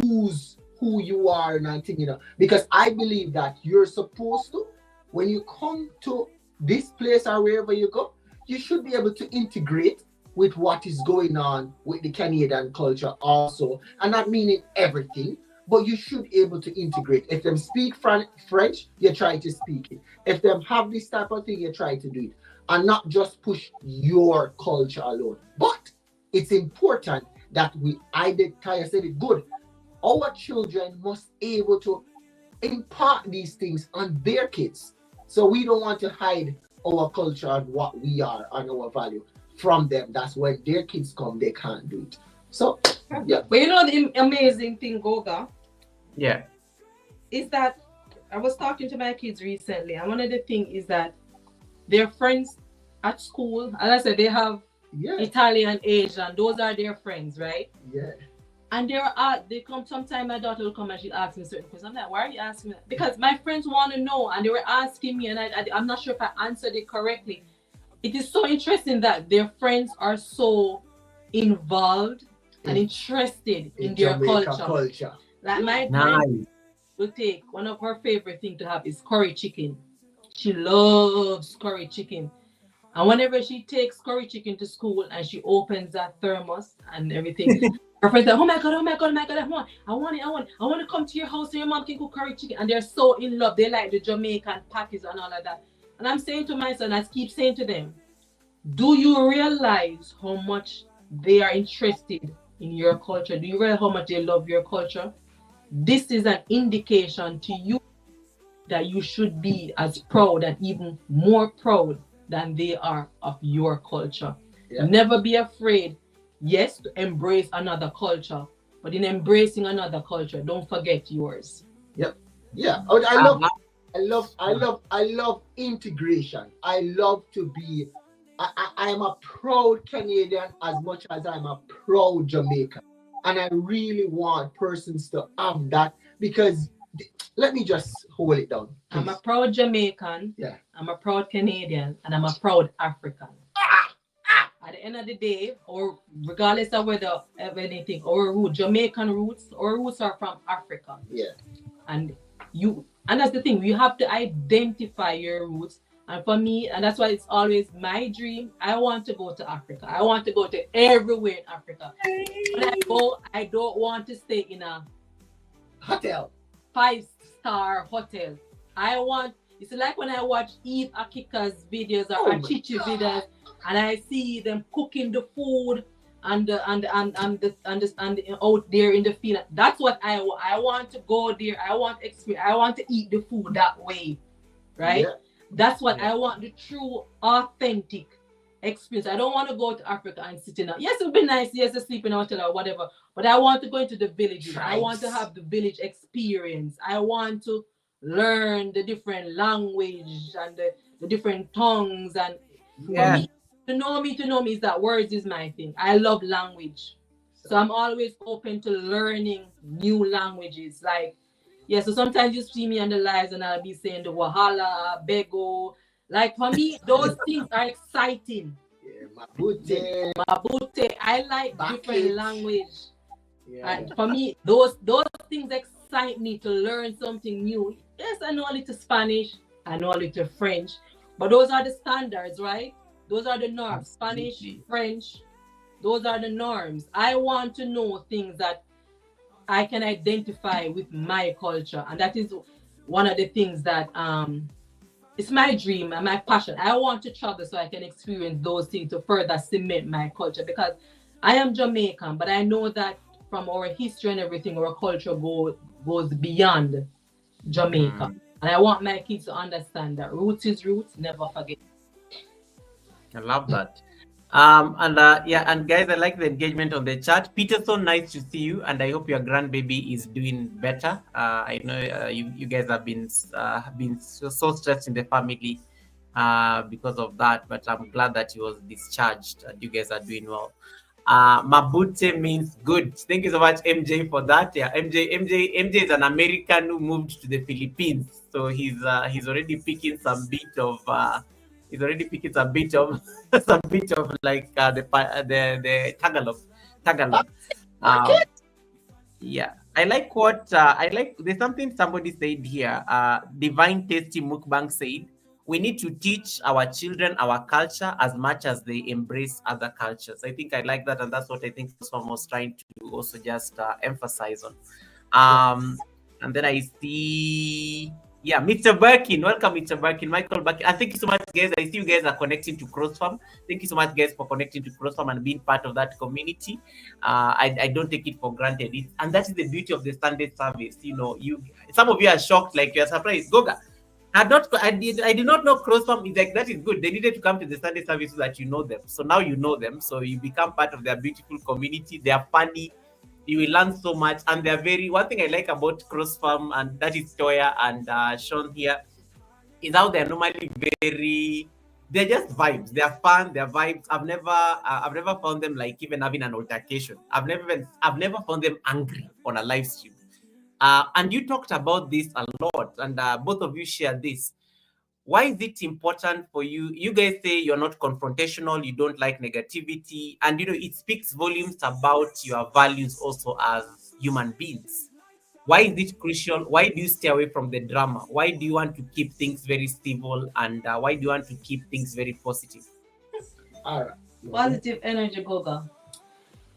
lose who you are and everything, because I believe that you're supposed to, when you come to this place or wherever you go, you should be able to integrate with what is going on with the Canadian culture also. And not meaning everything, but you should be able to integrate. If them speak French, you try to speak it. If them have this type of thing, you try to do it. And not just push your culture alone. But it's important that we identify. I said it good. Our children must able to impart these things on their kids. So we don't want to hide our culture and what we are and our value from them. That's when their kids come, they can't do it. So yeah. But you know the amazing thing, Goga, Yeah. is that I was talking to my kids recently, and one of the things is that their friends at school, as I said, they have Italian, Asian, those are their friends, right? Yeah. And they come sometime. My daughter will come and she'll ask me certain questions. I'm like, why are you asking me that? Because my friends want to know, and they were asking me, and I'm not sure if I answered it correctly. It is so interesting that their friends are so involved and interested in their culture. Like my will take one of her favorite things to have is curry chicken. She loves curry chicken. And whenever she takes curry chicken to school and she opens that thermos and everything, her friends are, oh my God, I want to come to your house so your mom can cook curry chicken. And they're so in love. They like the Jamaican patties and all of that. And I'm saying to my son, I keep saying to them, do you realize how much they are interested in your culture? Do you realize how much they love your culture? This is an indication to you that you should be as proud and even more proud than they are of your culture. Yeah. Never be afraid, yes, to embrace another culture, but in embracing another culture, don't forget yours. Yep. Yeah. I love integration. I love to be I'm a proud Canadian as much as I'm a proud Jamaican. And I really want persons to have that because let me just hold it down. Please. I'm a proud Jamaican. Yeah. I'm a proud Canadian, and I'm a proud African. At the end of the day, or regardless of whether of anything, our Jamaican roots, our roots are from Africa. Yeah. And that's the thing, you have to identify your roots. And for me, and that's why it's always my dream, I want to go to Africa. I want to go to everywhere in Africa. When I go, I don't want to stay in a hotel. 5-star hotel. It's like when I watch Eve Akika's videos or Achichi videos, and I see them cooking the food and out there in the field. That's what I want to go there. I want to eat the food that way, right? Yeah. That's what I want, the true, authentic experience. I don't want to go to Africa and sit in a, yes, it would be nice, yes, to sleep in a hotel or whatever, but I want to go into the villages. Nice. I want to have the village experience. I want to learn the different language and the different tongues. And for me, to know me is that words is my thing. I love language. So I'm always open to learning new languages. Like, so sometimes you see me on the lives and I'll be saying the Wahala, Bego. Like for me, those things are exciting. Yeah, Mabute. I like different language. Yeah. And for me, those things excite me to learn something new. Yes, I know a little Spanish, I know a little French, but those are the standards, right? Those are the norms. Spanish, French, those are the norms. I want to know things that I can identify with my culture, and that is one of the things that it's my dream and my passion. I want to travel so I can experience those things to further cement my culture, because I am Jamaican, but I know that from our history and everything, our culture goes beyond Jamaica. And I want my kids to understand that roots is roots, never forget. I love that. And guys, I like the engagement on the chat. Peterson, nice to see you, and I hope your grandbaby is doing better. I know you guys have been so stressed in the family because of that, but I'm glad that he was discharged and you guys are doing well. Mabute means good. Thank you so much, MJ, for that. Yeah, MJ is an American who moved to the Philippines, so he's already picking some bit of. He's already picking some bit of like the Tagalog. Yeah, I like what I like. There's something somebody said here. Divine Tasty Mukbang said, we need to teach our children our culture as much as they embrace other cultures. I think I like that, and that's what I think Osman was trying to also just emphasize on. And then I see Yeah, Mr. Birkin, welcome, Mr. Birkin, Michael Birkin. And thank you so much, guys. I see you guys are connecting to CrossFarm. Thank you so much, guys, for connecting to CrossFarm and being part of that community. I don't take it for granted. And that is the beauty of the Sunday service. You know, some of you are shocked, like you're surprised. Goga, I did not know CrossFarm is like that is good. They needed to come to the Sunday service so that you know them. So now you know them. So you become part of their beautiful community. They are funny. You will learn so much, and they're very. One thing I like about CrossFarm, and that is Toya and Sean here, is how they're normally very. They're just vibes. They're fun. They're vibes. I've never found them like even having an altercation. I've never found them angry on a live stream. And you talked about this a lot, and both of you share this. Why is it important for you? You guys say you're not confrontational, you don't like negativity, and you know it speaks volumes about your values also as human beings. Why is it crucial? Why do you stay away from the drama? Why do you want to keep things very civil, and why do you want to keep things very positive? All right. Positive energy, Goga.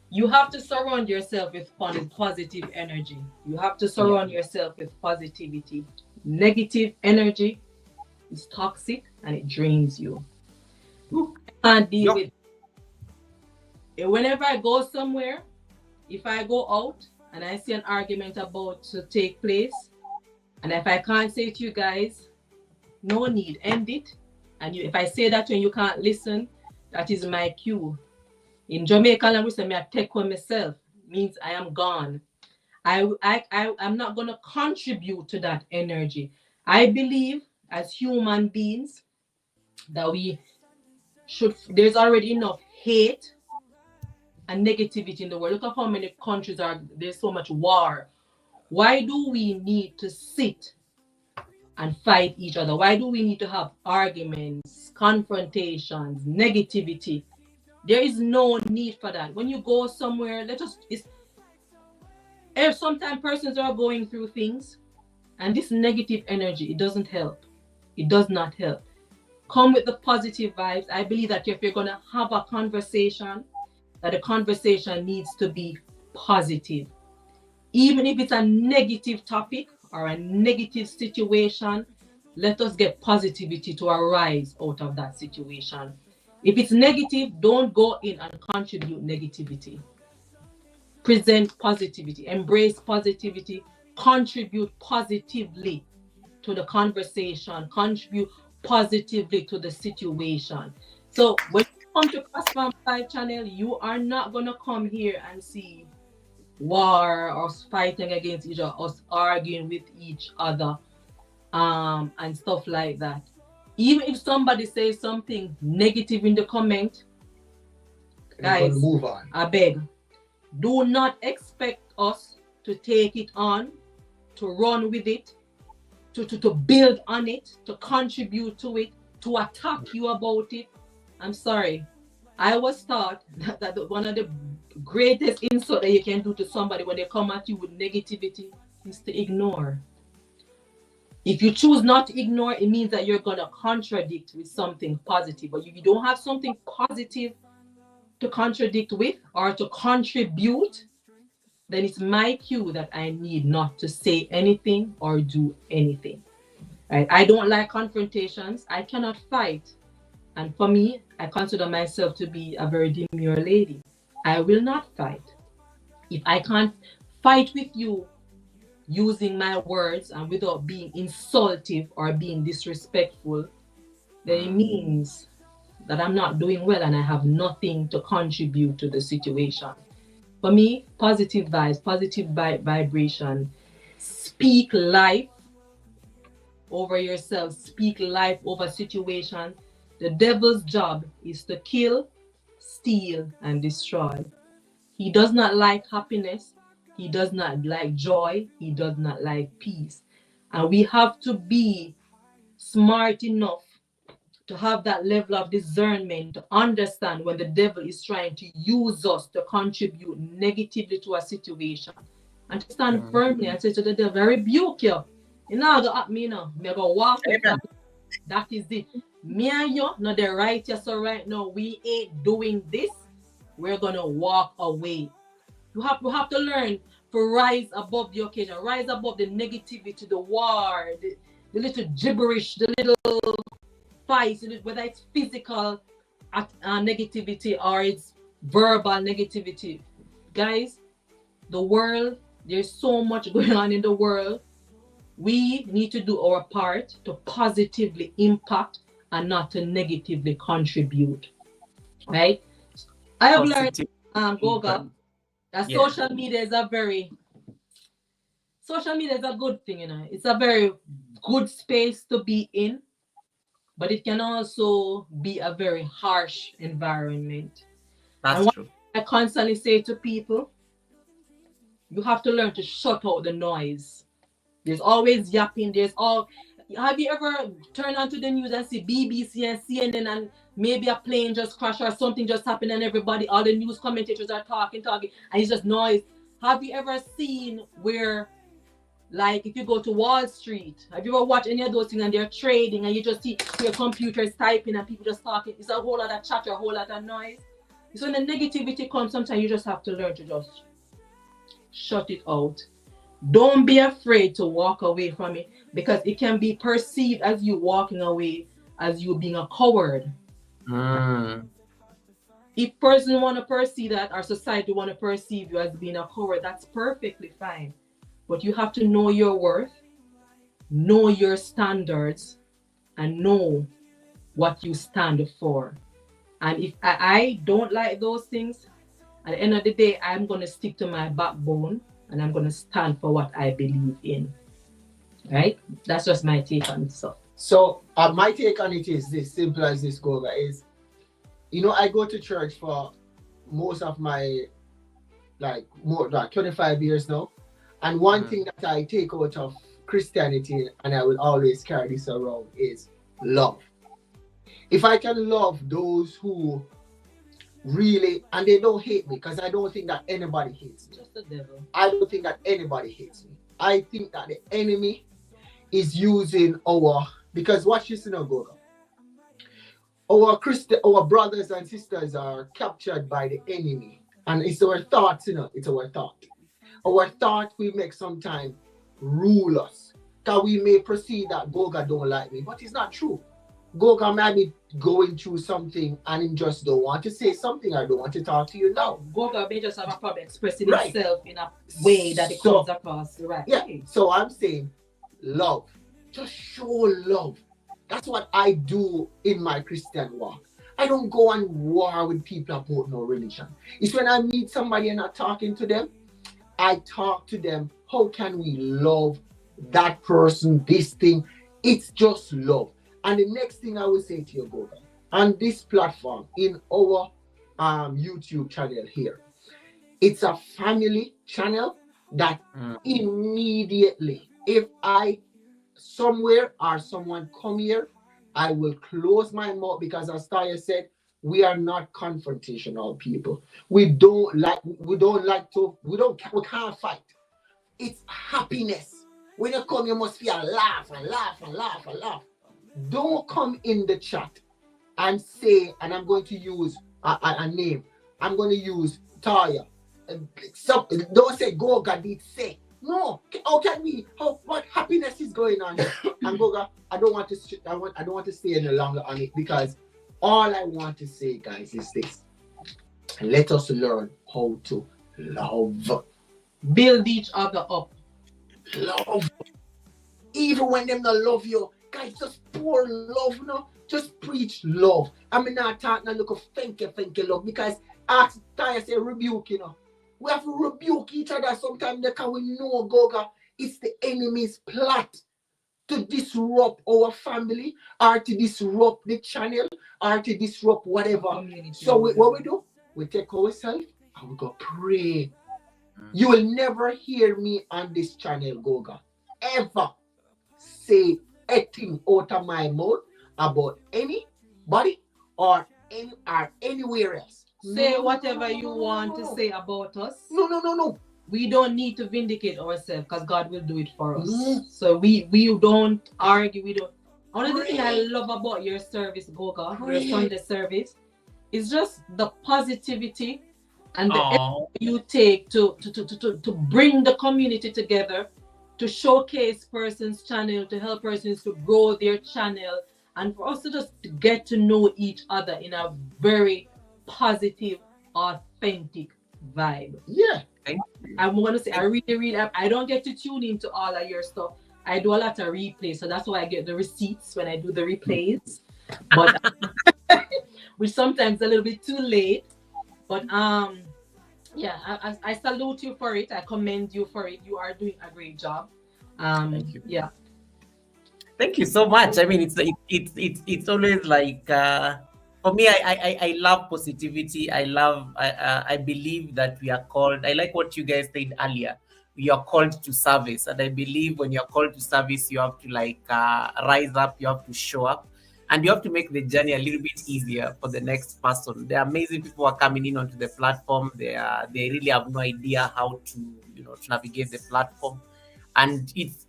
You have to surround yourself with positive energy. You have to surround yourself with positivity. Negative energy is toxic and it drains you. You can't deal with it. Whenever I go somewhere, if I go out and I see an argument about to take place, and if I can't say to you guys, no need, end it. And if I say that when you can't listen, that is my cue. In Jamaica language, I may take on myself, means I am gone. I'm not going to contribute to that energy. I believe as human beings that there's already enough hate and negativity in the world. Look at how many countries there's so much war. Why do we need to sit and fight each other? Why do we need to have arguments, confrontations, negativity? There is no need for that. When you go somewhere, sometimes persons are going through things, and this negative energy, it doesn't help. It does not help. Come with the positive vibes. I believe that if you're going to have a conversation, that the conversation needs to be positive. Even if it's a negative topic or a negative situation, let us get positivity to arise out of that situation. If it's negative, don't go in and contribute negativity. Present positivity, embrace positivity, contribute positively to the conversation, contribute positively to the situation. So when you come to CrossFarm 5 channel, you are not going to come here and see war or fighting against each other, us arguing with each other, and stuff like that. Even if somebody says something negative in the comment, guys, move on. I beg, do not expect us to take it on, to run with it, to build on it, to contribute to it, to attack you about it. I'm sorry. I was taught that one of the greatest insults that you can do to somebody when they come at you with negativity is to ignore. If you choose not to ignore, it means that you're going to contradict with something positive. But if you don't have something positive to contradict with or to contribute, then it's my cue that I need not to say anything or do anything. Right? I don't like confrontations. I cannot fight. And for me, I consider myself to be a very demure lady. I will not fight. If I can't fight with you using my words and without being insultive or being disrespectful, then it means that I'm not doing well and I have nothing to contribute to the situation. For me, positive vibes, positive vibration. Speak life over yourself. Speak life over situation. The devil's job is to kill, steal, and destroy. He does not like happiness. He does not like joy. He does not like peace. And we have to be smart enough to have that level of discernment to understand when the devil is trying to use us to contribute negatively to a situation. And to stand firmly and say to the devil, I rebuke you. You know, go at me now. Me go walk with that. That is it. Me and you, no, they're right here. So right now, we ain't doing this. We're going to walk away. You have to learn to rise above the occasion, rise above the negativity, the war, little gibberish, the little fights, whether it's physical negativity or it's verbal negativity. Guys, the world, there's so much going on in the world. We need to do our part to positively impact and not to negatively contribute. Right? I have learned, Goga, that social media is a good thing, you know. It's a very good space to be in, but it can also be a very harsh environment. That's true. I constantly say to people, you have to learn to shut out the noise. There's always yapping. Have you ever turned onto the news and see BBC and CNN and maybe a plane just crashed or something just happened and all the news commentators are talking, and it's just noise? Have you ever seen where, like, if you go to Wall Street, have you ever watched any of those things and they're trading and you just see your computers typing and people just talking? It's a whole lot of chatter, a whole lot of noise. So when the negativity comes, sometimes you just have to learn to just shut it out. Don't be afraid to walk away from it, because it can be perceived as you walking away as you being a coward. If person want to perceive that, or society want to perceive you as being a coward, that's perfectly fine. But you have to know your worth, know your standards, and know what you stand for. And if I don't like those things, at the end of the day, I'm going to stick to my backbone and I'm going to stand for what I believe in. Right? That's just my take on it. So my take on it is this, simple as this, Goga, is, you know, I go to church for most of my, more like 25 years now. And one thing that I take out of Christianity, and I will always carry this around, is love. If I can love those who really, and they don't hate me, because I don't think that anybody hates me. Just the devil. I don't think that anybody hates me. I think that the enemy is using because watch this, you know, Goga. Our brothers and sisters are captured by the enemy. And it's our thoughts, you know, it's our thought. Our thought will make sometimes rule us. Because we may perceive that Goga don't like me, but it's not true. Goga might be going through something and he just don't want to say something or don't want to talk to you now. Goga may just have a problem expressing himself in a way that it comes across. Right. Yeah. So I'm saying love. Just show love. That's what I do in my Christian walk. I don't go on war with people about no religion. It's when I meet somebody and I'm talking to them, I talk to them. How can we love that person, this thing? It's just love. And the next thing I will say to you, Goga, on this platform, in our YouTube channel here, it's a family channel that immediately, if I somewhere or someone come here, I will close my mouth, because as Taya said, we are not confrontational people. We can't fight. It's happiness. When you come, you must feel laugh and laugh and laugh and laugh. Don't come in the chat and say, and I'm going to use a name. I'm going to use Taya. Don't say Goga did say. No. How can we? What happiness is going on here? And Goga, I don't want to stay any longer on it, because all I want to say, guys, is this: let us learn how to love. Build each other up. Love. Even when them not love you, guys, just pour love, no? Just preach love. I mean, not talk no look of thank you love, because ask Taya say rebuke, you know. We have to rebuke each other sometimes, because we know, Goga, it's the enemy's plot to disrupt our family, or to disrupt the channel, or to disrupt whatever. So what we do? We take ourselves and we go pray. You will never hear me on this channel, Goga, ever say anything out of my mouth about anybody or anywhere else. Say whatever you want to say about us. No. We don't need to vindicate ourselves, because God will do it for us. So we don't argue. We don't. One of the things I love about your service, Goga, your Sunday service, is just the positivity and the effort you take to bring the community together to showcase person's channel, to help persons to grow their channel, and for us to just get to know each other in a very positive, authentic vibe. Yeah. I'm gonna say I really I don't get to tune into all of your stuff. I do a lot of replays, so that's why I get the receipts when I do the replays. But which sometimes a little bit too late. But yeah, I salute you for it. I commend you for it. You are doing a great job. Thank you. Yeah. Thank you so much. I mean, it's always like for me. I love positivity. I believe that we are called. I like what you guys said earlier. We are called to service, and I believe when you're called to service, you have to like rise up. You have to show up, and you have to make the journey a little bit easier for the next person. The amazing people who are coming in onto the platform. They really have no idea how to to navigate the platform, and it's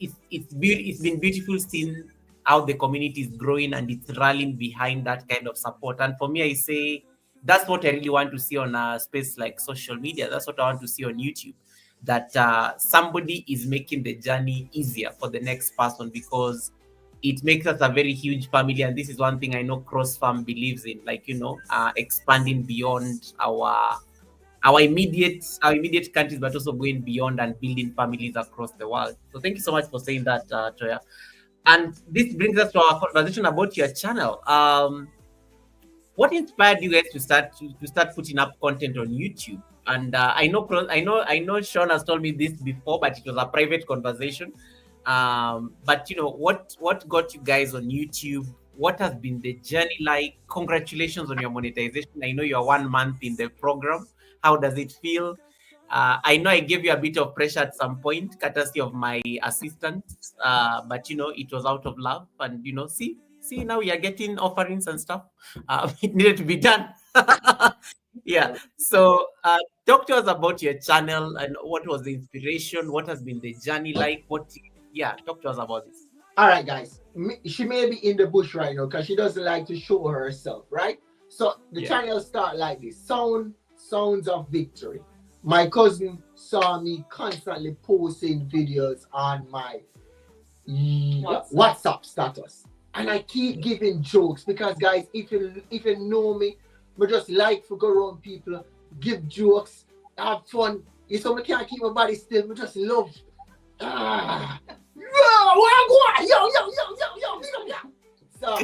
been beautiful seeing how the community is growing and it's rallying behind that kind of support. And for me, I say that's what I really want to see on a space like social media. That's what I want to see on YouTube, that somebody is making the journey easier for the next person, because it makes us a very huge family. And this is one thing I know Cross Farm believes in, like expanding beyond our immediate countries, but also going beyond and building families across the world. So thank you so much for saying that, Toya. And this brings us to our conversation about your channel. What inspired you guys to start putting up content on YouTube? And I know Sean has told me this before, but it was a private conversation. But what got you guys on YouTube? What has been the journey like? Congratulations on your monetization. I know you're 1 month in the program. How does it feel? I know I gave you a bit of pressure at some point, courtesy of my assistant, but it was out of love. And see now you're getting offerings and stuff. It needed to be done. Yeah. So talk to us about your channel and what was the inspiration. What has been the journey like? Talk to us about this. All right, guys. She may be in the bush right now because she doesn't like to show herself, right? So the channel start like this: sounds of victory. My cousin saw me constantly posting videos on my WhatsApp status, and I keep giving jokes because, guys, if you know me, I just like to go around people, give jokes, have fun. You so I can't keep my body still. I just love. So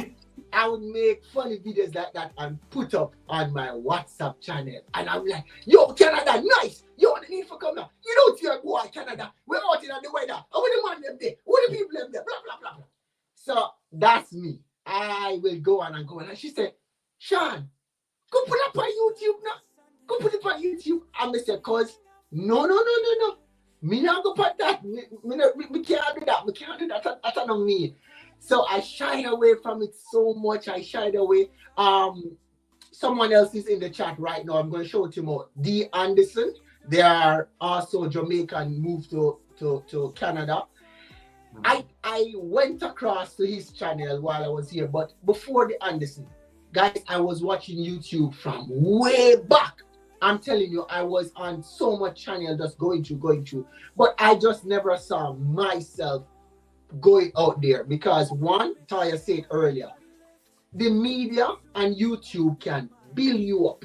I would make funny videos like that and put up on my WhatsApp channel. And I'm like, yo, Canada, nice. You want need for come now. You don't see a boy, Canada. We're out in the weather. How the man them there? Who the people them there? Blah, blah, blah, blah. So that's me. I will go on and go on. And she said, Sean, go put up on YouTube now. Go put it on YouTube. And I said, cause no. Me not go put that. Me can't do that. Me can't do that. That's not me. So I shied away from it so much. I shied away. Someone else is in the chat right now. I'm going to show it to you more. D. Anderson. They are also Jamaican, moved to Canada. I went across to his channel while I was here, but before the Anderson, guys, I was watching YouTube from way back. I'm telling you, I was on so much channel just going through. But I just never saw myself going out there because one, Taya said earlier, the media and YouTube can build you up,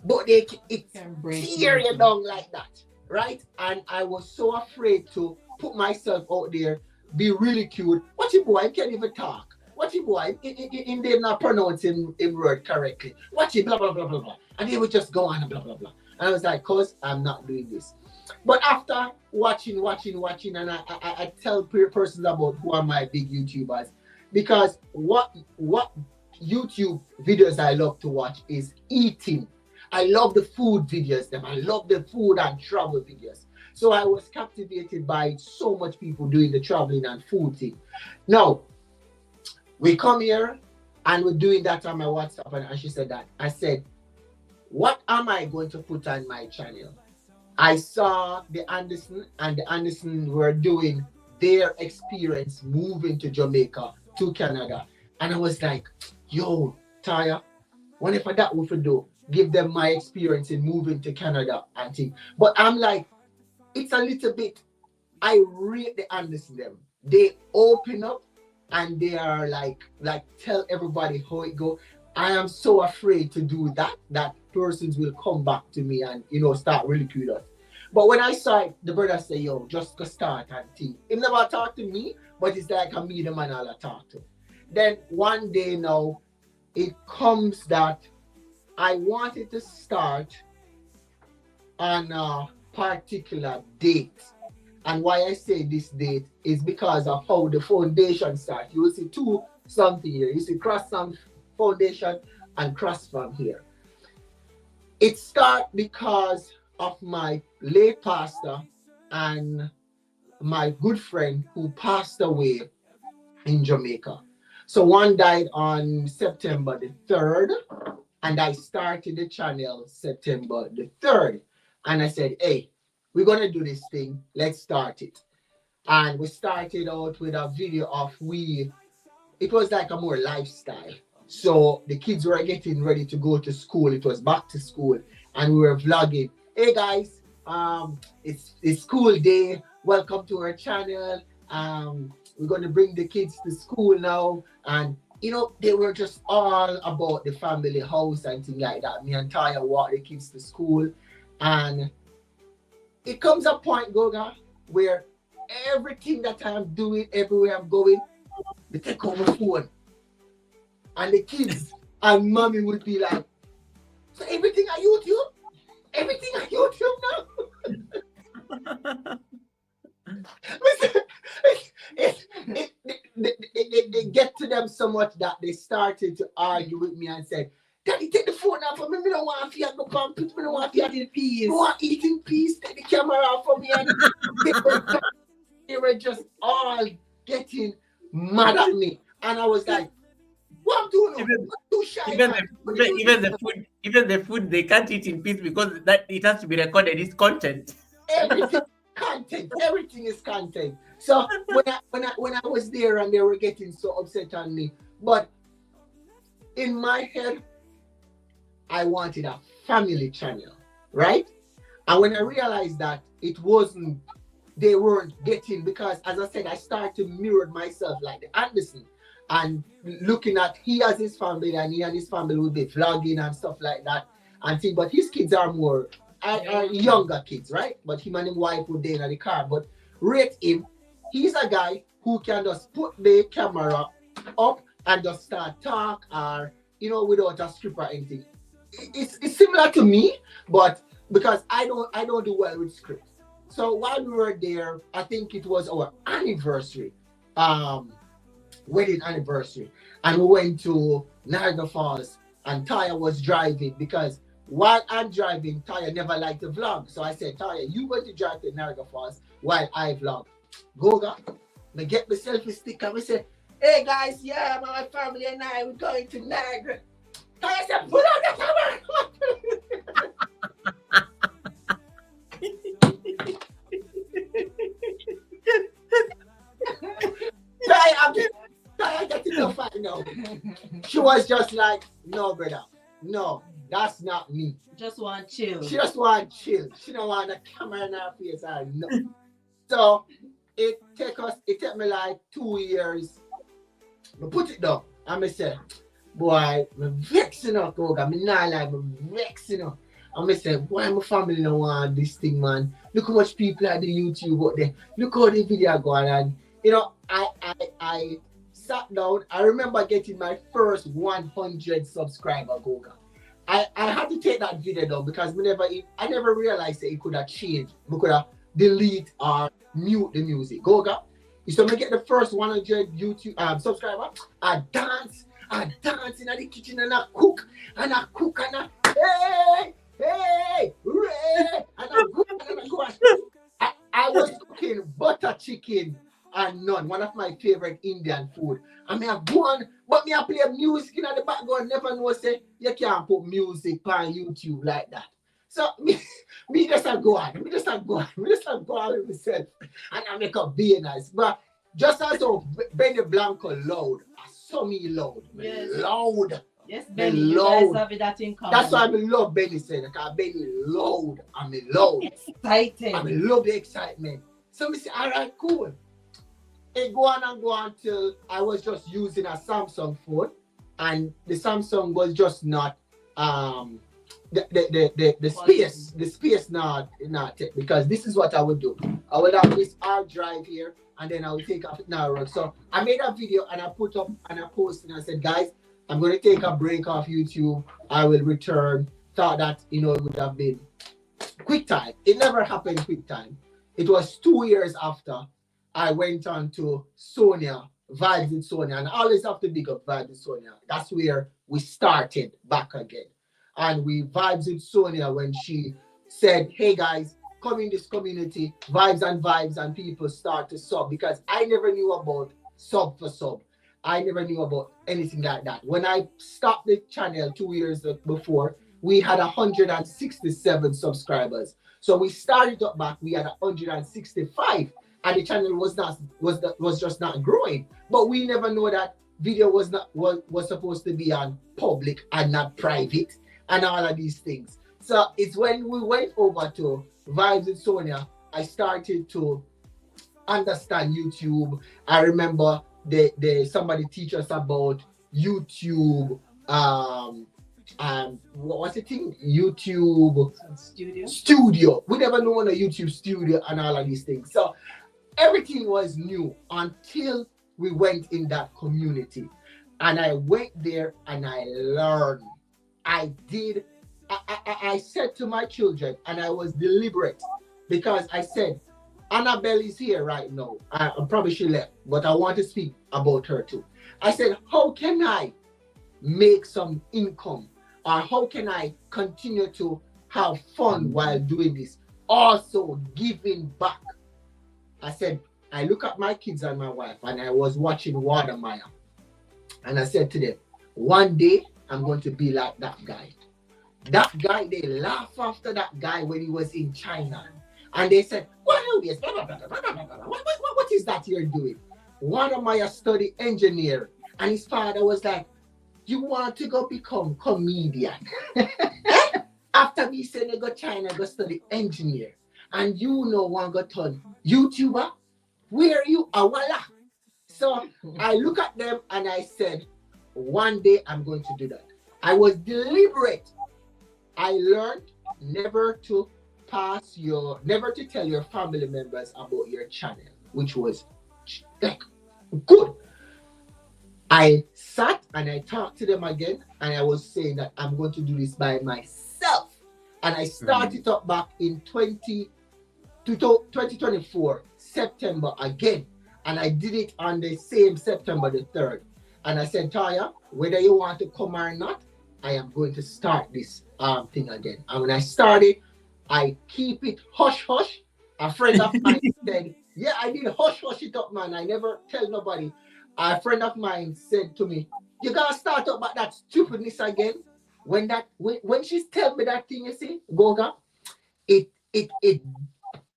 but it can tear you down like that, right? And I was so afraid to put myself out there, be ridiculed. What you boy, can't even talk. What you boy, in them not pronouncing him word correctly. What you blah blah blah blah blah. And they would just go on and blah blah blah. And I was like, cause I'm not doing this. But after watching, and I tell persons about who are my big YouTubers, because what YouTube videos I love to watch is eating. I love the food videos, I love the food and travel videos. So I was captivated by so much people doing the traveling and food thing. Now, we come here and we're doing that on my WhatsApp, and she said that. I said, what am I going to put on my channel? I saw the Anderson, and the Anderson were doing their experience moving to Jamaica, to Canada. And I was like, yo, Taya, what if that would do? Give them my experience in moving to Canada and things. But I'm like, it's a little bit I rate the Anderson them. They open up and they are like tell everybody how it go. I am so afraid to do that persons will come back to me and start ridiculing us. But when I saw it, the brother say, yo, just go start and think. He never talk to me, but it's like a me the man I'll talk to. Then one day now, it comes that I wanted to start on a particular date. And why I say this date is because of how the foundation starts. You will see two something here. You see cross some foundation and cross from here. It started because of my late pastor and my good friend who passed away in Jamaica. So one died on September the 3rd, and I started the channel September the 3rd. And I said, hey, we're going to do this thing. Let's start it. And we started out with a video of it was like a more lifestyle. So the kids were getting ready to go to school. It was back to school. And we were vlogging. Hey guys, it's school day. Welcome to our channel. We're going to bring the kids to school now. And they were just all about the family house and things like that. Me and Taya walk the kids to school. And it comes a point, Goga, where everything that I'm doing, everywhere I'm going, they take out my phone. And the kids and mommy would be like, so everything on YouTube? Everything on YouTube now? It get to them so much that they started to argue with me and said, Daddy, take the phone off of me. I don't want to feel go compete. I don't want to eat in peace. I want eating peace. Take the camera off of me. And they were just all getting mad at me. And I was like, what I'm doing? Too shy. Even the food they can't eat in peace because that it has to be recorded. It's content. Everything content. Everything is content. So when I was there and they were getting so upset on me, but in my head, I wanted a family channel, right? And when I realized that they weren't getting, because as I said, I started to mirror myself like the Anderson and looking at he has his family and he and his family would be vlogging and stuff like that and think, but his kids are more are younger kids, right? But him and his wife would be in the car. But rate him, he's a guy who can just put the camera up and just start talk or without a script or anything. It's similar to me, but because I don't do well with script. So while we were there, I think it was our anniversary, wedding anniversary, and we went to Niagara Falls, and Taya was driving because while I'm driving, Taya never liked to vlog. So I said, Taya, you going to drive to Niagara Falls while I vlog. Goga, I get my selfie stick and we say, hey guys, yeah, my family and I we're going to Niagara. I said, put on the camera. I get to the fight now. She was just like, no, brother, no, that's not me. Just want chill. She just want chill. She don't want the camera in her face. I know. So it took me like 2 years. I put it down. And I said, boy, I'm vexing up, Goga. I'm not like, I'm vexing up. And I said, why my family don't want this thing, man? Look how much people at the YouTube out there. Look how the video going. And, I sat down. I remember getting my first 100 subscriber, Goga. I had to take that video down because I never realized that it could have changed. We could have delete or mute the music. Goga, so I get the first 100 YouTube subscriber. I dance in the kitchen and I cook and I hey, and I go. I was cooking butter chicken and naan, one of my favorite Indian food. I mean, I go on, but me I play music in the background. Never know say you can't put music on YouTube like that. So me just go on. Me just go on with myself, and I make up being nice. But just as of Benny Blanco loud, I saw me loud, yes. Loud. Yes, Benny, you guys have that in common. That's why I love Benny saying, because Benny loud. I'm loud. Exciting. I love the excitement. So we say, all right, cool. It go on and go on till I was just using a Samsung phone, and the Samsung was just not the space not it, because this is what I would do. I would have this hard drive here, and then I would take off it now. So I made a video and I put up and I posted and I said, guys, I'm going to take a break off YouTube. I will return. Thought that, you know, it would have been quick time. It never happened quick time. It was 2 years after I went on to Sonia, Vibes with Sonia, and I always have to big up Vibes with Sonia. That's where we started back again. And we Vibes with Sonia when she said, hey guys, come in this community, vibes, and people start to sub, because I never knew about sub for sub. I never knew about anything like that. When I stopped the channel 2 years before, we had 167 subscribers. So we started up back, we had 165, and the channel was just not growing. But we never know that video was supposed to be on public and not private and all of these things. So it's when we went over to Vibes with Sonia, I started to understand YouTube. I remember somebody teach us about YouTube. What's the thing? YouTube Studio. We never know on a YouTube Studio and all of these things. So everything was new until we went in that community, and I went there and I learned. I said to my children, and I was deliberate, because I said, Annabelle is here right now. I'm probably she left, but I want to speak about her too. I said, how can I make some income? Or how can I continue to have fun while doing this? Also giving back. I said, I look at my kids and my wife, and I was watching Watermeyer. And I said to them, one day I'm going to be like that guy. That guy, they laugh after that guy when he was in China. And they said, what is that you're doing? Watermeyer studied engineer. And his father was like, you want to go become comedian? After me saying I go China, go study engineer. And you know one go turn YouTuber? Where you are? Voila. So I look at them and I said, one day I'm going to do that. I was deliberate. I learned never to tell your family members about your channel, which was like good. I sat and I talked to them again, and I was saying that I'm going to do this by myself. And I started up back in 2024, September again. And I did it on the same September the 3rd. And I said, Taya, whether you want to come or not, I am going to start this thing again. And when I started, I keep it hush hush. A friend of mine said, yeah, I did hush hush it up, man. I never tell nobody. A friend of mine said to me, you gotta start up about that stupidness again. When she's telling me that thing, you see, Goga, it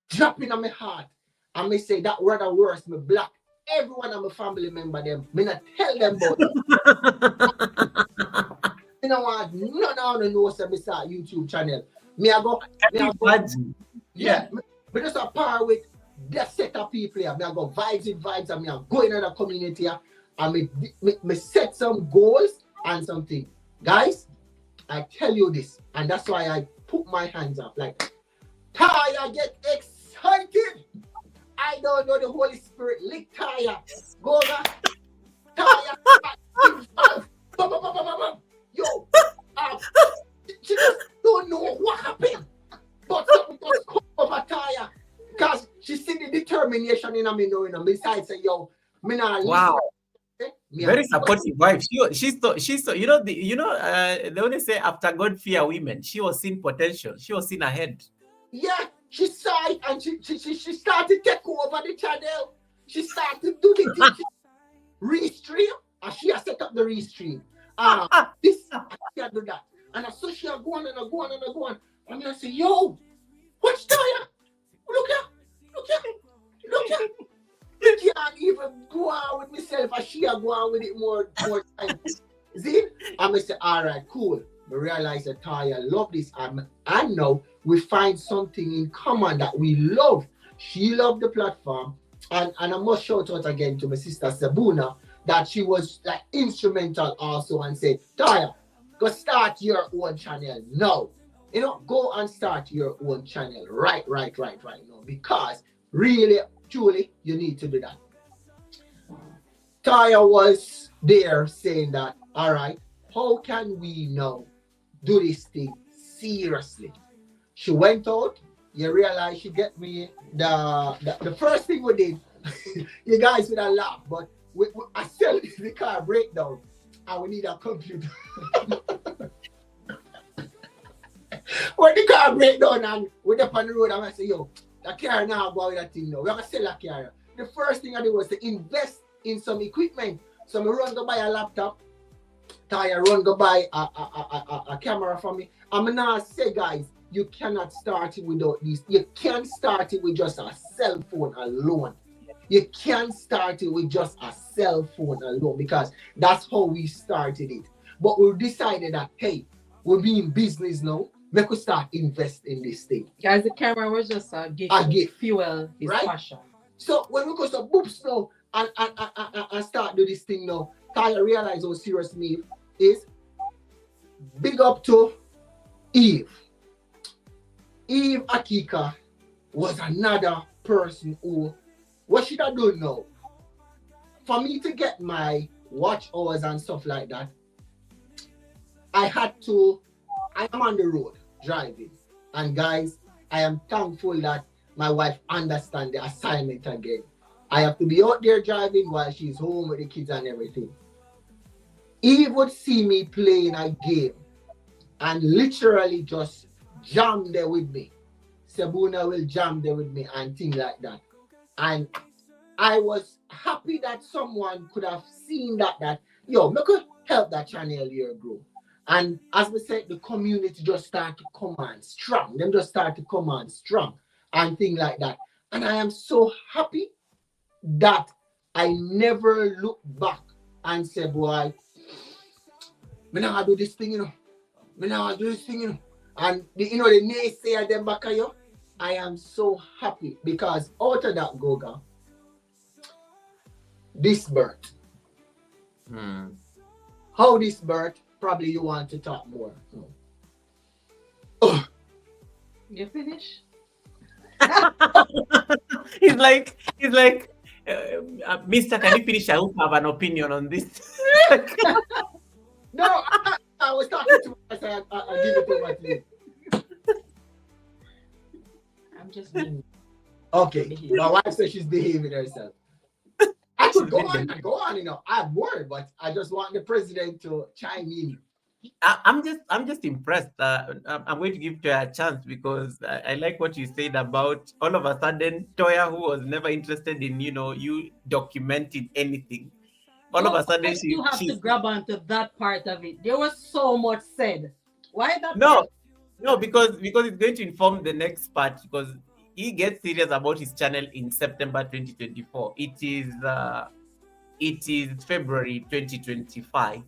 dropping on my heart. And me say that word worse, me block everyone of my family member them. Me not tell them about it. You know what? None of them know say me start YouTube channel. Me just a par with that set of people here. Me I go vibes, and me I go in the community here, and me set some goals and something. Guys, I tell you this, and that's why I put my hands up like, Taya, get excited. I don't know the Holy Spirit. Lick Taya. Goga. Taya. Yo. She just don't know what happened. But something just come over Taya. Because she see the determination in me knowing. Besides, say, yo, me not wow. listen. Very supportive wife. She's so they only say after God fear women. She was seeing potential. She was seeing ahead. Yeah. She saw it and she started to take over the channel. She started to do the restream, and she has set up the restream. This she do that. And so she go on. And I say, yo, what's Taya? Look here. You can't even go on with myself, and she go on with it more time. See? I'm say, all right, cool. I realize that Taya love this, and now we find something in common that we love. She loved the platform. And I must shout out again to my sister Sabuna that she was like instrumental also and said, Taya, go start your own channel now. You know, go and start your own channel right now. Because really, truly, you need to do that. Taya was there saying that, all right, how can we now do this thing seriously? She went out. You realize she get me the first thing we did. You guys would have laughed, but I sell the car breakdown, and we need a computer. When the car breakdown and we're up on the road, I'm gonna say, yo, the car now go with that thing now. We're gonna sell that car. The first thing I did was to invest in some equipment. So I run go buy a laptop. Taya run go buy a camera for me. I'm gonna say, guys, you cannot start it without this. You can't start it with just a cell phone alone. You can't start it with just a cell phone alone because that's how we started it. But we decided that, hey, we'll be in business now. Make us start invest in this thing. Guys, the camera was just a gift fuel his passion. So when we go to boops now and start do this thing now, Tyler realize how serious me is. Big up to Eve. Eve Akika was another person who, what should I do now? For me to get my watch hours and stuff like that, I am on the road driving. And guys, I am thankful that my wife understands the assignment again. I have to be out there driving while she's home with the kids and everything. Eve would see me playing a game and literally just jam there with me. Sabuna will jam there with me and things like that. And I was happy that someone could have seen that yo, me could help that channel here grow. And as we said, the community just start to come on strong. Them just start to come on strong and things like that. And I am so happy that I never look back and say, boy, me now do this thing, you know. Me now do this thing, you know. And the naysayer them back at you. I am so happy because out of that, Goga, this birth. How this birth, probably you want to talk more. Oh. You finish? He's like, Mister, can you finish? I hope have an opinion on this. No, I was talking to myself. I'll give it over to you. I'm just being. Okay, my wife says she's behaving herself. I could go on, you know. I have word, but I just want the president to chime in. I'm just impressed. I'm going to give Toya a chance because I like what you said about all of a sudden Toya, who was never interested in you documenting anything. All of a sudden you have to grab onto that part of it. There was so much said. Why that? No, because it's going to inform the next part because he gets serious about his channel in September 2024. It is February 2025.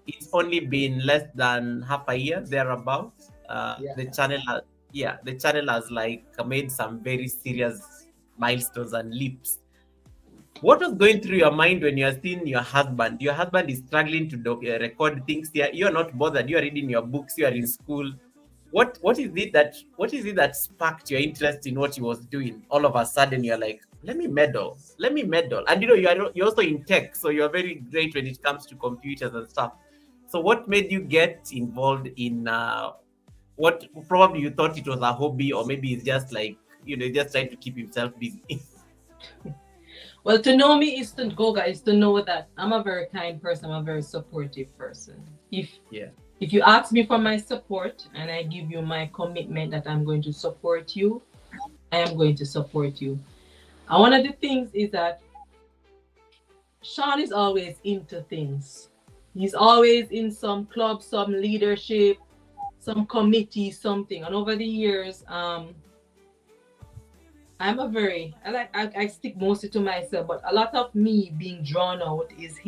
It's only been less than half a year thereabouts. The channel has like made some very serious milestones and leaps. What was going through your mind when you are seeing your husband? Your husband is struggling to record things here. You are not bothered. You are reading your books. You are in school. What is it that sparked your interest in what he was doing? All of a sudden, you're like, let me meddle. And you're also in tech, so you're very great when it comes to computers and stuff. So what made you get involved in what probably you thought it was a hobby, or maybe it's just like just trying to keep himself busy? Well, to know me is to Goga is to know that I'm a very kind person. I'm a very supportive person. If you ask me for my support and I give you my commitment that I'm going to support you, I am going to support you. And one of the things is that Sean is always into things. He's always in some club, some leadership, some committee, something. And over the years, I stick mostly to myself, but a lot of me being drawn out is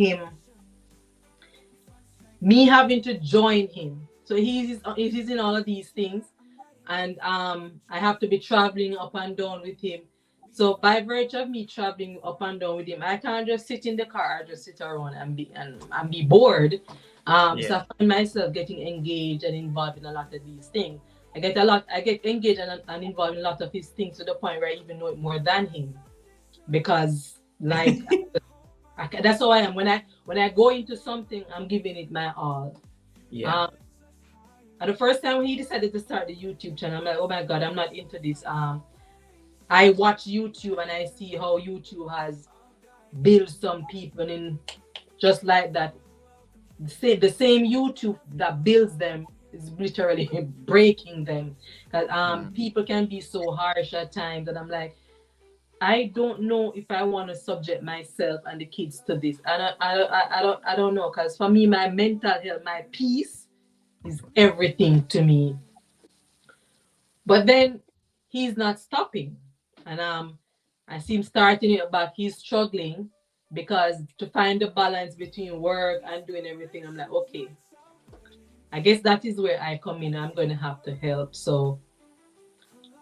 me having to join him. So he's in all of these things, and I have to be traveling up and down with him. So by virtue of me traveling up and down with him, I can't just sit in the car, just sit around and be bored. So I find myself getting engaged and involved in a lot of these things. I get engaged and involved in a lot of his things to the point where I even know it more than him. Because like that's how I am. When I go into something, I'm giving it my all. Yeah. And the first time when he decided to start the YouTube channel, I'm like, oh my God, I'm not into this. I watch YouTube and I see how YouTube has built some people, and just like that, the same YouTube that builds them is literally breaking them. Because people can be so harsh at times, and I'm like, I don't know if I want to subject myself and the kids to this. I don't know. Because for me, my mental health, my peace is everything to me. But then he's not stopping. And I see him starting it back. He's struggling because to find the balance between work and doing everything, I'm like, okay, I guess that is where I come in. I'm going to have to help. So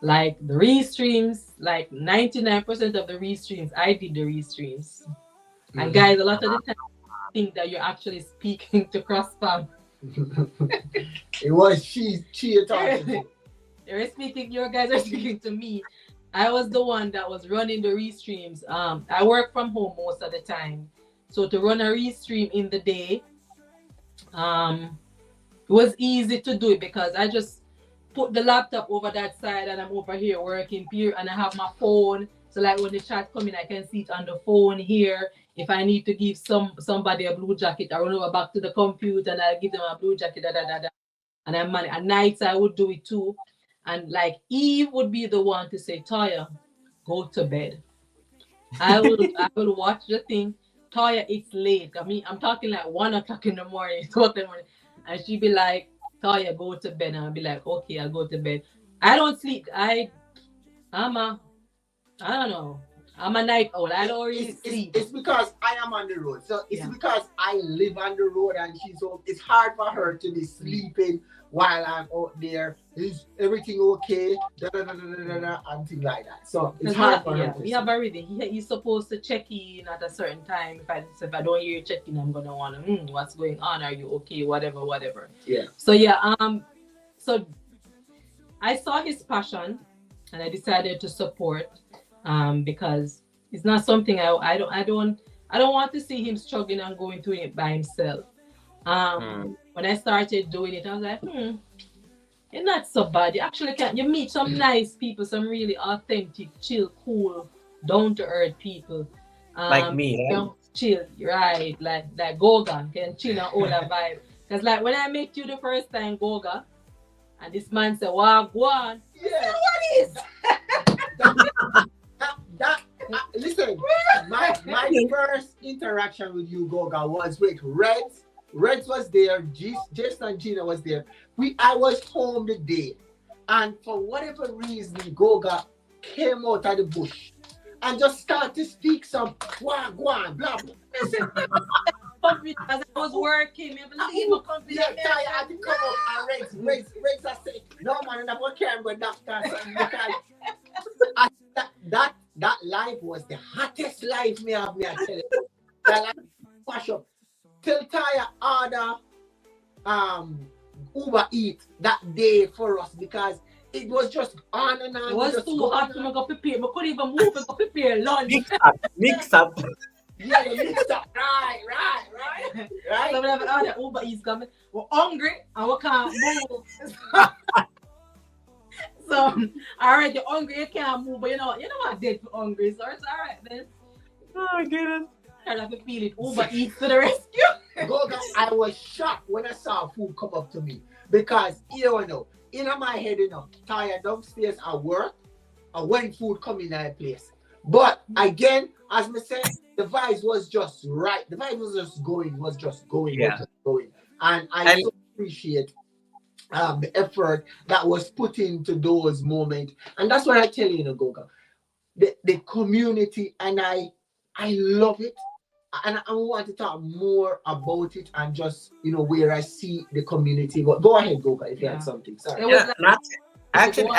like the restreams, like 99% of the restreams, I did the restreams. And guys, a lot of the time I think that you're actually speaking to cross-fam. It was she talking to. You guys are speaking to me. I was the one that was running the restreams. I work from home most of the time. So to run a restream in the day, it was easy to do it because I just put the laptop over that side and I'm over here working here, and I have my phone. So like when the chat come in, I can see it on the phone here. If I need to give somebody a blue jacket, I run over back to the computer and I give them a blue jacket, and I'm at nights I would do it too. And like Eve would be the one to say, Toya, go to bed. I will watch the thing. Toya, it's late. I mean, I'm talking like 1 o'clock in the morning, 2 o'clock in the morning. And she'd be like, Toya, go to bed. And I'll be like, okay, I'll go to bed. I don't sleep. I don't know. I'm a night owl. I don't really sleep. It's because I am on the road. So it's because I live on the road and she's home. It's hard for her to be sleeping while I'm out there. Is everything okay? And things like that. So it's hard for her. We have everything. He's supposed to check in at a certain time. If I don't hear you checking, I'm gonna wanna what's going on? Are you okay? Whatever. Yeah. So so I saw his passion and I decided to support because it's not something I don't want to see him struggling and going through it by himself. When I started doing it, I was like, it's not so bad. You actually you meet some nice people, some really authentic, chill, cool, down to earth people. Like me, right? Chill, right? Like Goga can chill and all that vibe. Because like when I met you the first time, Goga, and this man said, "Wow, go on." Yeah. What is? Listen, my first interaction with you, Goga, was with Reds. Reds was there, Jason and Gina was there. I was home the day, and for whatever reason, Goga came out of the bush and just started to speak some blah blah blah. Listen, as I was working, I had to come up and Reds I said, no man, I'm not caring about that life was the hottest life me tell you. That life mash up. Till Taya order Uber Eat that day for us because it was just on and on. It was too hot to go prepare. I couldn't even move and go prepare lunch. Mix up. Yeah, mix up. Right. So whenever the Uber Eats coming, we're hungry and we can't move. So, alright, you're hungry, you can't move, but you know what, dead for hungry, so it's alright then. Oh my goodness. I have to feel it. Uber Eats to the rescue. Goga, I was shocked when I saw food come up to me because in my head, tired downstairs at work, when food come in that place. But again, as I said, the vibes was just right. The vibe was just going. And I so appreciate the effort that was put into those moments. And that's what I tell you, Goga. The community, and I love it. And I want to talk more about it and just, where I see the community. But go ahead, Goga, if you had something. Sorry. Actually,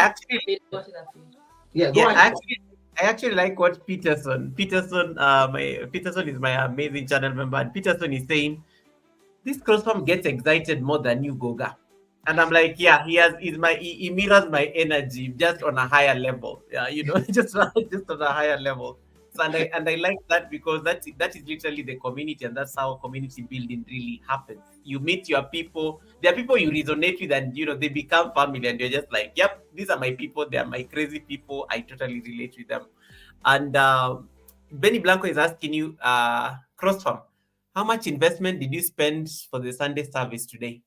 I actually like what Peterson is my amazing channel member, and Peterson is saying this crossfarm gets excited more than you, Goga. And I'm like, yeah, he mirrors my energy just on a higher level. Yeah, just on a higher level. So and I like that because that is literally the community, and that's how community building really happens. You meet your people, there are people you resonate with, and they become family, and you're just like, yep, these are my people, they are my crazy people. I totally relate with them. And Benny Blanco is asking you, CrossFarm, how much investment did you spend for the Sunday service today?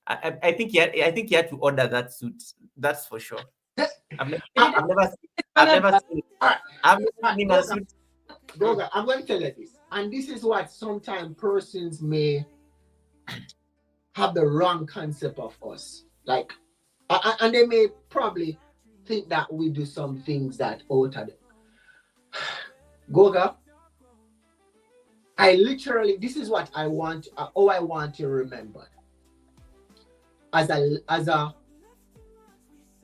I think you had to order that suit. That's for sure. I've never, I, I've never seen it. all right, I've never all right, seen him in a Goga, suit. Goga, I'm going to tell you this, and this is what sometimes persons may have the wrong concept of us, like, and they may probably think that we do some things that alter them. Goga, I literally, this is what I want, I want to remember as a,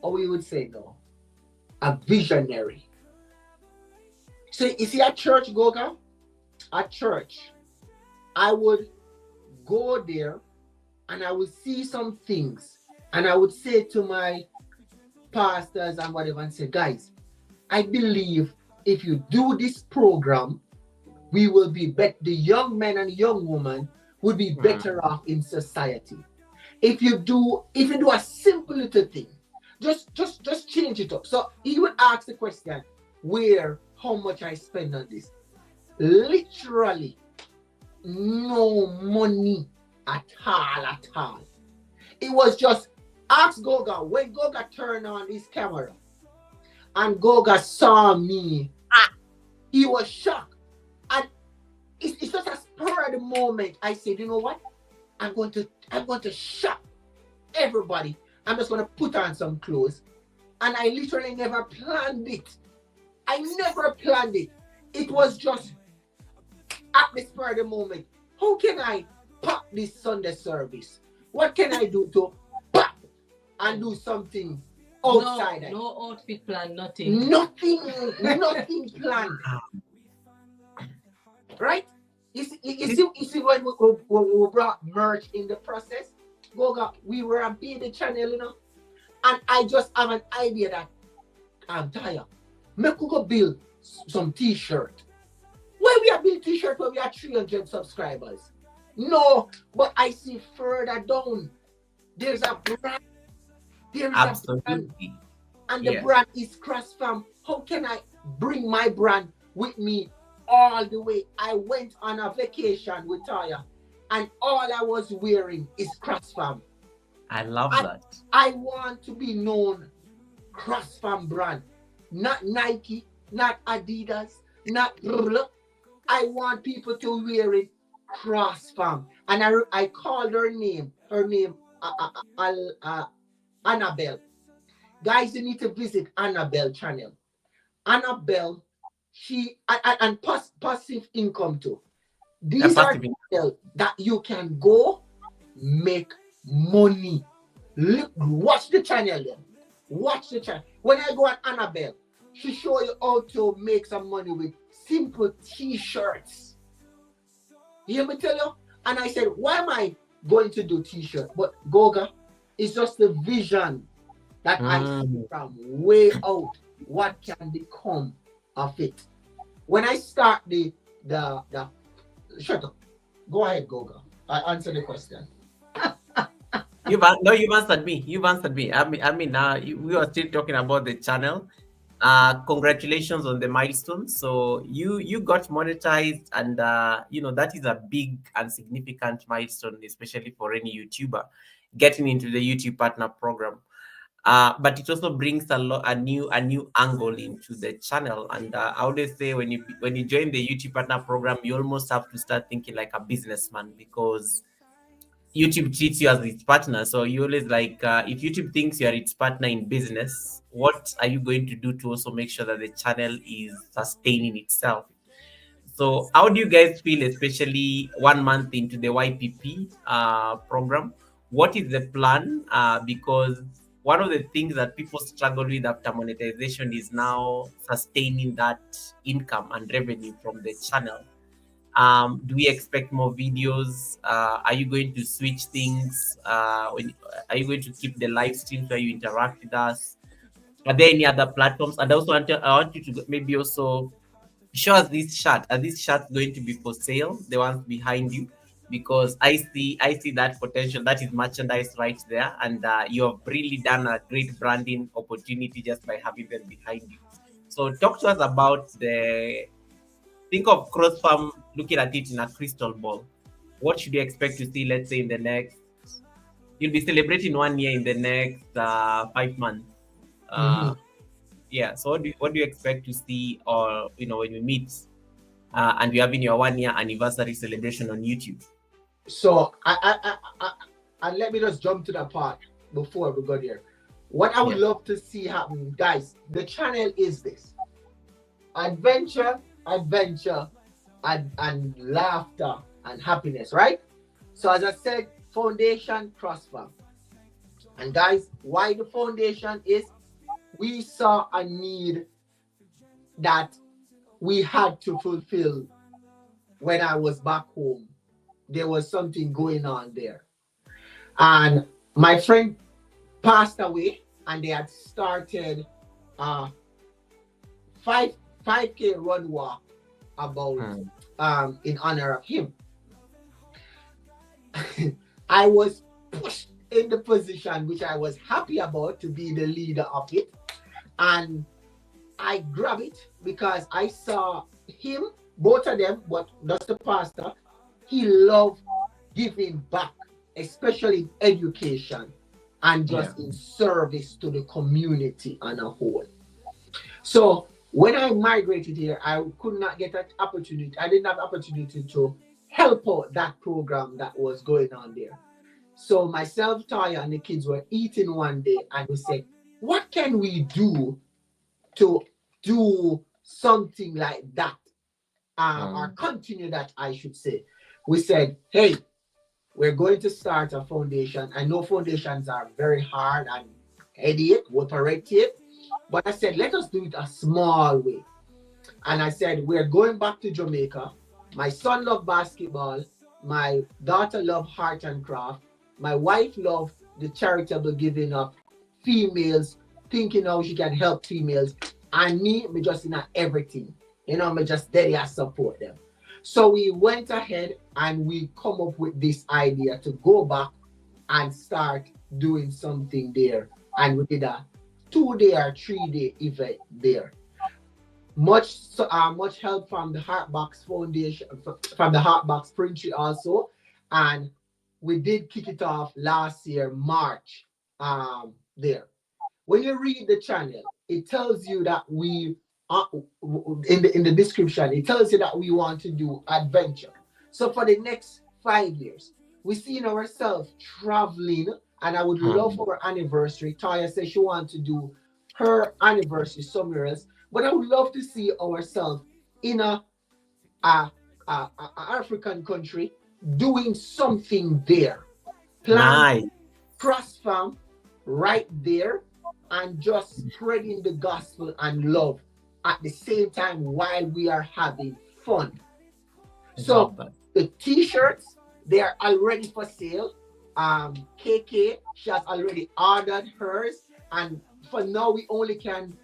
or we would say no, a visionary. So you see at church, Goga, at church, I would go there and I would see some things and I would say to my pastors and whatever and say, guys, I believe if you do this program, we will be better. The young men and young women would be better off in society. If you do a simple little thing, just change it up. So he would ask the question, how much I spend on this? Literally no money at all. It was just ask Goga. When Goga turned on his camera and Goga saw me, he was shocked. And it's just a spur of the moment. I said, you know what? I'm going to shock everybody. I'm just going to put on some clothes. And I literally never planned it. I never planned it. It was just at the spur of the moment. How can I pop this Sunday service? What can I do to pop and do something outside? No outfit plan, nothing. Nothing planned. Right? You see when we brought merch in the process, Goga, we were a baby channel, and I just have an idea that I'm tired. Make we go build some t-shirt. Why we are build t-shirt when we are 300 subscribers? No, but I see further down. There's a brand. Absolutely. And the brand is CrossFarm. How can I bring my brand with me all the way? I went on a vacation with Taya, and all I was wearing is CrossFarm. I love that. I want to be known CrossFarm brand, not Nike, not Adidas, not. I want people to wear it CrossFarm, and I called her name. Annabelle. Guys, you need to visit Annabelle channel. Annabelle, she and passive income too. These are people that you can go make money. Look, watch the channel then. Watch the channel. When I go on Annabelle, she show you how to make some money with simple t-shirts. You hear me tell you? And I said, why am I going to do t-shirt? But Goga, it's just the vision that I see from way out. What can become of it? When I start the shut up. Go ahead, Goga. I answer the question. You've answered me. We are still talking about the channel. Congratulations on the milestone. So you got monetized, and that is a big and significant milestone, especially for any YouTuber getting into the YouTube partner program. But it also brings a new angle into the channel. And I always say when you join the YouTube partner program, you almost have to start thinking like a businessman, because YouTube treats you as its partner. So you always like, if YouTube thinks you are its partner in business, what are you going to do to also make sure that the channel is sustaining itself? So how do you guys feel, especially 1 month into the YPP program? What is the plan? Because one of the things that people struggle with after monetization is now sustaining that income and revenue from the channel. Do we expect more videos? Are you going to switch things? Are you going to keep the live streams where you interact with us? Are there any other platforms? And also, I want you to maybe also show us this shirt. Are these shirts going to be for sale? The ones behind you, because I see that potential. That is merchandise right there, and you have really done a great branding opportunity just by having them behind you. So talk to us about the think of cross farm, looking at it in a crystal ball. What should you expect to see? Let's say in the next, you'll be celebrating 1 year in the next 5 months. Uh, Mhm. yeah. So what do you expect to see, or when we meet and you're having your 1 year anniversary celebration on YouTube? So and let me just jump to that part before we go there. What I would Yeah. love to see happen, guys, the channel is this: adventure, adventure, and laughter and happiness, right? So as I said, foundation prosper. And guys, why the foundation is, we saw a need that we had to fulfill when I was back home. There was something going on there. And my friend passed away, and they had started a 5 5K run walk about Mm. in honor of him. I was pushed in the position which I was happy about to be the leader of it. And I grabbed it because I saw him, both of them, but that's the pastor. He loved giving back, especially in education and Yeah. just in service to the community on a whole. So when I migrated here, I could not get an opportunity. I didn't have opportunity to help out that program that was going on there. So myself, Taya, and the kids were eating one day, and we said, "What can we do to do something like that, or Mm. continue that, I should say?" We said, "Hey, we're going to start a foundation. I know foundations are very hard and headache, repetitive, but I said, let us do it a small way." And I said, we're going back to Jamaica. My son loved basketball. My daughter loved art and craft. My wife loved the charitable giving of females, thinking how she can help females. And me just in everything. Me just steady I support them. So we went ahead and we come up with this idea to go back and start doing something there. And we did a 2 day or 3 day event there. Much help from the Heartbox Foundation, from the Heartbox Printy also, and we did kick it off last year March. There, when you read the channel, it tells you that we in the description, it tells you that we want to do adventure. So for the next 5 years, we see ourselves traveling, and I would love Mm. for our anniversary. Taya says she wants to do her anniversary somewhere else, but I would love to see ourselves in a, a African country doing something there. Plant Nice. cross farm right there, and just spreading the gospel and love at the same time while we are having fun. I So love that. the t-shirts, they are already for sale. KK, she has already ordered hers, and for now we only can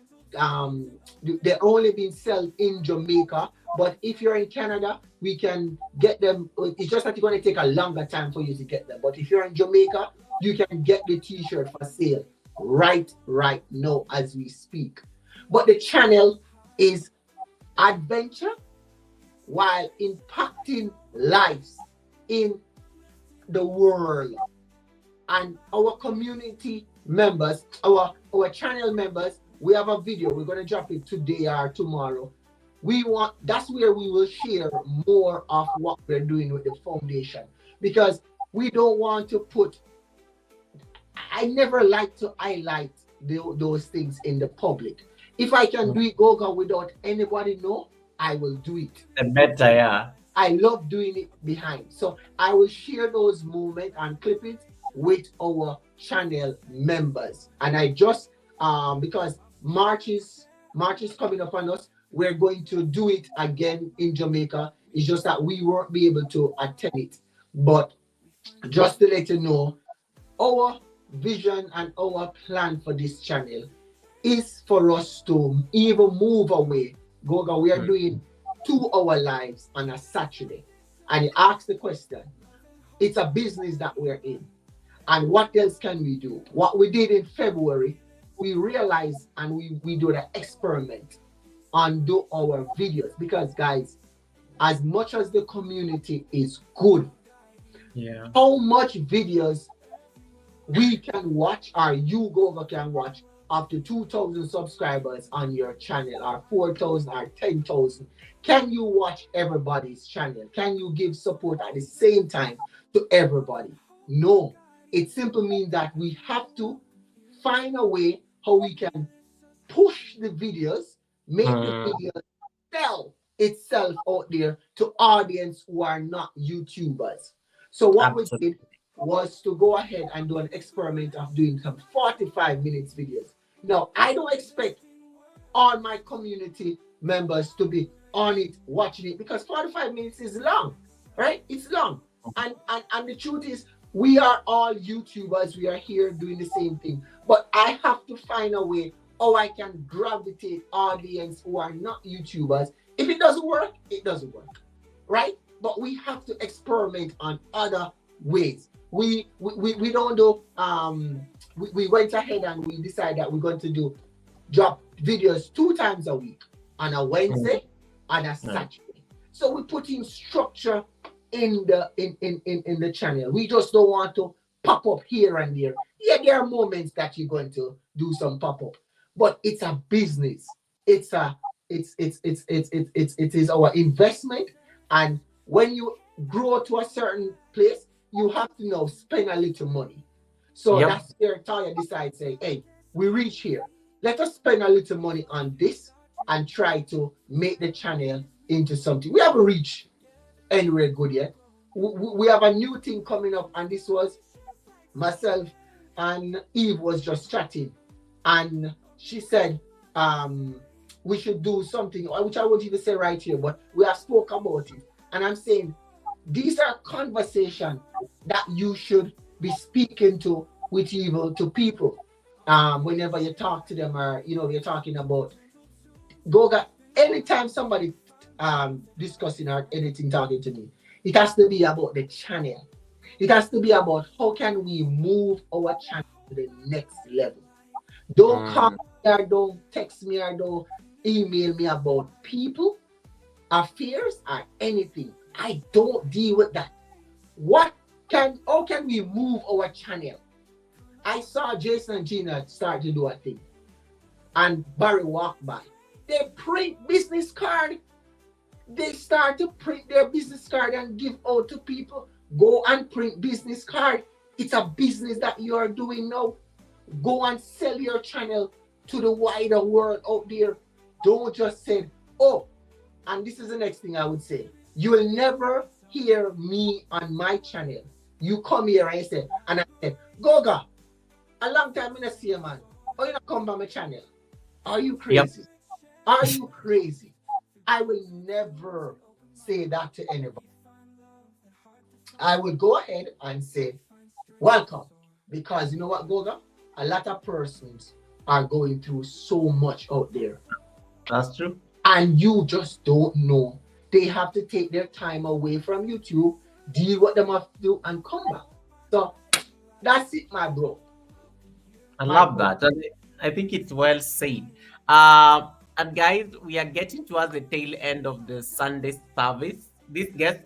they're only being sold in Jamaica. But if you're in Canada, we can get them. It's just that it's going to take a longer time for you to get them. But if you're in Jamaica, you can get the t-shirt for sale right now as we speak. But the channel is adventure while impacting lives in the world. And our community members, our channel members, we have a video. We're gonna drop it today or tomorrow. That's where we will share more of what we're doing with the foundation, because we don't want to put. I never like to highlight those things in the public. If I can do it, Goga, without anybody know, I will do it. The better, yeah. I love doing it behind. So I will share those moments and clippings with our channel members. And I just because March is coming up on us, we're going to do it again in Jamaica. It's just that we won't be able to attend it. But just to let you know, our vision and our plan for this channel is for us to even move away. Goga, we are doing 2 hour lives on a Saturday. And he asked the question, it's a business that we're in. And what else can we do? What we did in February, we realized and we do the experiment and do our videos. Because guys, as much as the community is good, how much videos we can watch or you Goga can watch after 2,000 subscribers on your channel or 4,000 or 10,000? Can you watch everybody's channel? Can you give support at the same time to everybody? No. It simply means that we have to find a way how we can push the videos, make the video sell itself out there to audience who are not YouTubers. So what we did was to go ahead and do an experiment of doing some 45 minutes videos. Now, I don't expect all my community members to be on it, watching it, because 45 minutes is long, right? It's long. And the truth is, we are all YouTubers. We are here doing the same thing. But I have to find a way how I can gravitate audience who are not YouTubers. If it doesn't work, it doesn't work, right? But we have to experiment on other ways. We don't do we went ahead and we decided that we're going to drop videos 2 times a week, on a Wednesday and a Saturday. So we put in structure in the channel. We just don't want to pop up here and there. Yeah, there are moments that you're going to do some pop up, but it's a business. It is our investment, and when you grow to a certain place, you have to now spend a little money. So that's where Taya decides, say, hey, we reach here. Let us spend a little money on this and try to make the channel into something. We haven't reached anywhere good yet. We have a new thing coming up, and this was myself and Eve was just chatting, and she said we should do something, which I won't even say right here, but we have spoke about it. And I'm saying these are conversations that you should be speaking to with evil to people whenever you talk to them, or you're talking about Goga. Anytime somebody discussing or anything talking to me, it has to be about the channel. It has to be about how can we move our channel to the next level. Don't call me or don't text me or don't email me about people, affairs, or anything. I don't deal with that. How can we move our channel? I saw Jason and Gina start to do a thing, and Barry walked by. They print business card. They start to print their business card and give out to people. Go and print business card. It's a business that you are doing now. Go and sell your channel to the wider world out there. Don't just say, oh, and this is the next thing I would say. You will never hear me on my channel. You come here and I say, Goga, a long time I not see you, man. Oh, you not come by my channel. Are you crazy? Yep. Are you crazy? I will never say that to anybody. I will go ahead and say, welcome. Because you know what, Goga? A lot of persons are going through so much out there. That's true. And you just don't know. They have to take their time away from YouTube, deal what they have to do, and come back. So that's it, my bro. I love that. I think it's well said. And guys, we are getting towards the tail end of the Sunday service. This guest,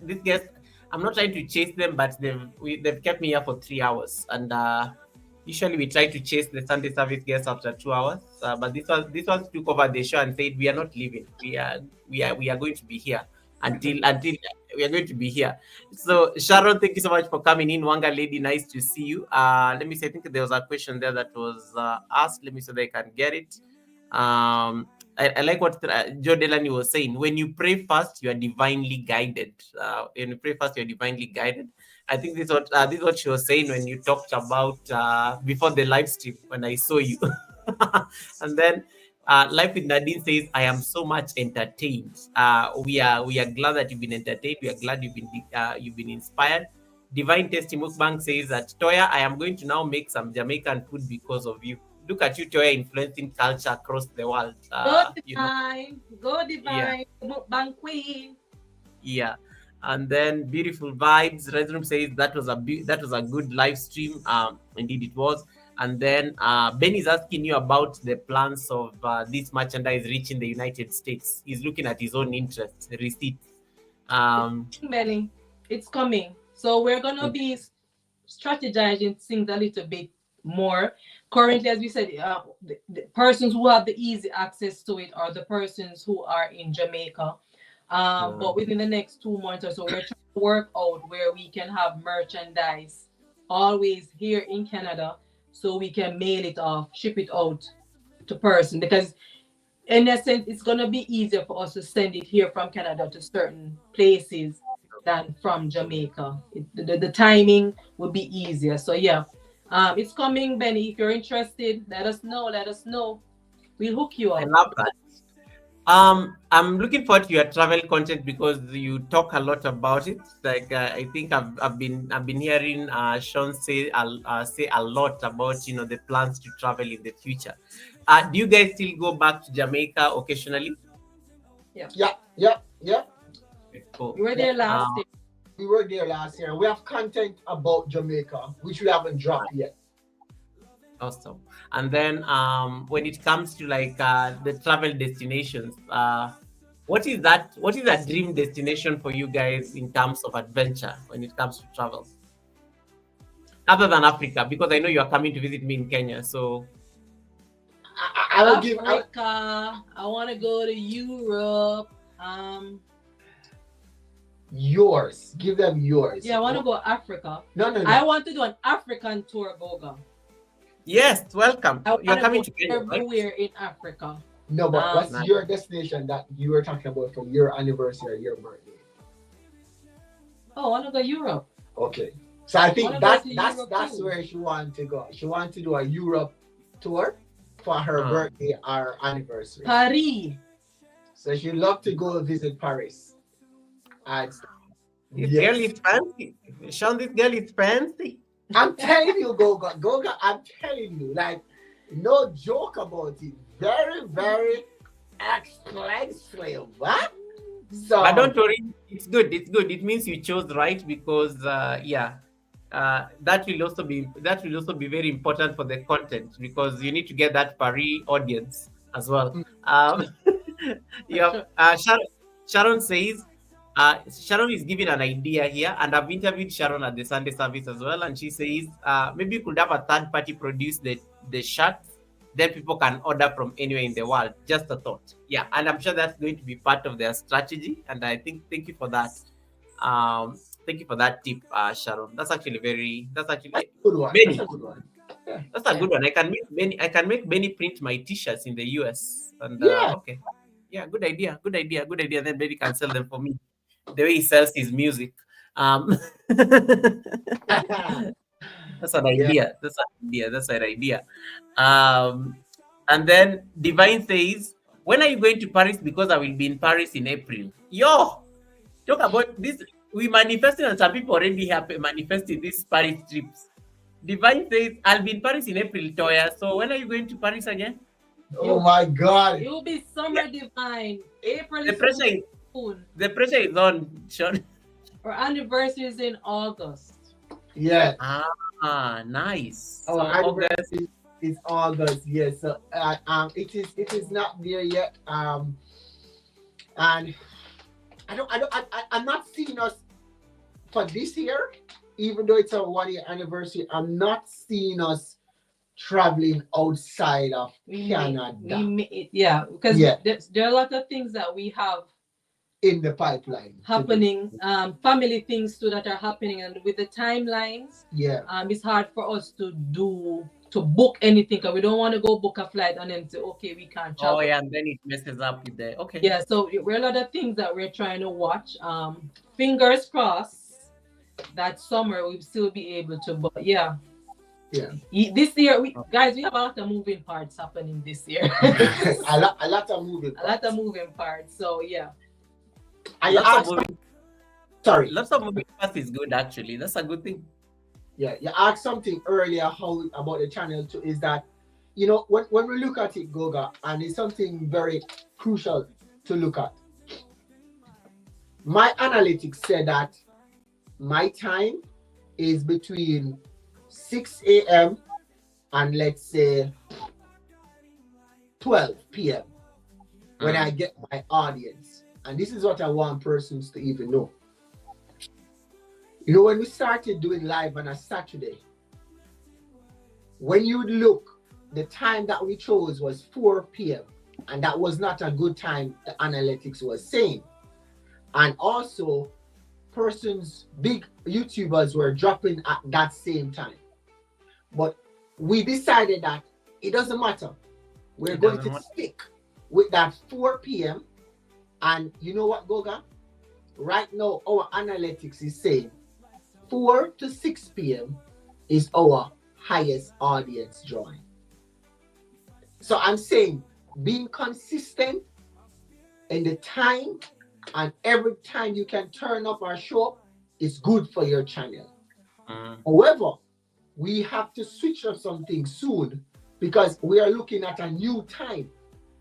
I'm not trying to chase them, but they've kept me here for 3 hours. And usually we try to chase the Sunday service guests after 2 hours. But this one took over the show and said, we are not leaving. We are going to be here until we are going to be here. So Sharon, thank you so much for coming in. Wanga lady, nice to see you. Let me see, I think there was a question there that was asked. Let me see if I can get it. I like what Joe Delany was saying. When you pray first, you are divinely guided. When you pray first, you are divinely guided. I think this is what she was saying when you talked about before the live stream when I saw you. And then Life with Nadine says, "I am so much entertained. We are glad that you've been entertained. We are glad you've been inspired." Divine Testimony Bank says that, "Toya, I am going to now make some Jamaican food because of you." Look at you, Toya, influencing culture across the world. Go You know, divine, go yeah. divine, mukbang queen. Yeah. And then Beautiful Vibes Restroom says that was a good live stream. Indeed it was. And then Ben is asking you about the plans of this merchandise reaching the United States. He's looking at his own interest, receipt. Um, Benny, it's coming. So we're gonna be strategizing things a little bit more. Currently, as we said, the persons who have the easy access to it are the persons who are in Jamaica. But within the next 2 months or so, we're trying to work out where we can have merchandise always here in Canada, so we can mail it off, ship it out to person. Because in essence, it's gonna be easier for us to send it here from Canada to certain places than from Jamaica. The timing will be easier. So yeah, it's coming, Benny. If you're interested, let us know. Let us know. We'll hook you I up. love that. I'm looking forward to your travel content because you talk a lot about it. Like I think I've been hearing Sean say a lot about the plans to travel in the future. Do you guys still go back to Jamaica occasionally? Yeah. Yeah. Cool. You were there last year. We were there last year. We have content about Jamaica, which we haven't dropped yet. Awesome. And then when it comes to like the travel destinations, what is that dream destination for you guys in terms of adventure when it comes to travel? Other than Africa, because I know you are coming to visit me in Kenya. So I'll give. Africa. I want to go to Europe. Yours. Give them yours. Yeah, I want to go Africa. No. I want to do an African tour, Goga. yes, welcome. I You're want coming to to go Kenya, right? everywhere in Africa. No, but what's Nice. your destination that you were talking about for your anniversary or your birthday? Oh, I want to go Europe. Okay. So I think Wanna go to that's Europe too. where she wanted to go. She wanted to do a Europe tour for her birthday or anniversary. Paris. So she'd love to go visit Paris. And This yes. girl is fancy. Sean, this girl is fancy. I'm telling you, Goga, I'm telling you, like, no joke about it. Very, very expensive. What? So, But don't worry, it's good. It's good. It means you chose right because that will also be very important for the content because you need to get that Paris audience as well. Yeah. Sharon says. Sharon is giving an idea here, and I've interviewed Sharon at the Sunday service as well, and she says maybe you could have a third party produce the shirts, then people can order from anywhere in the world. Just a thought, yeah, and I'm sure that's going to be part of their strategy. And I think thank you for that. Thank you for that tip, Sharon. That's actually that's a good one. Benny. That's a good one. Yeah. That's a good one. I can make Benny print my T-shirts in the US, and Yeah. okay, yeah, good idea. Then Benny can sell them for me the way he sells his music. That's an idea. That's an idea. And then Divine says, when are you going to Paris? Because I will be in Paris in April. Yo, talk about this. We manifested, and some people already have manifested these Paris trips. Divine says, I'll be in Paris in April, Toya. So when are you going to Paris again? Oh my God. It will be summer, Divine. April The is pressure is soon. the pressure is on, Sean. Our anniversary is in August. Yeah. Nice. Our So August. anniversary is August. Yes. So it is not there yet. And I'm not seeing us for this year, even though it's our 1 year anniversary. I'm not seeing us traveling outside of Canada. Because there are a lot of things that we have in the pipeline happening, family things too that are happening, and with the timelines, it's hard for us to book anything because we don't want to go book a flight and then say, okay, we can't travel. Oh yeah, and then it messes up with the Yeah, so we're a lot of things that we're trying to watch. Fingers crossed. that summer we'll still be able to. But yeah, Yeah. this year, guys, we have a lot of moving parts happening this year. A lot of moving A lot parts. of moving parts. So yeah. And you Lots of asked, moving, sorry, lots of moving parts is good actually. That's a good thing. yeah, you asked something earlier how about the channel too, is that, when we look at it, Goga, and it's something very crucial to look at. My analytics said that my time is between 6 a.m. and let's say 12 p.m. when I get my audience. And this is what I want persons to even know. When we started doing live on a Saturday, when you look, the time that we chose was 4 p.m. And that was not a good time, the analytics was saying. And also, big YouTubers were dropping at that same time. But we decided that it doesn't matter. We're going to stick with that 4 p.m. And you know what, Goga? Right now, our analytics is saying 4 to 6 p.m. is our highest audience drawing. So I'm saying being consistent in the time, and every time you can turn up our show is good for your channel. However, we have to switch up something soon because we are looking at a new time.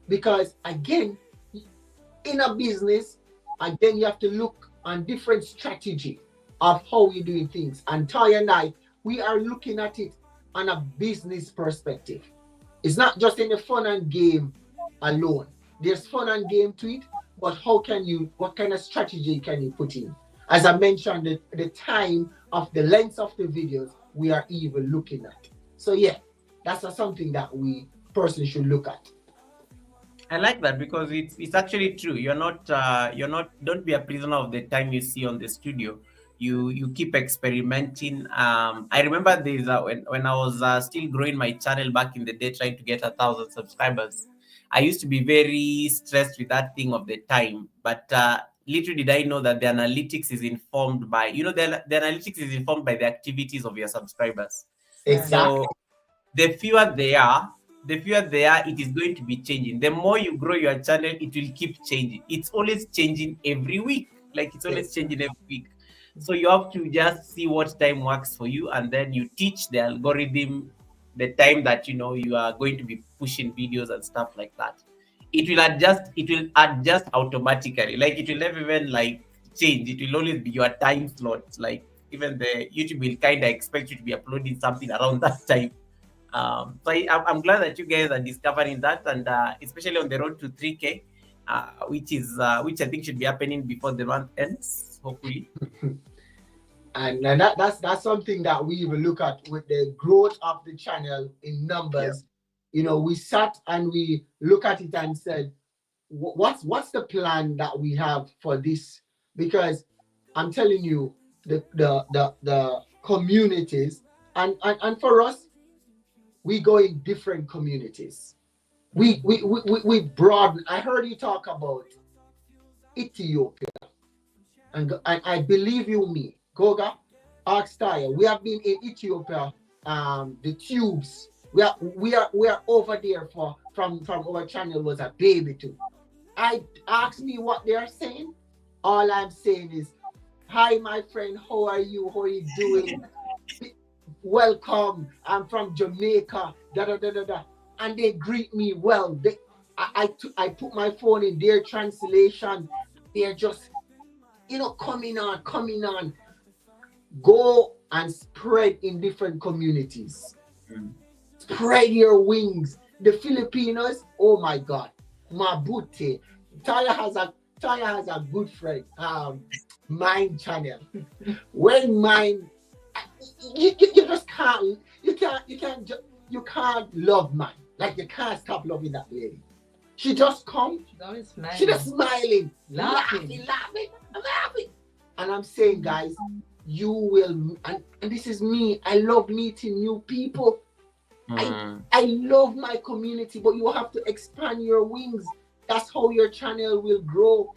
Because again, in a business, again, you have to look on different strategy of how we're doing things. And Toya and I, we are looking at it on a business perspective. It's not just in the fun and game alone. There's fun and game to it, but what kind of strategy can you put in? As I mentioned, the time of the length of the videos, we are even looking at. So yeah, that's something that we personally should look at. I like that because it's actually true. Don't be a prisoner of the time you see on the studio. You keep experimenting. I remember this when I was still growing my channel back in the day, trying to get 1,000 subscribers. I used to be very stressed with that thing of the time, but little did I know that the analytics is informed by the analytics is informed by the activities of your subscribers. Exactly. So the fewer they are, it is going to be changing. The more you grow your channel, it will keep changing. It's always changing every week. Like it's always changing every week. So you have to just see what time works for you, and then you teach the algorithm the time that you are going to be pushing videos and stuff like that. It will adjust automatically. Like it will never even like change. It will always be your time slot. Like even the YouTube will kind of expect you to be uploading something around that time. So I'm glad that you guys are discovering that, and especially on the road to 3K, which I think should be happening before the month ends, hopefully. And that's something that we even look at with the growth of the channel in numbers. Yeah. We sat and we look at it and said, what's the plan that we have for this? Because I'm telling you, the communities and for us, we go in different communities. We broaden. I heard you talk about Ethiopia, and I believe you me, Goga, Arkstyle. We have been in Ethiopia. The tubes. We are over there from our channel was a baby too. I ask me what they are saying. All I'm saying is, hi my friend, how are you? How are you doing? Welcome. I'm from Jamaica. Da da da da da. And they greet me well. I put my phone in their translation. They're just coming on. Go and spread in different communities. Spread your wings. The Filipinos, oh my God, Mabute. Taya has a good friend. Mind channel. When mine, you just can't. You can't love mine. Like you can't stop loving that lady. She just come. She just smiling, laughing. And I'm saying, guys, you will, and this is me. I love meeting new people. I love my community, but you have to expand your wings. That's how your channel will grow.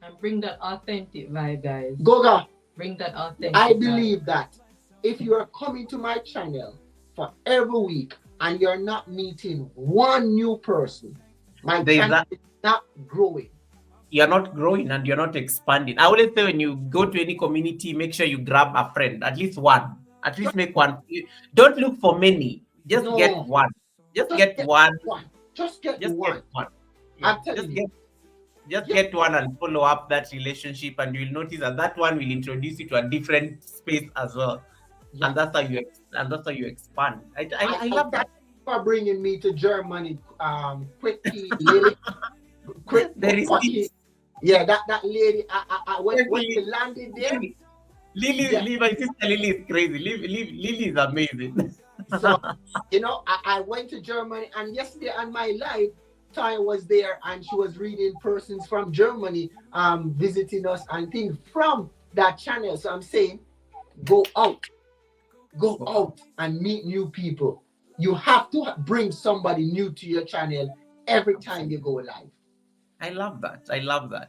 And bring that authentic vibe, guys. Goga, Bring that authentic. I believe that if you are coming to my channel for every week and you're not meeting one new person, my channel is not growing. You're not growing and you're not expanding. I always say when you go to any community, make sure you grab a friend, at least one. At least make one. Don't look for many. Just get one. Just get one. Just get Just one. get one. I'm telling you. Just get one and follow up that relationship, and you'll notice that one will introduce you to a different space as well. Yeah. And that's how you expand. I love that. For bringing me to Germany, quickly, Lily. Yeah, that lady. When we landed there, Lily, my sister Lily is crazy. Lily is amazing. So, I went to Germany, and yesterday on my live, Ty was there, and she was reading persons from Germany, visiting us and things from that channel. So I'm saying, go out and meet new people. You have to bring somebody new to your channel every time you go live. I love that.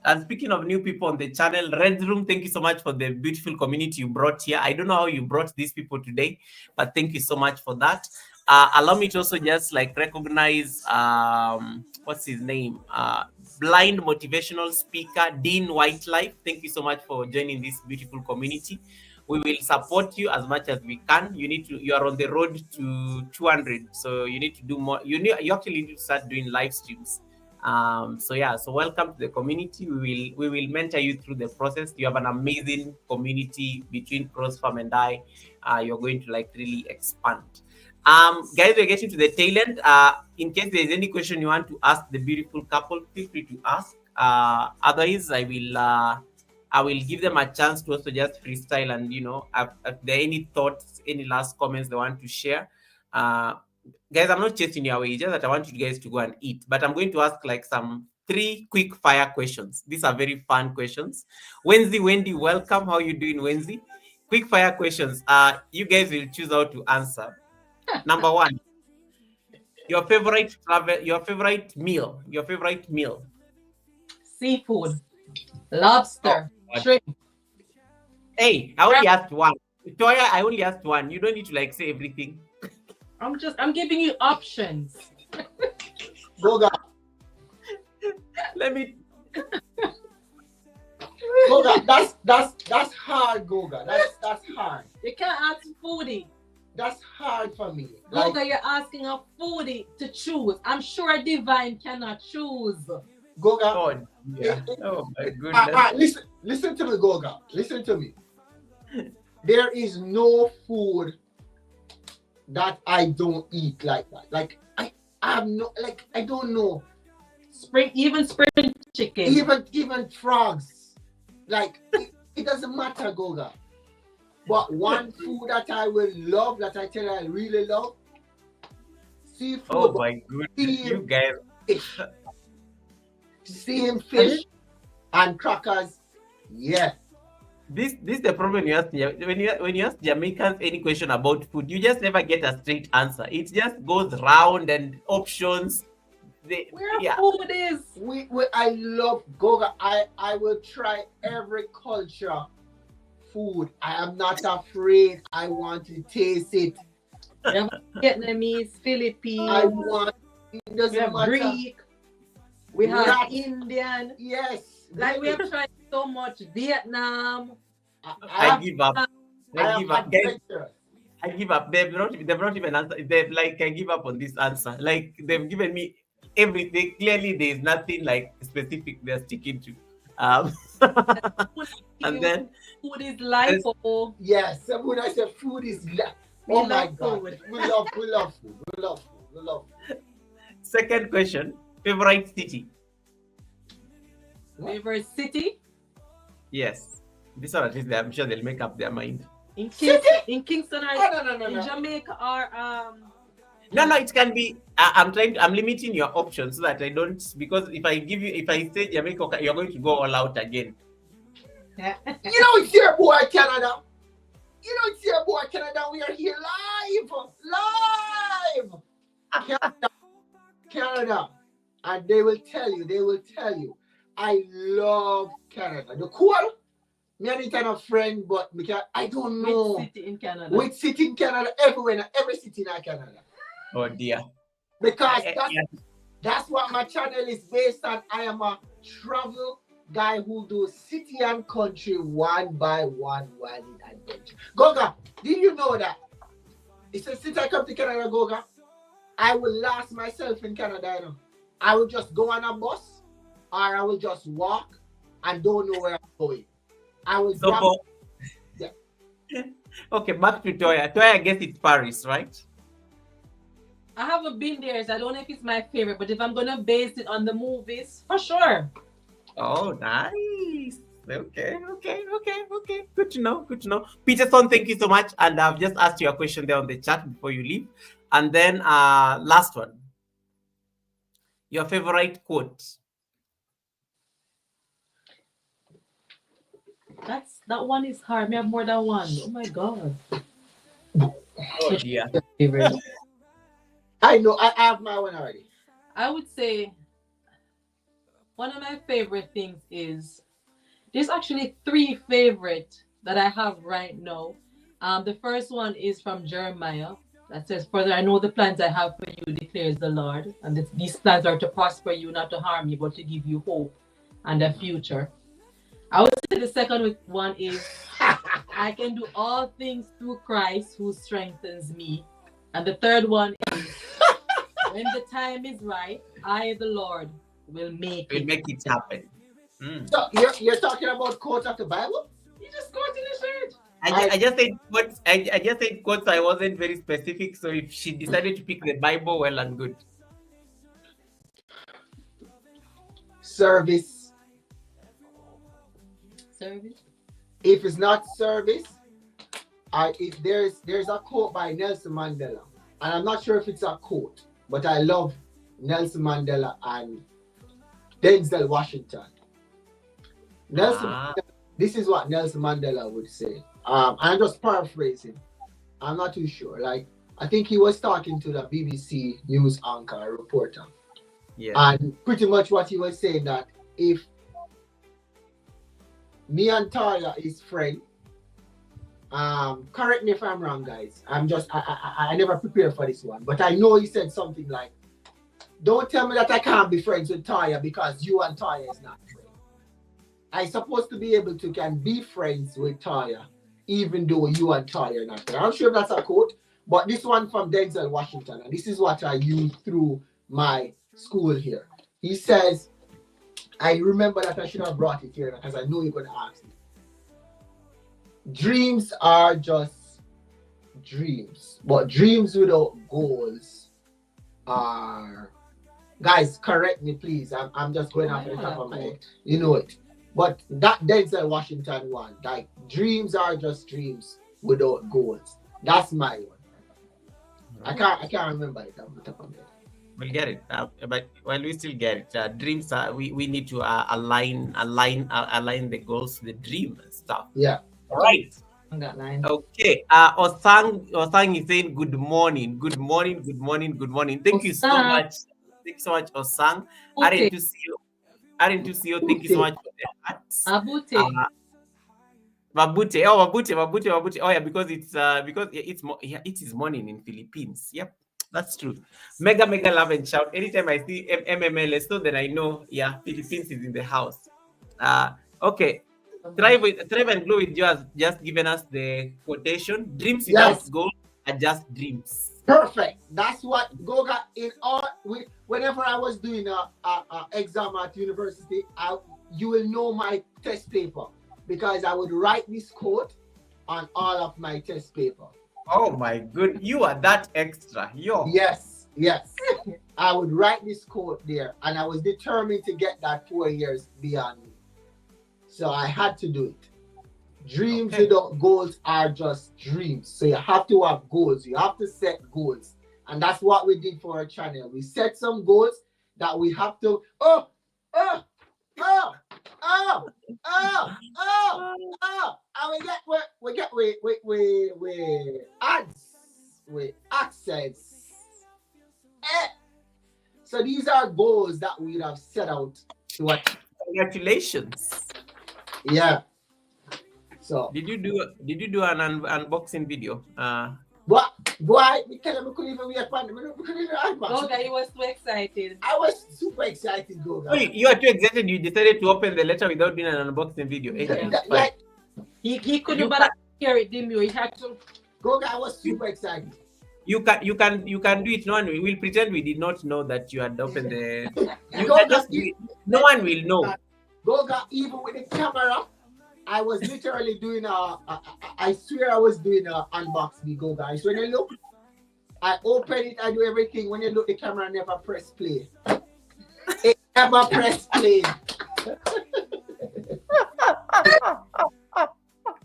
And speaking of new people on the channel, Red Room, thank you so much for the beautiful community you brought here. I don't know how you brought these people today, but thank you so much for that. Allow me to also just recognize, what's his name? Blind motivational speaker, Dean Whitelife. Thank you so much for joining this beautiful community. We will support you as much as we can. You are on the road to 200, so you need to do more. You actually need to start doing live streams. So welcome to the community. We will mentor you through the process. You have an amazing community between Cross Farm and I. You're going to really expand. Guys, we're getting to the tail end. In case there's any question you want to ask the beautiful couple, feel free to ask. Otherwise, I will give them a chance to also just freestyle, and if there are any thoughts, any last comments they want to share. Guys, I'm not chasing you away, just that I want you guys to go and eat. But I'm going to ask some 3 quick fire questions. These are very fun questions. Wendy, welcome. How are you doing, Wendy? Quick fire questions. You guys will choose how to answer. Number 1, your favorite meal. Seafood, lobster, shrimp. Hey, I only asked one. Toya, I only asked one. You don't need to say everything. I'm giving you options. Goga. Let me. Goga, that's hard, Goga. That's hard. You can't ask foodie. That's hard for me. Goga, you're asking a foodie to choose. I'm sure Divine cannot choose. Goga. Oh, yeah. Oh my goodness. Listen to me, Goga. Listen to me. There is no food that I don't eat like that. I have no I don't know. Spring chicken. Even frogs. It doesn't matter, Goga. But one food that I will love, that I tell you I really love, seafood. Oh my goodness, you guys. Steamed fish and crackers. Yeah. This is the problem when you ask Jamaicans any question about food, you just never get a straight answer. It just goes round and options. Food is. I love Goga. I will try every culture food. I am not afraid. I want to taste it. Vietnamese, Philippines. I want. It doesn't matter. Greek. We have Indian. Yes. We have tried so much. Vietnam. I give up. I give up. I give up. They've not even answered. I give up on this answer. They've given me everything. Clearly, there is nothing specific they're sticking to. And then food is life. Yes. When I say food is life. Oh my God. We love food. We love food. Second question. Favorite city? Favorite city? Yes. This one, at least I'm sure they'll make up their mind. In Kingston or no. Jamaica or No, it can be. I'm limiting your options so that I don't, because if I say Jamaica, you're going to go all out again. It's your boy Canada. We are here live. Canada. And they will tell you, I love Canada. The cool, Me and it kind of friend, but I don't know. Which city in Canada? Which city in Canada? Everywhere, every city in Canada. Oh dear. Because that's what my channel is based on. I am a travel guy who do city and country one by one while in adventure. Goga, did you know that? It says since I come to Canada, Goga, I will last myself in Canada. You know? I will just go on a bus or I will just walk and don't know where I'm going. I will yeah. Okay, back to Toya. Toya, I guess it's Paris, right? I haven't been there, so I don't know if it's my favorite, but if I'm gonna base it on the movies, for sure. Oh, nice. Okay. Good to know. Peterson, thank you so much. And I've just asked you a question there on the chat before you leave. And then last one. Your favorite quote. That one is hard. Me have more than one. Oh my god. Oh dear. I know. I have my one already. I would say one of my favorite things is there's actually 3 favorite that I have right now. The first one is from Jeremiah that says, "Further, I know the plans I have for you, declares the Lord, and these plans are to prosper you, not to harm you, but to give you hope and a future." I would say the second one is, "I can do all things through Christ who strengthens me." And the third one is, "When the time is right, I, the Lord, will make it happen." So you're talking about quotes of the Bible? You just quoted the shirt. I just said quotes. I just said quotes. I wasn't very specific. So if she decided to pick the Bible, well and good. Service. If it's not service, if there's a quote by Nelson Mandela, and I'm not sure if it's a quote, but I love Nelson Mandela and Denzel Washington. This is what Nelson Mandela would say. I'm just paraphrasing. I'm not too sure. Like, I think he was talking to the BBC news anchor, reporter. Yeah. And pretty much what he was saying, that if me and Taya is friend, correct me if I'm wrong, guys. I never prepared for this one, but I know he said something like, "Don't tell me that I can't be friends with Taya because you and Taya is not friends. I'm supposed to be able to can be friends with Taya, even though you and Taya are not friends." I'm sure that's a quote, but this one from Denzel Washington, and this is what I use through my school here. He says, I remember that I should have brought it here because I know you're going to ask me. "Dreams are just dreams, but dreams without goals are..." Guys, correct me, please. I'm just going off the top of my head. You know it. But that Denzel Washington one, like, dreams are just dreams without goals. That's my one. I can't remember it off the top of my head. We'll get it, but we still get it. Dreams are, we need to align the goals to the dream and stuff. Yeah. Right. On that line. Okay. Osang is saying good morning. Thank you so much. Thank you so much, Osang. Okay. Thank you so much for the hearts. Abute. Mabute. Oh yeah, because it is morning in Philippines. Yep, that's true. Mega love and shout. Anytime I see MMLS, so then I know, Philippines is in the house. Okay. Thrive and Glow with you has just given us the quotation. Dreams without goals are just dreams. Perfect. That's what Goga whenever I was doing a exam at university, you will know my test paper, because I would write this quote on all of my test paper. Oh my good, you are that extra. Yes. I would write this quote there, and I was determined to get that 4 years beyond me. So I had to do it. Dreams without goals are just dreams. So you have to have goals. You have to set goals. And that's what we did for our channel. We set some goals that we have to... And we get ads, with access. So these are goals that we have set out to achieve. Congratulations. Yeah. So did you do an unboxing video? but boy, we tell him we couldn't even react on we couldn't even unbox. Goga, he was so excited. I was super excited, Oh, Goga. you are too excited. You decided to open the letter without doing an unboxing video. Like He couldn't You but hear it, didn't you? He had to. Goga, I was super excited. you can do it. No one will pretend we did not know that you had opened the. You Goga, can just do it. No one will know. Goga, even with the camera, I was literally doing I swear I was doing a unboxing, Goga. Guys, when you look, I open it, I do everything. When you look, the camera never press play. It never press play.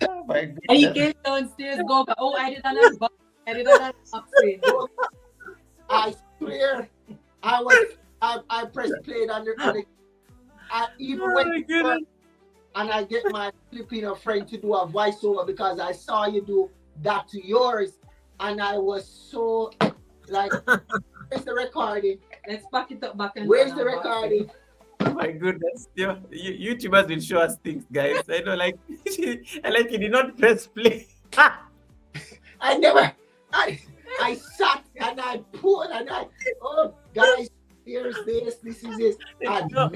Oh my goodness. And he came downstairs, Goga. Oh, I did an unboxing. I did an unboxing. I swear, I pressed play on the I even Oh went my to goodness. work and I get my Filipino friend to do a voiceover because I saw you do that to yours, and I was so like, where's the recording? Let's pack it up back and Where's the recording? Oh my goodness. Yeah, YouTubers will show us things, guys. I know, like, I like you did not press play. I never, I sat and I pulled and oh guys, here's this is this. And No,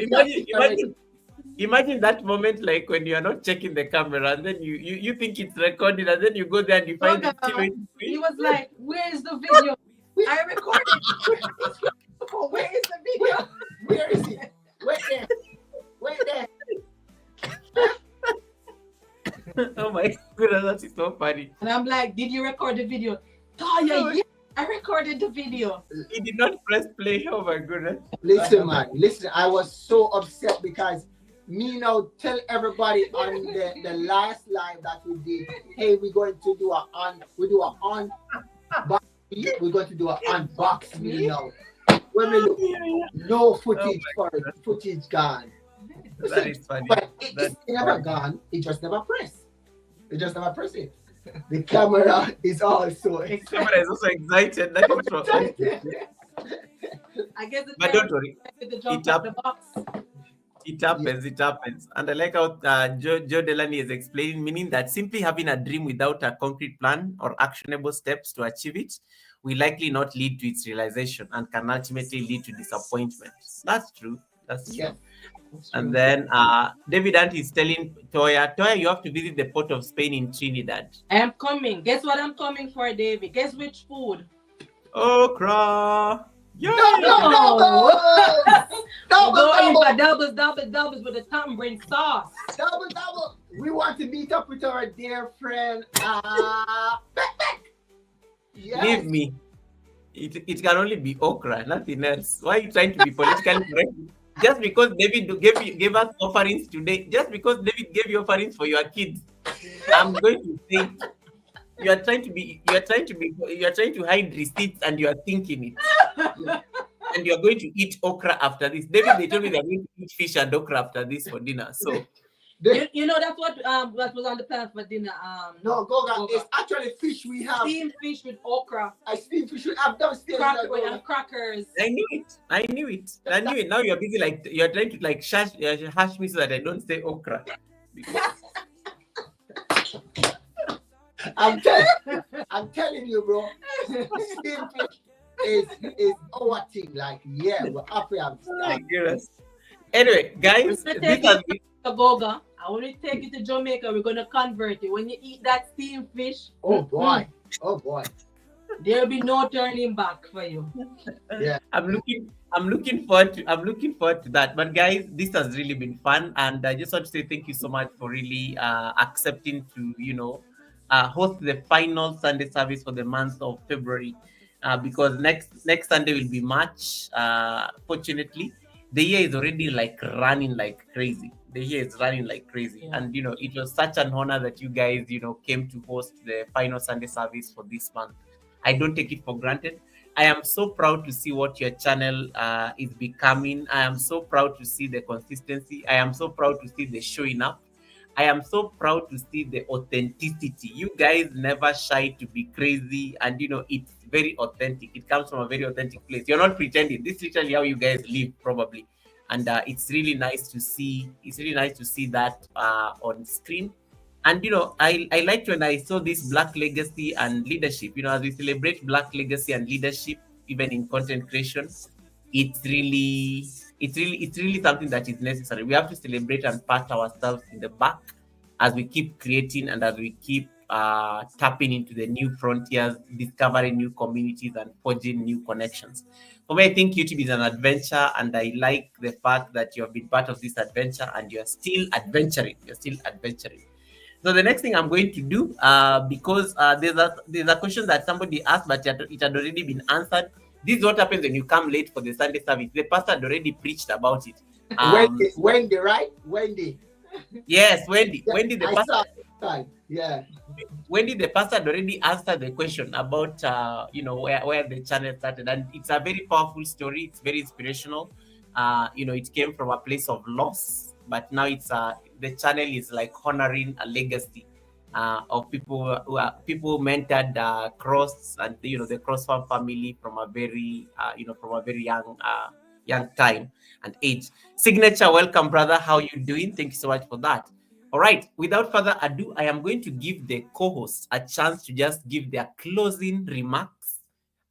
imagine that moment, like when you are not checking the camera and then you think it's recorded and then you go there and you find it still waiting for He you. was like, where's the video? I recorded. Where is the video? Where is it? Wait there. Wait there. Oh my goodness, that is so funny. And I'm like, did you record the video? Oh, yeah, I recorded the video. He did not press play. Oh my goodness. Listen, man. Listen, I was so upset because me now tell everybody on the last live that we did, hey, we're going to do we're going to do an unboxing now. When we look, no footage for it, footage gone. That is funny. But it's never gone. It just never press. It just never press it. The camera is also The camera is also excited. That is true. I guess it's But don't worry. the jump It of the box. It happens, it happens. And I like how Joe Delaney is explaining, meaning that simply having a dream without a concrete plan or actionable steps to achieve it will likely not lead to its realization and can ultimately lead to disappointment. That's true. That's true. Yeah. And then David Ant is telling Toya, you have to visit the port of Spain in Trinidad. I am coming. Guess what I'm coming for, David? Guess which food? Okra. Yay! No. Double. Doubles with the tamarind sauce. Double. We want to meet up with our dear friend, Beck. Yes. Leave me. It can only be okra, nothing else. Why are you trying to be politically correct? Just because David gave us offerings today, just because David gave you offerings for your kids, I'm going to say you are trying to hide receipts and you are thinking it. And you are going to eat okra after this. David, they told me they're going to eat fish and okra after this for dinner. So you know that's what was on the plan for dinner. No, Goga, it's actually fish we have. Steamed fish with okra. Steamed fish we have downstairs. And crackers. I knew it. Now you're busy like you're trying to like hash me so that I don't say okra. I'm telling you, bro. Steamed fish is our thing. Like, yeah, we're happy. Anyway, guys, this has been Goga. I want to take you to Jamaica. We're gonna convert it. When you eat that steamed fish, oh boy, there'll be no turning back for you. Yeah, I'm looking forward to that. But guys, this has really been fun, and I just want to say thank you so much for really accepting to host the final Sunday service for the month of February, because next Sunday will be March. Fortunately, the year is already like running like crazy. And it was such an honor that you guys came to host the final Sunday service for this month. I don't take it for granted. I am so proud to see what your channel is becoming. I am so proud to see the consistency. I am so proud to see the showing up. I am so proud to see the authenticity. You guys never shy to be crazy, and it's very authentic. It comes from a very authentic place. You're not pretending. This is literally how you guys live, probably. And it's really nice to see. It's really nice to see that on screen. And I liked when I saw this Black legacy and leadership. As we celebrate Black legacy and leadership, even in content creation, it's really, it's really something that is necessary. We have to celebrate and pat ourselves in the back as we keep creating and as we keep tapping into the new frontiers, discovering new communities and forging new connections. For me, I think YouTube is an adventure, and I like the fact that you have been part of this adventure and you're still adventuring. You're still adventuring. So the next thing I'm going to do, because there's a question that somebody asked, but it had already been answered. This is what happens when you come late for the Sunday service. The pastor had already preached about it. Wendy, right? Wendy. Yes, Wendy. Yeah, Wendy, the I pastor. saw it. Yeah. Wendy, the pastor, had already answered the question about where the channel started, and it's a very powerful story. It's very inspirational. It came from a place of loss, but now the channel is like honoring a legacy of people who mentored Cross and the Cross Farm family from a very young time and age. Signature, welcome, brother. How you doing? Thank you so much for that. All right, without further ado, I am going to give the co-hosts a chance to just give their closing remarks,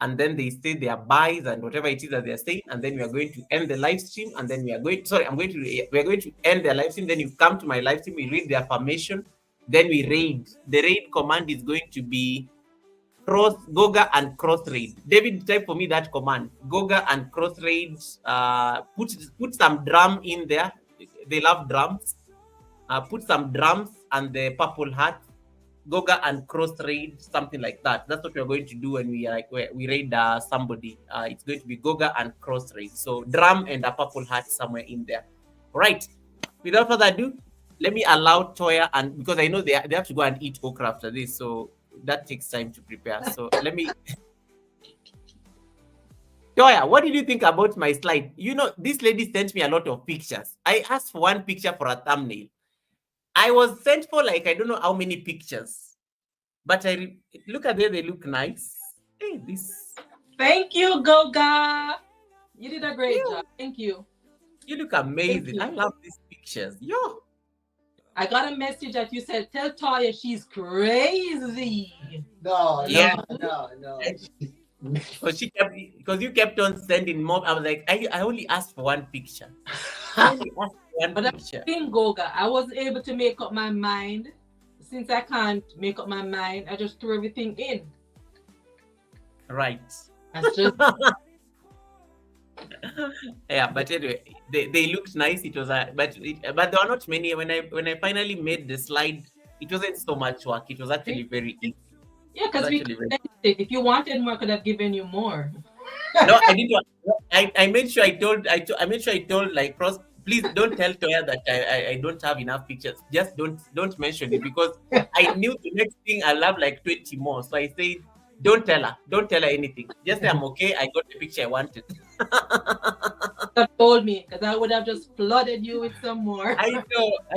and then they say their buys and whatever it is that they're saying, and then we are going to end the live stream, and then we are going to end their live stream. Then you come to my live stream, we read the affirmation, then we raid. The raid command is going to be Goga and cross raid. David, type for me that command. Goga and cross raid. Put some drum in there. They love drums. Put some drums and the purple hat, Goga and cross raid, something like that. That's what we're going to do when we raid somebody. It's going to be Goga and cross raid. So drum and a purple hat somewhere in there. All right. Without further ado, let me allow Toya, and because I know they have to go and eat okra after this, so that takes time to prepare. So let me. Toya, what did you think about my slide? This lady sent me a lot of pictures. I asked for one picture for a thumbnail. I was sent for like, I don't know how many pictures, but look at them, they look nice. Hey, this. Thank you, Goga. You did a great job. Thank you. You look amazing. I love these pictures. Yo. I got a message that you said, tell Toya she's crazy. No. Because you kept on sending more. I was like, I only asked for one picture. But I'm saying, Goga, I wasn't able to make up my mind. Since I can't make up my mind, I just threw everything in. Right. That's just... Yeah, but anyway, they looked nice. It was but there are not many. When I finally made the slide, it wasn't so much work. It was actually very easy. Yeah, because if you wanted more, I could have given you more. No, I didn't. I made sure I told like Cross, please don't tell Toya that I don't have enough pictures. Just don't mention it, because I knew the next thing I'll have like 20 more. So I said, don't tell her anything. Just say I'm okay. I got the picture I wanted. Have told me, because I would have just flooded you with some more. I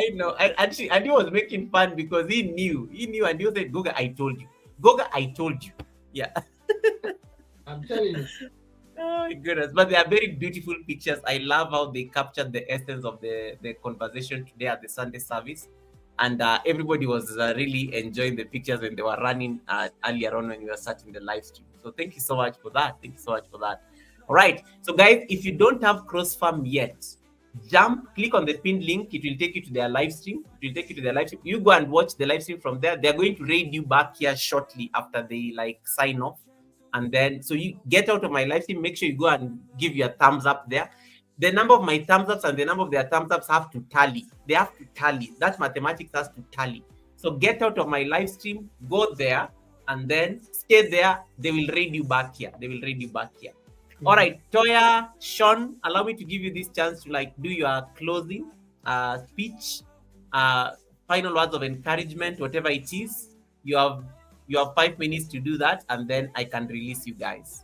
know. And he was making fun because he knew, and he said, Goga, I told you. Goga, I told you. Yeah. I'm telling you. Oh my goodness. But they are very beautiful pictures. I love how they captured the essence of the conversation today at the Sunday service. And everybody was really enjoying the pictures when they were running earlier on when we were starting the live stream. So thank you so much for that. All right. So guys, if you don't have Cross Farm yet, click on the pinned link. It will take you to their live stream. You go and watch the live stream from there. They're going to raid you back here shortly after they sign off. And then, so you get out of my live stream, make sure you go and give your thumbs up there. The number of my thumbs ups and the number of their thumbs ups have to tally. They have to tally. That mathematics has to tally. So get out of my live stream, go there, and then stay there. They will raid you back here. All right, Toya, Sean, allow me to give you this chance to do your closing speech, final words of encouragement, whatever it is. You have 5 minutes to do that, and then I can release you guys.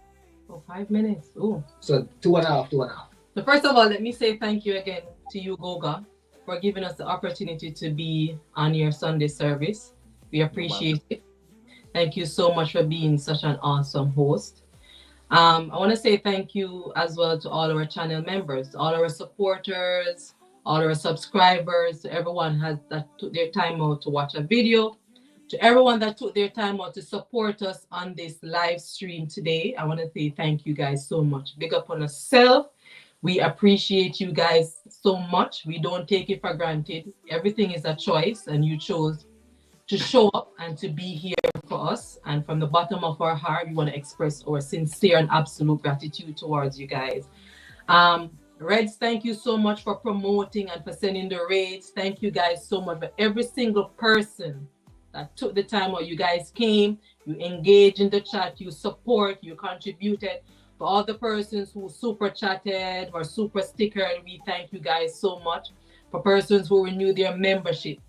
Oh, 5 minutes. Oh. So 2.5. So first of all, let me say thank you again to you, Goga, for giving us the opportunity to be on your Sunday service. We appreciate it. Thank you so much for being such an awesome host. I want to say thank you as well to all our channel members, all our supporters, all our subscribers, to everyone that took their time out to watch a video, to everyone that took their time out to support us on this live stream today. I want to say thank you guys so much. Big up on yourself. We appreciate you guys so much. We don't take it for granted. Everything is a choice, and you chose to show up and to be here for us. And from the bottom of our heart, we want to express our sincere and absolute gratitude towards you guys. Reds, thank you so much for promoting and for sending the raids. Thank you guys so much for every single person that took the time out. You guys came, you engaged in the chat, you support, you contributed. For all the persons who super chatted or super stickered, we thank you guys so much. For persons who renewed their membership,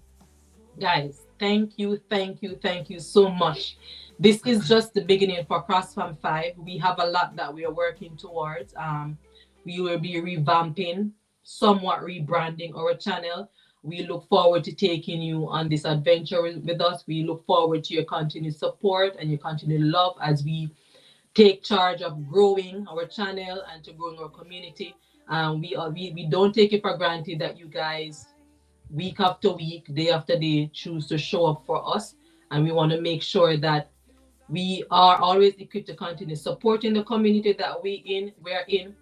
guys, thank you so much. This is just the beginning for CrossFam 5. We have a lot that we are working towards. We will be revamping, somewhat rebranding our channel. We look forward to taking you on this adventure with us. We look forward to your continued support and your continued love as we take charge of growing our channel and to growing our community. We don't take it for granted that you guys, week after week, day after day, choose to show up for us. And we want to make sure that we are always equipped to continue supporting the community that we're in.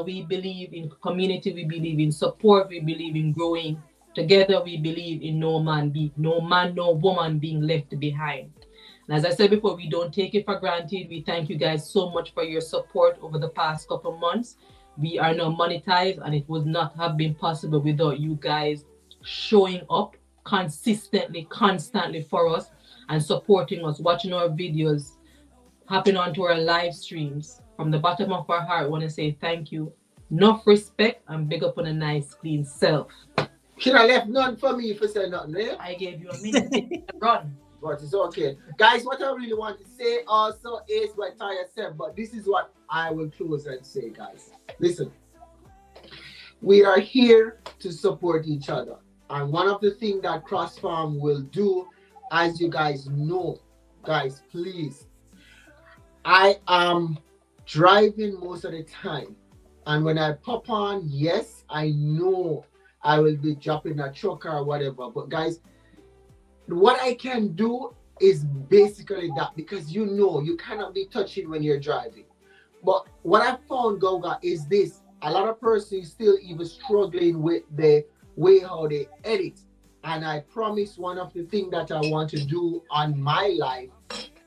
We believe in community, we believe in support, we believe in growing together, we believe in no man, no woman being left behind. And as I said before, we don't take it for granted. We thank you guys so much for your support over the past couple months. We are now monetized, and it would not have been possible without you guys showing up consistently, constantly for us and supporting us, watching our videos, hopping onto our live streams. From the bottom of our heart, I want to say thank you. Enough respect and big up on a nice, clean self. Should I left none for me for saying nothing, eh? I gave you a minute to run. But it's okay. Guys, what I really want to say also is what Taya said, but this is what I will close and say, guys. Listen, we are here to support each other. And one of the things that CrossFarm will do, as you guys know, guys, please, I am driving most of the time. And when I pop on, yes, I know I will be dropping a truck or whatever. But guys, what I can do is basically that, because you know you cannot be touching when you're driving. But what I found, Goga, is this. A lot of persons still even struggling with the way how they edit. And I promise one of the things that I want to do on my life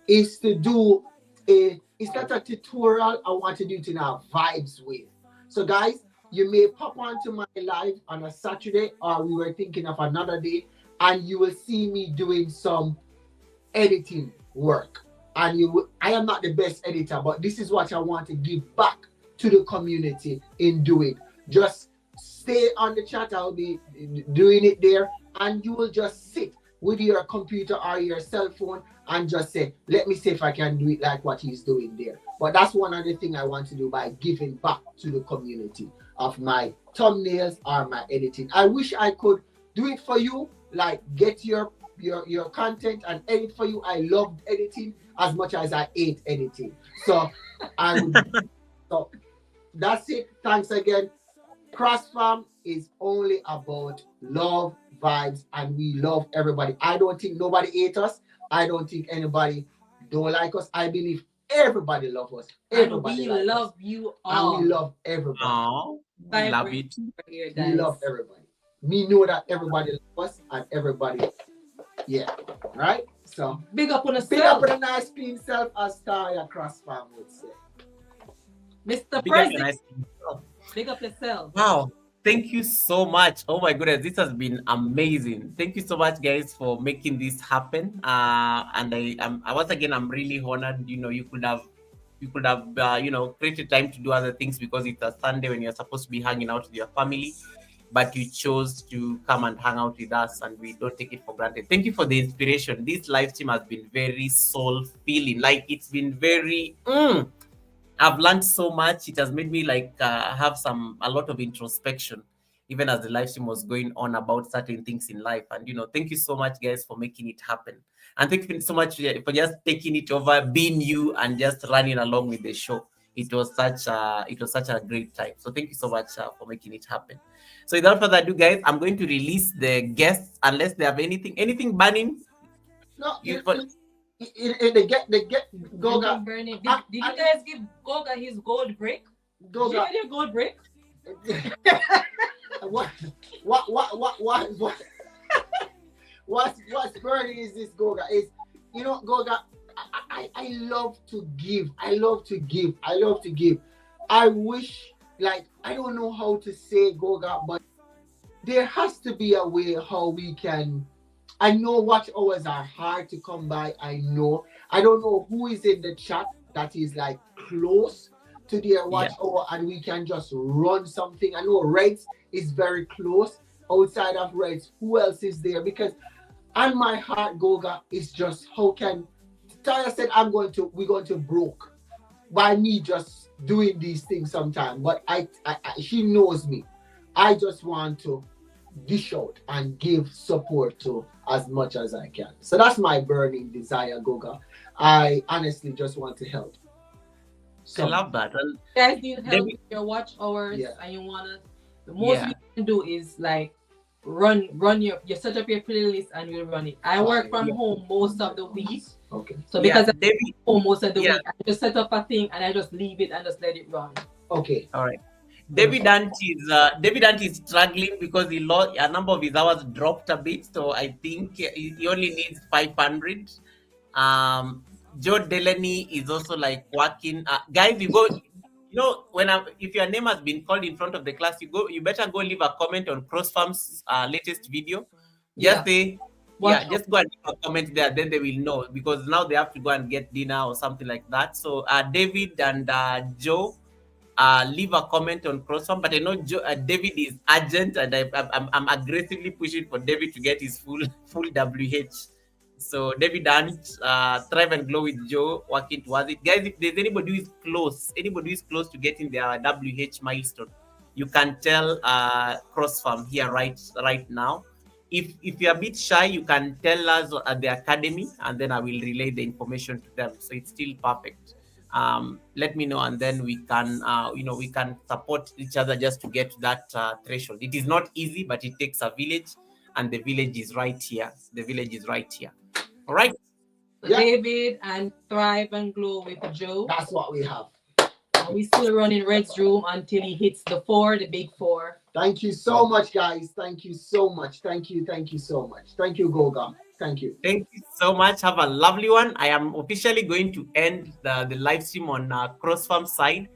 is to do it's not a tutorial, I want to do it in a vibes way. So guys, you may pop onto my live on a Saturday, or we were thinking of another day, and you will see me doing some editing work. And I am not the best editor, but this is what I want to give back to the community in doing. Just stay on the chat, I'll be doing it there, and you will just sit with your computer or your cell phone and just say, let me see if I can do it like what he's doing there. But that's one other thing I want to do by giving back to the community of my thumbnails or my editing. I wish I could do it for you, like get your content and edit for you. I loved editing as much as I hate editing. So so that's it. Thanks again. CrossFam is only about love, vibes, and we love everybody. I don't think nobody hates us. I don't think anybody don't like us. I believe everybody loves us. Everybody and we love us. You all. And we love everybody. Oh, we love it. We love everybody. We know that everybody loves us and everybody, yeah, right? So big up on a big up on a nice clean self, as Taya CrossFam would say. Mr. President, big up yourself. Wow. Thank you so much. Oh my goodness, this has been amazing. Thank you so much, guys, for making this happen. And I once again, I'm really honored. You know, you could have created time to do other things because it's a Sunday when you're supposed to be hanging out with your family, but you chose to come and hang out with us, and we don't take it for granted. Thank you for the inspiration. This live stream has been very soul feeling. Like it's been very. I've learned so much. It has made me have a lot of introspection, even as the live stream was going on about certain things in life. And, thank you so much, guys, for making it happen. And thank you so much for just taking it over, being you and just running along with the show. it was such a great time. So thank you so much for making it happen. So without further ado, guys, I'm going to release the guests unless they have anything burning. No, You for they get Goga. Anything burning. Did, I, did you I, guys give Goga his gold brick? Did you Goga. get your gold brick? what, what, what's burning is this, Goga? Is, Goga, I love to give. I love to give. I love to give. I wish, like, I don't know how to say, Goga, but there has to be a way how we can. I know watch hours are hard to come by. I know. I don't know who is in the chat that is like close to their watch hour and we can just run something. I know Reds is very close. Outside of Reds, who else is there? Because and my heart, Goga, is just how can Taya said we're going to broke by me just doing these things sometime. But she knows me. I just want to dish out and give support to as much as I can. So that's my burning desire, Goga. I honestly just want to help. I love that. And You guys need help with your watch hours and you wanna the most you can do is like run you set up your playlist and you run it. I work from home most of the week. Okay. So because I'm home most of the week, I just set up a thing and I just leave it and just let it run. Okay. All right. David Ant is struggling because he lost a number of his hours dropped a bit, so I think he only needs 500. Joe Delaney is also like working. Guys, if your name has been called in front of the class, you better go leave a comment on CrossFarm's latest video. Just say, just go and leave a comment there, then they will know because now they have to go and get dinner or something like that. So David and Joe, leave a comment on CrossFarm, but I know David is urgent, and I'm aggressively pushing for David to get his full WH. So David Ant, Thrive and Glow with Joe, working towards it. Guys, if there's anybody who is close to getting their WH milestone, you can tell CrossFarm here right now. If you're a bit shy, you can tell us at the academy, and then I will relay the information to them. So it's still perfect. Let me know, and then we can we can support each other just to get to that threshold. It is not easy, but it takes a village, and the village is right here. All right. David and Thrive and Glow with Joe. That's what we have. And we still running Red's room until he hits the big four. Thank you so much, guys. Thank you so much. Thank you so much. Thank you, Goga. Thank you. Thank you so much. Have a lovely one. I am officially going to end the live stream on CrossFarm side.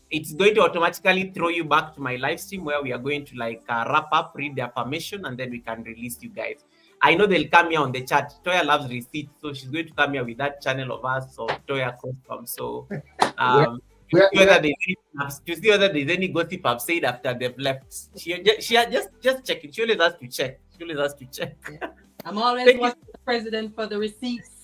It's going to automatically throw you back to my live stream where we are going to wrap up, read the affirmation, and then we can release you guys. I know they'll come here on the chat. Toya loves receipts, so she's going to come here with that channel of us of Toya CrossFarm. So to see whether there's any gossip I've said after they've left. She just check it. She always has to check. I'm always watching the president for the receipts.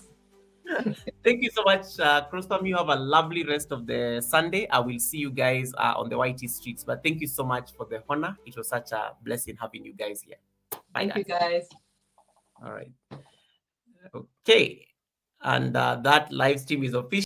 Thank you so much, CrossFarm. You have a lovely rest of the Sunday. I will see you guys on the YT streets. But thank you so much for the honor. It was such a blessing having you guys here. Bye, Thank you, guys. All right. Okay. And that live stream is official.